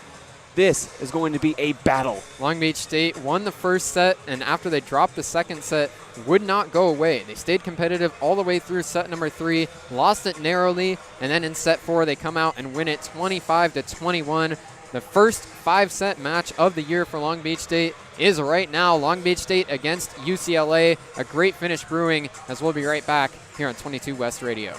This is going to be a battle. Long Beach State won the 1st set, and after they dropped the 2nd set, would not go away. They stayed competitive all the way through set number 3, lost it narrowly, and then in set 4, they come out and win it 25-21. The first 5-set match of the year for Long Beach State is right now. Long Beach State against UCLA. A great finish brewing, as we'll be right back here on 22 West Radio.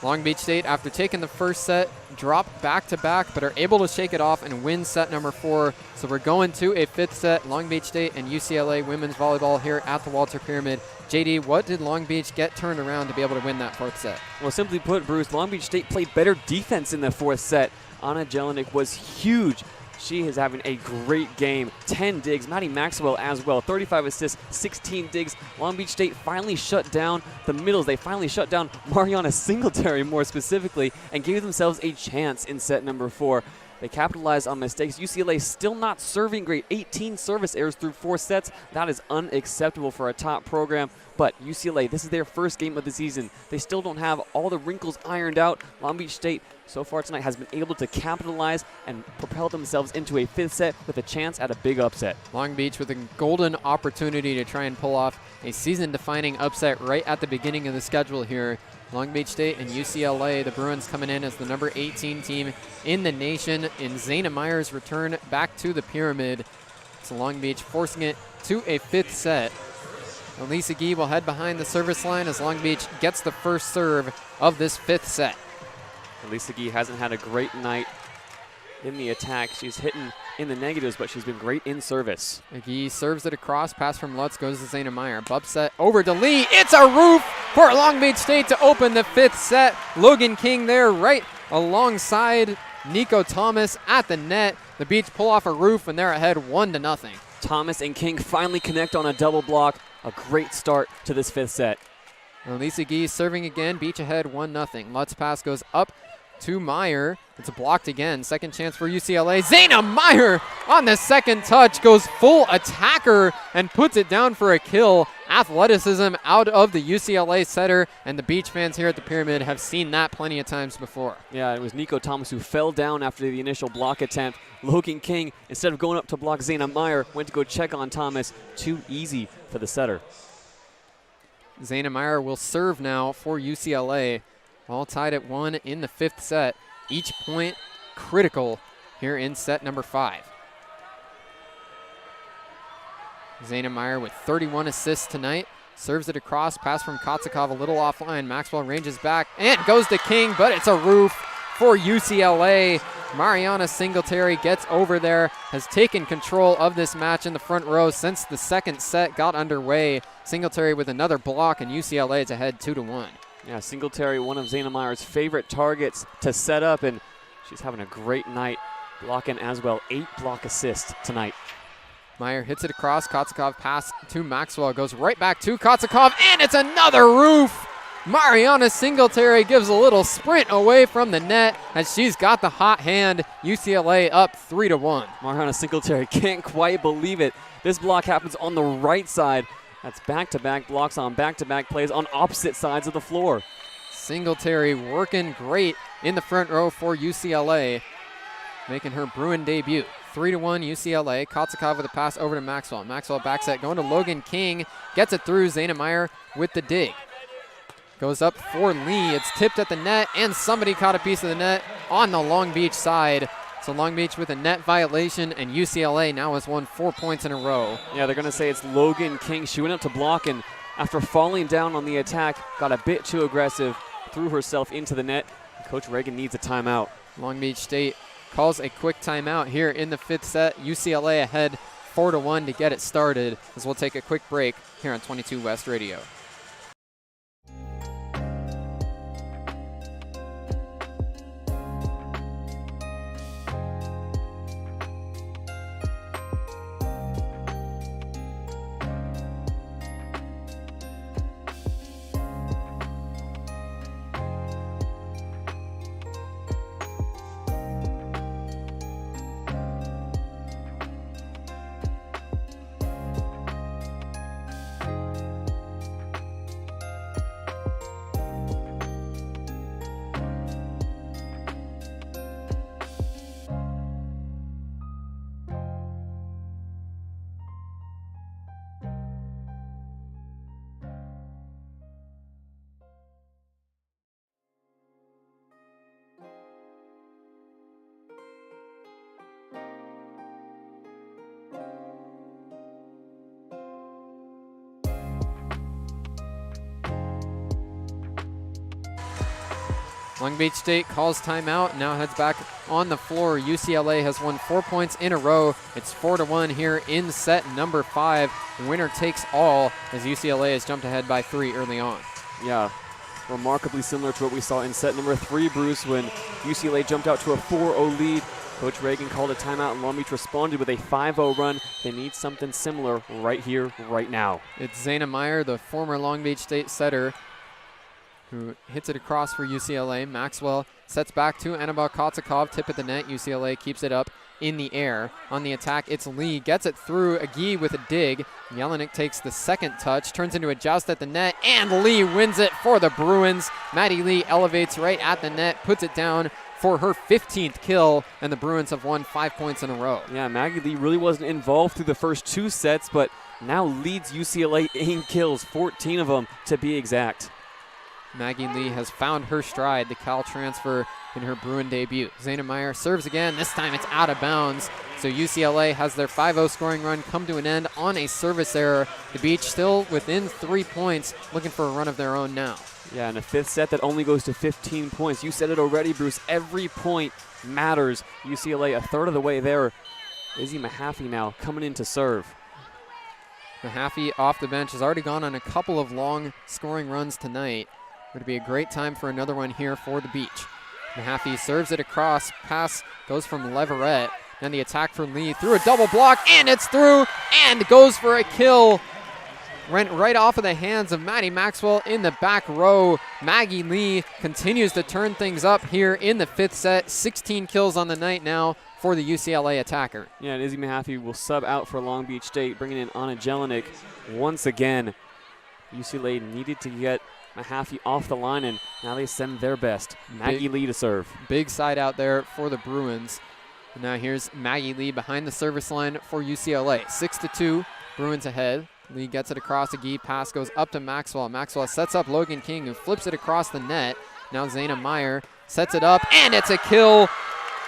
Long Beach State, after taking the 1st set, drop back-to-back, but are able to shake it off and win set number 4. So we're going to a 5th set, Long Beach State and UCLA women's volleyball here at the Walter Pyramid. JD, what did Long Beach get turned around to be able to win that 4th set? Well, simply put, Bruce, Long Beach State played better defense in the 4th set. Anna Jelinek was huge. She is having a great game. 10 digs. Maddie Maxwell as well. 35 assists, 16 digs. Long Beach State finally shut down the middles. They finally shut down Mariana Singletary more specifically and gave themselves a chance in set number 4. They capitalized on mistakes. UCLA still not serving great. 18 service errors through 4 sets. That is unacceptable for a top program. But UCLA, this is their first game of the season. They still don't have all the wrinkles ironed out. Long Beach State, so far tonight, has been able to capitalize and propel themselves into a 5th set with a chance at a big upset. Long Beach with a golden opportunity to try and pull off a season-defining upset right at the beginning of the schedule here. Long Beach State and UCLA, the Bruins coming in as the number 18 team in the nation in Zayna Meyer's return back to the Pyramid. So Long Beach forcing it to a 5th set. Elisa Gee will head behind the service line as Long Beach gets the first serve of this 5th set. Elisa Gee hasn't had a great night in the attack. She's hitting in the negatives, but she's been great in service. Gee serves it across, pass from Lutz goes to Zayna Meyer. Bub set over to Lee. It's a roof for Long Beach State to open the 5th set. Logan King there right alongside Nico Thomas at the net. The Beach pull off a roof and they're ahead 1-0. Thomas and King finally connect on a double block. A great start to this 5th set. Elisa Gee serving again. Beach ahead 1-0. Lutz pass goes up to Meyer. It's blocked again. Second chance for UCLA. Zayna Meyer on the second touch goes full attacker and puts it down for a kill. Athleticism out of the UCLA setter, and the Beach fans here at the Pyramid have seen that plenty of times before. Yeah, it was Nico Thomas who fell down after the initial block attempt. Logan King, instead of going up to block Zayna Meyer, went to go check on Thomas. Too easy for the setter. Zayna Meyer will serve now for UCLA. All tied at 1 in the 5th set. Each point critical here in set number 5. Zayna Meyer with 31 assists tonight. Serves it across, pass from Kotsakov a little offline. Maxwell ranges back and goes to King, but it's a roof for UCLA. Mariana Singletary gets over there, has taken control of this match in the front row since the second set got underway. Singletary with another block, and UCLA is ahead 2-1. Yeah, Singletary, one of Zayna Meyer's favorite targets to set up, and she's having a great night blocking as well. 8 block assists tonight. Meyer hits it across. Kotsakov pass to Maxwell. Goes right back to Kotsakov, and it's another roof. Mariana Singletary gives a little sprint away from the net as she's got the hot hand. UCLA up 3-1. Mariana Singletary can't quite believe it. This block happens on the right side. That's back-to-back blocks on back-to-back plays on opposite sides of the floor. Singletary working great in the front row for UCLA, making her Bruin debut. 3-1 UCLA. Kotsakov with a pass over to Maxwell. Maxwell back set going to Logan King. Gets it through. Zayna Meyer with the dig. Goes up for Lee. It's tipped at the net, and somebody caught a piece of the net on the Long Beach side. So Long Beach with a net violation, and UCLA now has won 4 points in a row. Yeah, they're going to say it's Logan King. She went up to block, and after falling down on the attack, got a bit too aggressive, threw herself into the net. Coach Reagan needs a timeout. Long Beach State calls a quick timeout here in the 5th set. UCLA ahead 4-1 to get it started, as we'll take a quick break here on 22 West Radio. Long Beach State calls timeout and now heads back on the floor. UCLA has won 4 points in a row. It's 4-1 here in set number 5. The winner takes all as UCLA has jumped ahead by 3 early on. Yeah, remarkably similar to what we saw in set number 3, Bruce, when UCLA jumped out to a 4-0 lead. Coach Reagan called a timeout and Long Beach responded with a 5-0 run. They need something similar right here, right now. It's Zayna Meyer, the former Long Beach State setter, who hits it across for UCLA. Maxwell sets back to Annabelle Kotzikov, tip at the net. UCLA keeps it up in the air. On the attack, it's Lee, gets it through Agee with a dig. Jelinek takes the second touch, turns into a joust at the net, and Lee wins it for the Bruins. Maddie Lee elevates right at the net, puts it down for her 15th kill, and the Bruins have won 5 points in a row. Yeah, Maggie Lee really wasn't involved through the first 2 sets, but now leads UCLA in kills, 14 of them to be exact. Maggie Lee has found her stride, the Cal transfer in her Bruin debut. Zayna Meyer serves again. This time it's out of bounds. So UCLA has their 5-0 scoring run come to an end on a service error. The Beach still within 3 points, looking for a run of their own now. Yeah, in a 5th set that only goes to 15 points. You said it already, Bruce. Every point matters. UCLA a third of the way there. Izzy Mahaffey now coming in to serve. Mahaffey off the bench has already gone on a couple of long scoring runs tonight. Would be a great time for another one here for the Beach. Mahaffey serves it across. Pass goes from Leverett. Then the attack for Lee through a double block, and it's through, and goes for a kill. Went right off of the hands of Maddie Maxwell in the back row. Maggie Lee continues to turn things up here in the 5th set. 16 kills on the night now for the UCLA attacker. Yeah, and Izzy Mahaffey will sub out for Long Beach State, bringing in Anna Jelinek once again. UCLA needed to get Mahaffey off the line, and now they send their best. Maggie Lee to serve. Big side out there for the Bruins. And now here's Maggie Lee behind the service line for UCLA. 6-2, Bruins ahead. Lee gets it across. Agee pass goes up to Maxwell. Maxwell sets up Logan King, who flips it across the net. Now Zayna Meyer sets it up, and it's a kill.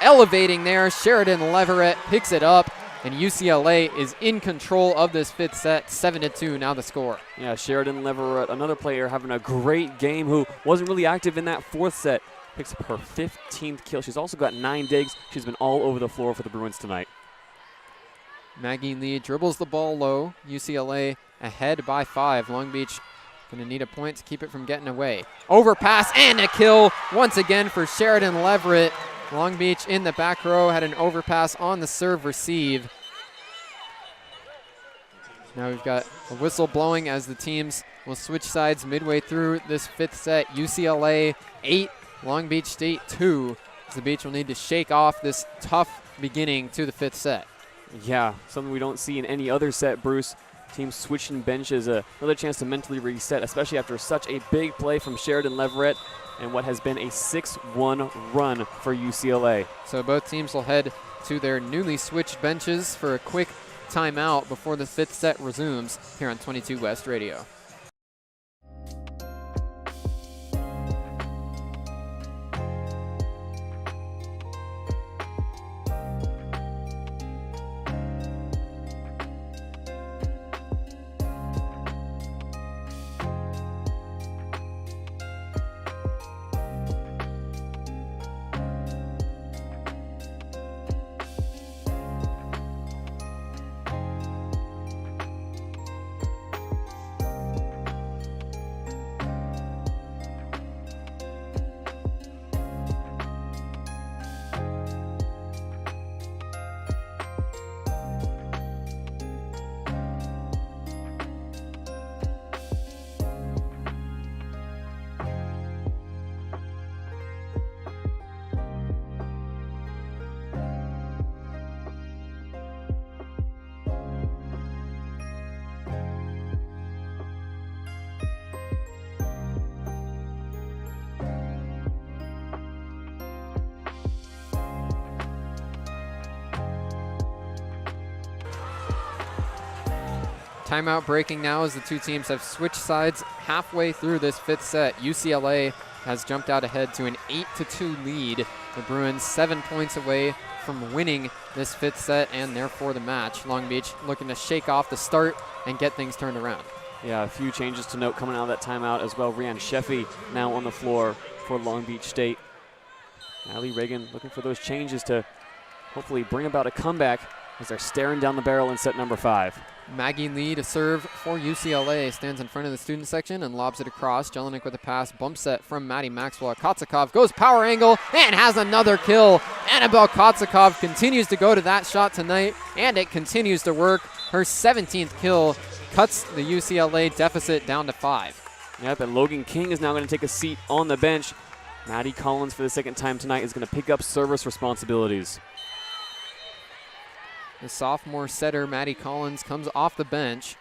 Elevating there, Sheridan Leverett picks it up, and UCLA is in control of this 5th set. 7-2 now the score. Yeah, Sheridan Leverett, another player having a great game who wasn't really active in that 4th set. Picks up her 15th kill. She's also got 9 digs. She's been all over the floor for the Bruins tonight. Maggie Lee dribbles the ball low. UCLA ahead by 5. Long Beach going to need a point to keep it from getting away. Overpass and a kill once again for Sheridan Leverett. Long Beach in the back row had an overpass on the serve receive. Now we've got a whistle blowing as the teams will switch sides midway through this 5th set. UCLA 8, Long Beach State 2. The Beach will need to shake off this tough beginning to the 5th set. Yeah, something we don't see in any other set, Bruce. Teams switching benches, another chance to mentally reset, especially after such a big play from Sheridan Leverett and what has been a 6-1 run for UCLA. So both teams will head to their newly switched benches for a quick timeout before the 5th set resumes here on 22 West Radio. Timeout breaking now as the two teams have switched sides halfway through this 5th set. UCLA has jumped out ahead to an 8-2 lead. The Bruins 7 points away from winning this 5th set and therefore the match. Long Beach looking to shake off the start and get things turned around. Yeah, a few changes to note coming out of that timeout as well. Rianne Sheffy now on the floor for Long Beach State. Natalie Reagan looking for those changes to hopefully bring about a comeback as they're staring down the barrel in set number 5. Maggie Lee to serve for UCLA, stands in front of the student section and lobs it across. Jelinek with a pass, bump set from Maddie Maxwell. Kotsakov goes power angle and has another kill. Annabelle Kotsakov continues to go to that shot tonight, and it continues to work. Her 17th kill cuts the UCLA deficit down to 5. Yep, and Logan King is now going to take a seat on the bench. Maddie Collins, for the second time tonight, is going to pick up service responsibilities. The sophomore setter, Maddie Collins, comes off the bench.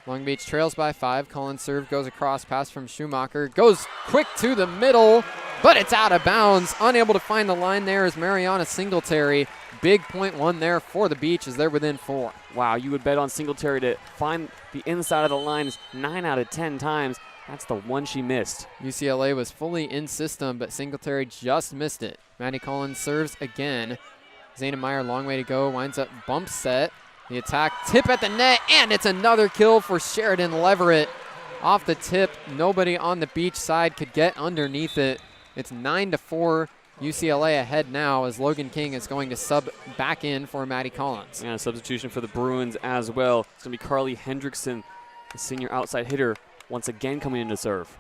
Long Beach trails by 5. Collins' serve goes across, pass from Schumacher. Goes quick to the middle, but it's out of bounds. Unable to find the line there is Mariana Singletary. Big point one there for the Beach as they're within 4. Wow, you would bet on Singletary to find the inside of the lines 9 out of 10 times. That's the one she missed. UCLA was fully in system, but Singletary just missed it. Maddie Collins serves again. Zayna Meyer, long way to go, winds up bump set. The attack, tip at the net, and it's another kill for Sheridan Leverett. Off the tip, nobody on the Beach side could get underneath it. It's 9-4, UCLA ahead now as Logan King is going to sub back in for Maddie Collins. And a substitution for the Bruins as well. It's going to be Carly Hendrickson, the senior outside hitter, once again coming in to serve.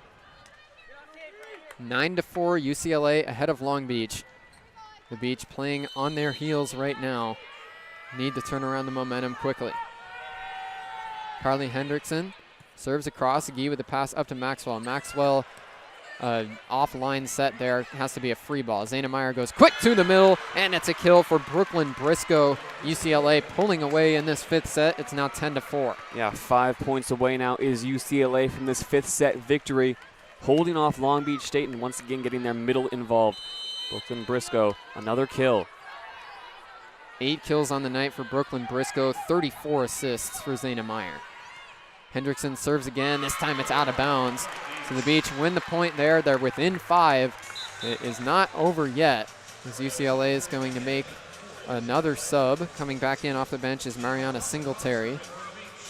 9-4, UCLA ahead of Long Beach. The Beach playing on their heels right now. Need to turn around the momentum quickly. Carly Hendrickson serves across. Agee with the pass up to Maxwell. Maxwell, offline set there. Has to be a free ball. Zayna Meyer goes quick to the middle, and it's a kill for Brooklyn Briscoe. UCLA pulling away in this 5th set. It's now 10-4. Yeah, 5 points away now is UCLA from this 5th set victory. Holding off Long Beach State and once again getting their middle involved. Brooklyn Briscoe, another kill. 8 kills on the night for Brooklyn Briscoe, 34 assists for Zayna Meyer. Hendrickson serves again. This time it's out of bounds. So the Beach win the point there. They're within 5. It is not over yet as UCLA is going to make another sub. Coming back in off the bench is Mariana Singletary.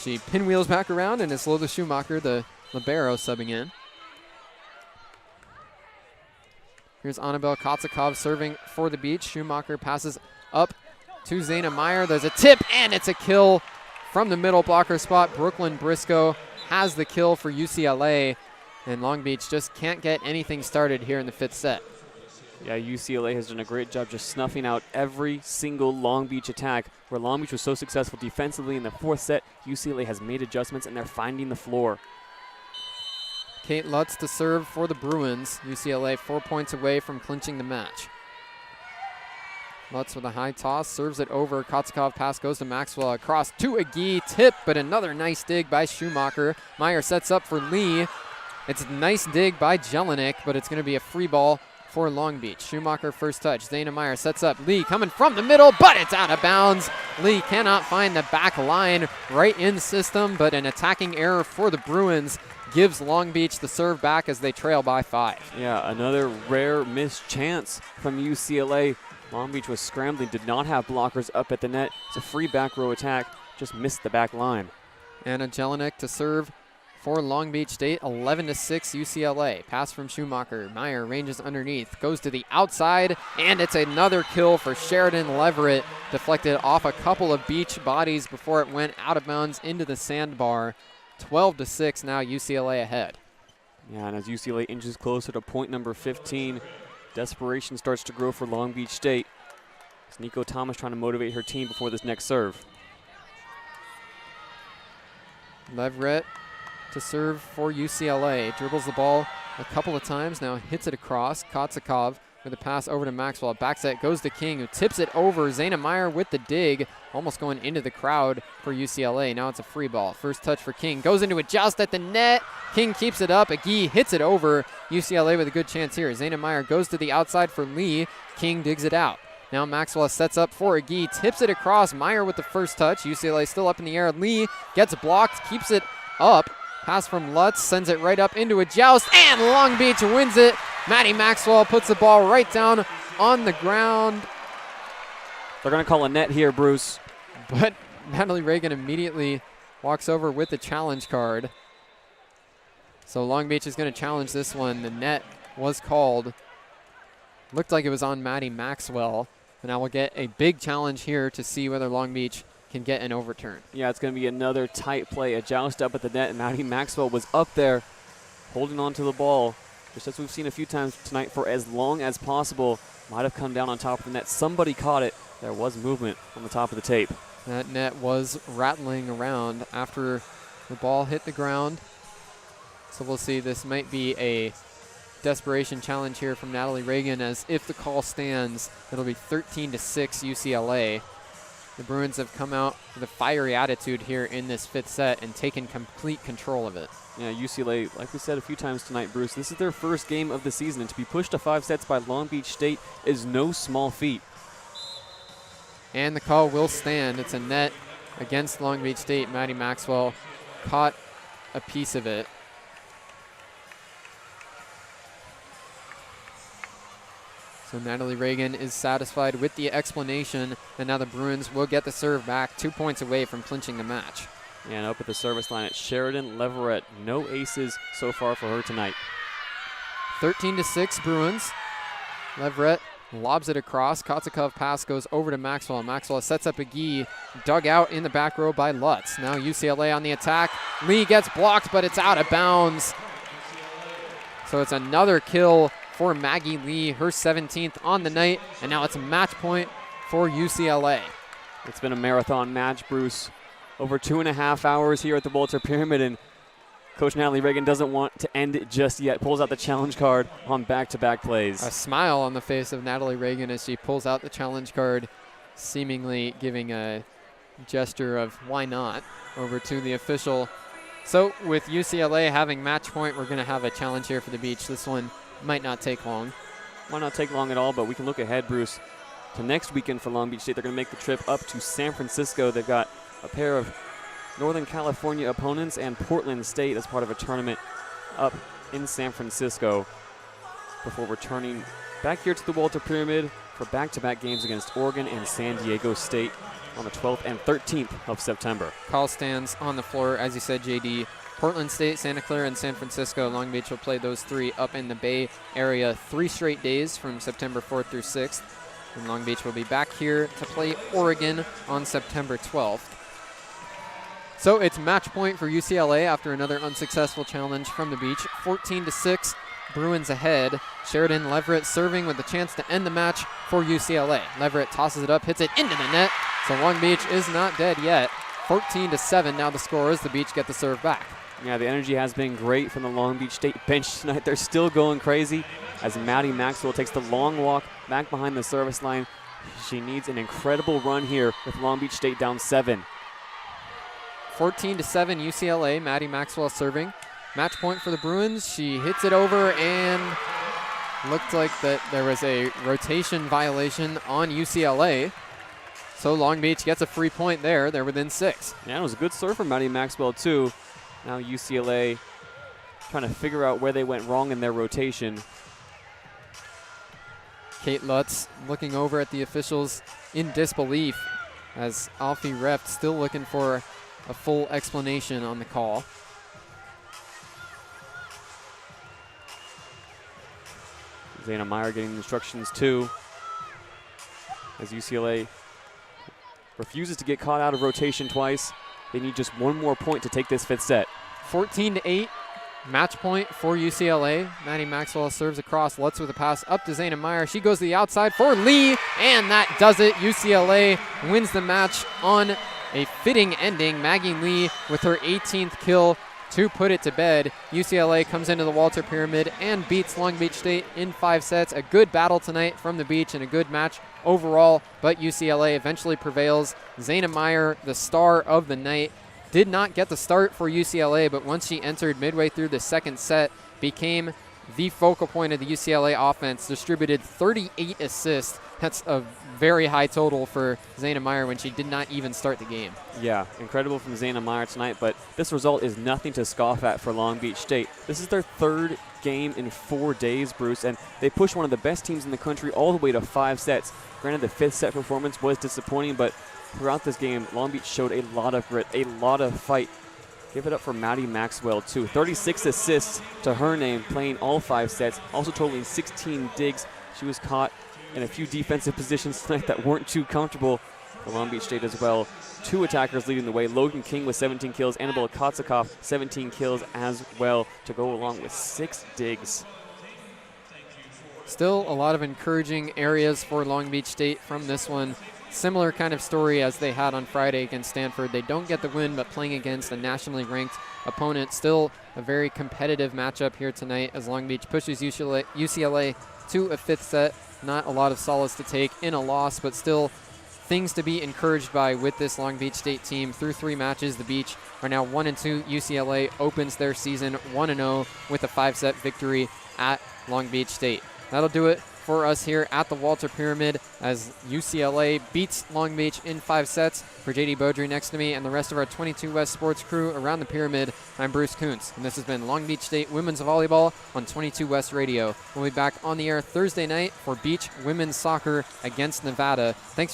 She pinwheels back around, and it's Lola Schumacher, the libero, subbing in. Here's Annabelle Kotsakov serving for the Beach. Schumacher passes up to Zayna Meyer. There's a tip, and it's a kill from the middle blocker spot. Brooklyn Briscoe has the kill for UCLA, and Long Beach just can't get anything started here in the 5th set. Yeah, UCLA has done a great job just snuffing out every single Long Beach attack. Where Long Beach was so successful defensively in the 4th set, UCLA has made adjustments, and they're finding the floor. Kate Lutz to serve for the Bruins. UCLA 4 points away from clinching the match. Lutz with a high toss, serves it over. Kotsakov pass goes to Maxwell across to Agee. Tip, but another nice dig by Schumacher. Meyer sets up for Lee. It's a nice dig by Jelinek, but it's going to be a free ball for Long Beach. Schumacher first touch. Zayna Meyer sets up. Lee coming from the middle, but it's out of bounds. Lee cannot find the back line right in system, but an attacking error for the Bruins gives Long Beach the serve back as they trail by 5. Yeah, another rare missed chance from UCLA. Long Beach was scrambling, did not have blockers up at the net. It's a free back row attack, just missed the back line. Anna Jelinek to serve for Long Beach State, 11-6 UCLA. Pass from Schumacher. Meyer ranges underneath, goes to the outside, and it's another kill for Sheridan Leverett. Deflected off a couple of Beach bodies before it went out of bounds into the sandbar. 12-6 now, UCLA ahead. Yeah, and as UCLA inches closer to point number 15, desperation starts to grow for Long Beach State. It's Nico Thomas trying to motivate her team before this next serve. Leverett to serve for UCLA. Dribbles the ball a couple of times, now hits it across. Kotsakov with a pass over to Maxwell. Back set goes to King, who tips it over. Zayna Meyer with the dig, almost going into the crowd for UCLA. Now it's a free ball. First touch for King. Goes into a joust at the net. King keeps it up. Agee hits it over. UCLA with a good chance here. Zayna Meyer goes to the outside for Lee. King digs it out. Now Maxwell sets up for Agee, tips it across. Meyer with the first touch. UCLA still up in the air. Lee gets blocked, keeps it up. Pass from Lutz, sends it right up into a joust, and Long Beach wins it. Maddie Maxwell puts the ball right down on the ground. They're going to call a net here, Bruce. But Natalie Reagan immediately walks over with the challenge card. So Long Beach is going to challenge this one. The net was called. Looked like it was on Maddie Maxwell. And now we'll get a big challenge here to see whether Long Beach can get an overturn. Yeah, it's going to be another tight play, a joust up at the net, and Maddie Maxwell was up there holding on to the ball, just as we've seen a few times tonight, for as long as possible. Might have come down on top of the net. Somebody caught it. There was movement on the top of the tape. That net was rattling around after the ball hit the ground. So we'll see. This might be a desperation challenge here from Natalie Reagan, as if the call stands, it'll be 13-6 UCLA. The Bruins have come out with a fiery attitude here in this fifth set and taken complete control of it. Yeah, UCLA, like we said a few times tonight, Bruce, this is their first game of the season, and to be pushed to 5 sets by Long Beach State is no small feat. And the call will stand. It's a net against Long Beach State. Maddie Maxwell caught a piece of it. So Natalie Reagan is satisfied with the explanation, and now the Bruins will get the serve back, 2 points away from clinching the match. And up at the service line, it's Sheridan Leverett. No aces so far for her tonight. 13-6 Bruins. Leverett lobs it across. Kotzikov pass goes over to Maxwell. Maxwell sets up a gi, dug out in the back row by Lutz. Now UCLA on the attack. Lee gets blocked, but it's out of bounds. So it's another kill for Maggie Lee, her 17th on the night, and now it's a match point for UCLA. It's been a marathon match, Bruce. Over 2.5 hours here at the Walter Pyramid, and Coach Natalie Reagan doesn't want to end it just yet. Pulls out the challenge card on back-to-back plays. A smile on the face of Natalie Reagan as she pulls out the challenge card, seemingly giving a gesture of why not over to the official. So with UCLA having match point, we're going to have a challenge here for the Beach. This one might not take long. Might not take long at all, but we can look ahead, Bruce, to next weekend for Long Beach State. They're going to make the trip up to San Francisco. They've got a pair of Northern California opponents and Portland State as part of a tournament up in San Francisco before returning back here to the Walter Pyramid for back-to-back games against Oregon and San Diego State on the 12th and 13th of September. Call stands on the floor, as you said, JD. Portland State, Santa Clara, and San Francisco. Long Beach will play those three up in the Bay Area 3 straight days from September 4th through 6th. And Long Beach will be back here to play Oregon on September 12th. So it's match point for UCLA after another unsuccessful challenge from the Beach. 14-6, Bruins ahead. Sheridan Leverett serving with a chance to end the match for UCLA. Leverett tosses it up, hits it into the net. So Long Beach is not dead yet. 14-7 now the score as the Beach get the serve back. Yeah, the energy has been great from the Long Beach State bench tonight. They're still going crazy as Maddie Maxwell takes the long walk back behind the service line. She needs an incredible run here with Long Beach State down 7. 14-7 UCLA, Maddie Maxwell serving. Match point for the Bruins. She hits it over and looked like that there was a rotation violation on UCLA. So Long Beach gets a free point there. They're within 6. Yeah, it was a good serve from Maddie Maxwell too. Now UCLA trying to figure out where they went wrong in their rotation. Kate Lutz looking over at the officials in disbelief as Alfie Reft still looking for a full explanation on the call. Zayna Meyer getting instructions too as UCLA refuses to get caught out of rotation twice. They need just one more point to take this 5th set. 14-8, match point for UCLA. Maddie Maxwell serves across. Lutz with a pass up to Zayna Meyer. She goes to the outside for Lee, and that does it. UCLA wins the match on a fitting ending. Maggie Lee with her 18th kill to put it to bed. UCLA comes into the Walter Pyramid and beats Long Beach State in 5 sets. A good battle tonight from the Beach and a good match overall, but UCLA eventually prevails. Zayna Meyer, the star of the night, did not get the start for UCLA, but once she entered midway through the 2nd set, became the focal point of the UCLA offense, distributed 38 assists. That's a very high total for Zayna Meyer when she did not even start the game. Yeah, incredible from Zayna Meyer tonight, but this result is nothing to scoff at for Long Beach State. This is their 3rd game in 4 days, Bruce, and they pushed one of the best teams in the country all the way to 5 sets. Granted, the 5th set performance was disappointing, but throughout this game, Long Beach showed a lot of grit, a lot of fight. Give it up for Maddie Maxwell, too. 36 assists to her name, playing all 5 sets, also totaling 16 digs. She was caught in a few defensive positions tonight that weren't too comfortable for Long Beach State as well. 2 attackers leading the way. Logan King with 17 kills. Annabelle Kotsikoff, 17 kills as well, to go along with 6 digs. Still a lot of encouraging areas for Long Beach State from this one. Similar kind of story as they had on Friday against Stanford. They don't get the win, but playing against a nationally ranked opponent. Still a very competitive matchup here tonight as Long Beach pushes UCLA to a 5th set. Not a lot of solace to take in a loss, but still things to be encouraged by with this Long Beach State team. Through 3 matches, the Beach are now 1-2. UCLA opens their season 1-0 with a 5-set victory at Long Beach State. That'll do it for us here at the Walter Pyramid as UCLA beats Long Beach in 5 sets. For JayDe Beaudry next to me and the rest of our 22 West sports crew around the pyramid, I'm Bruce Kuntz, and this has been Long Beach State Women's Volleyball on 22 West Radio. We'll be back on the air Thursday night for Beach Women's Soccer against Nevada. Thanks for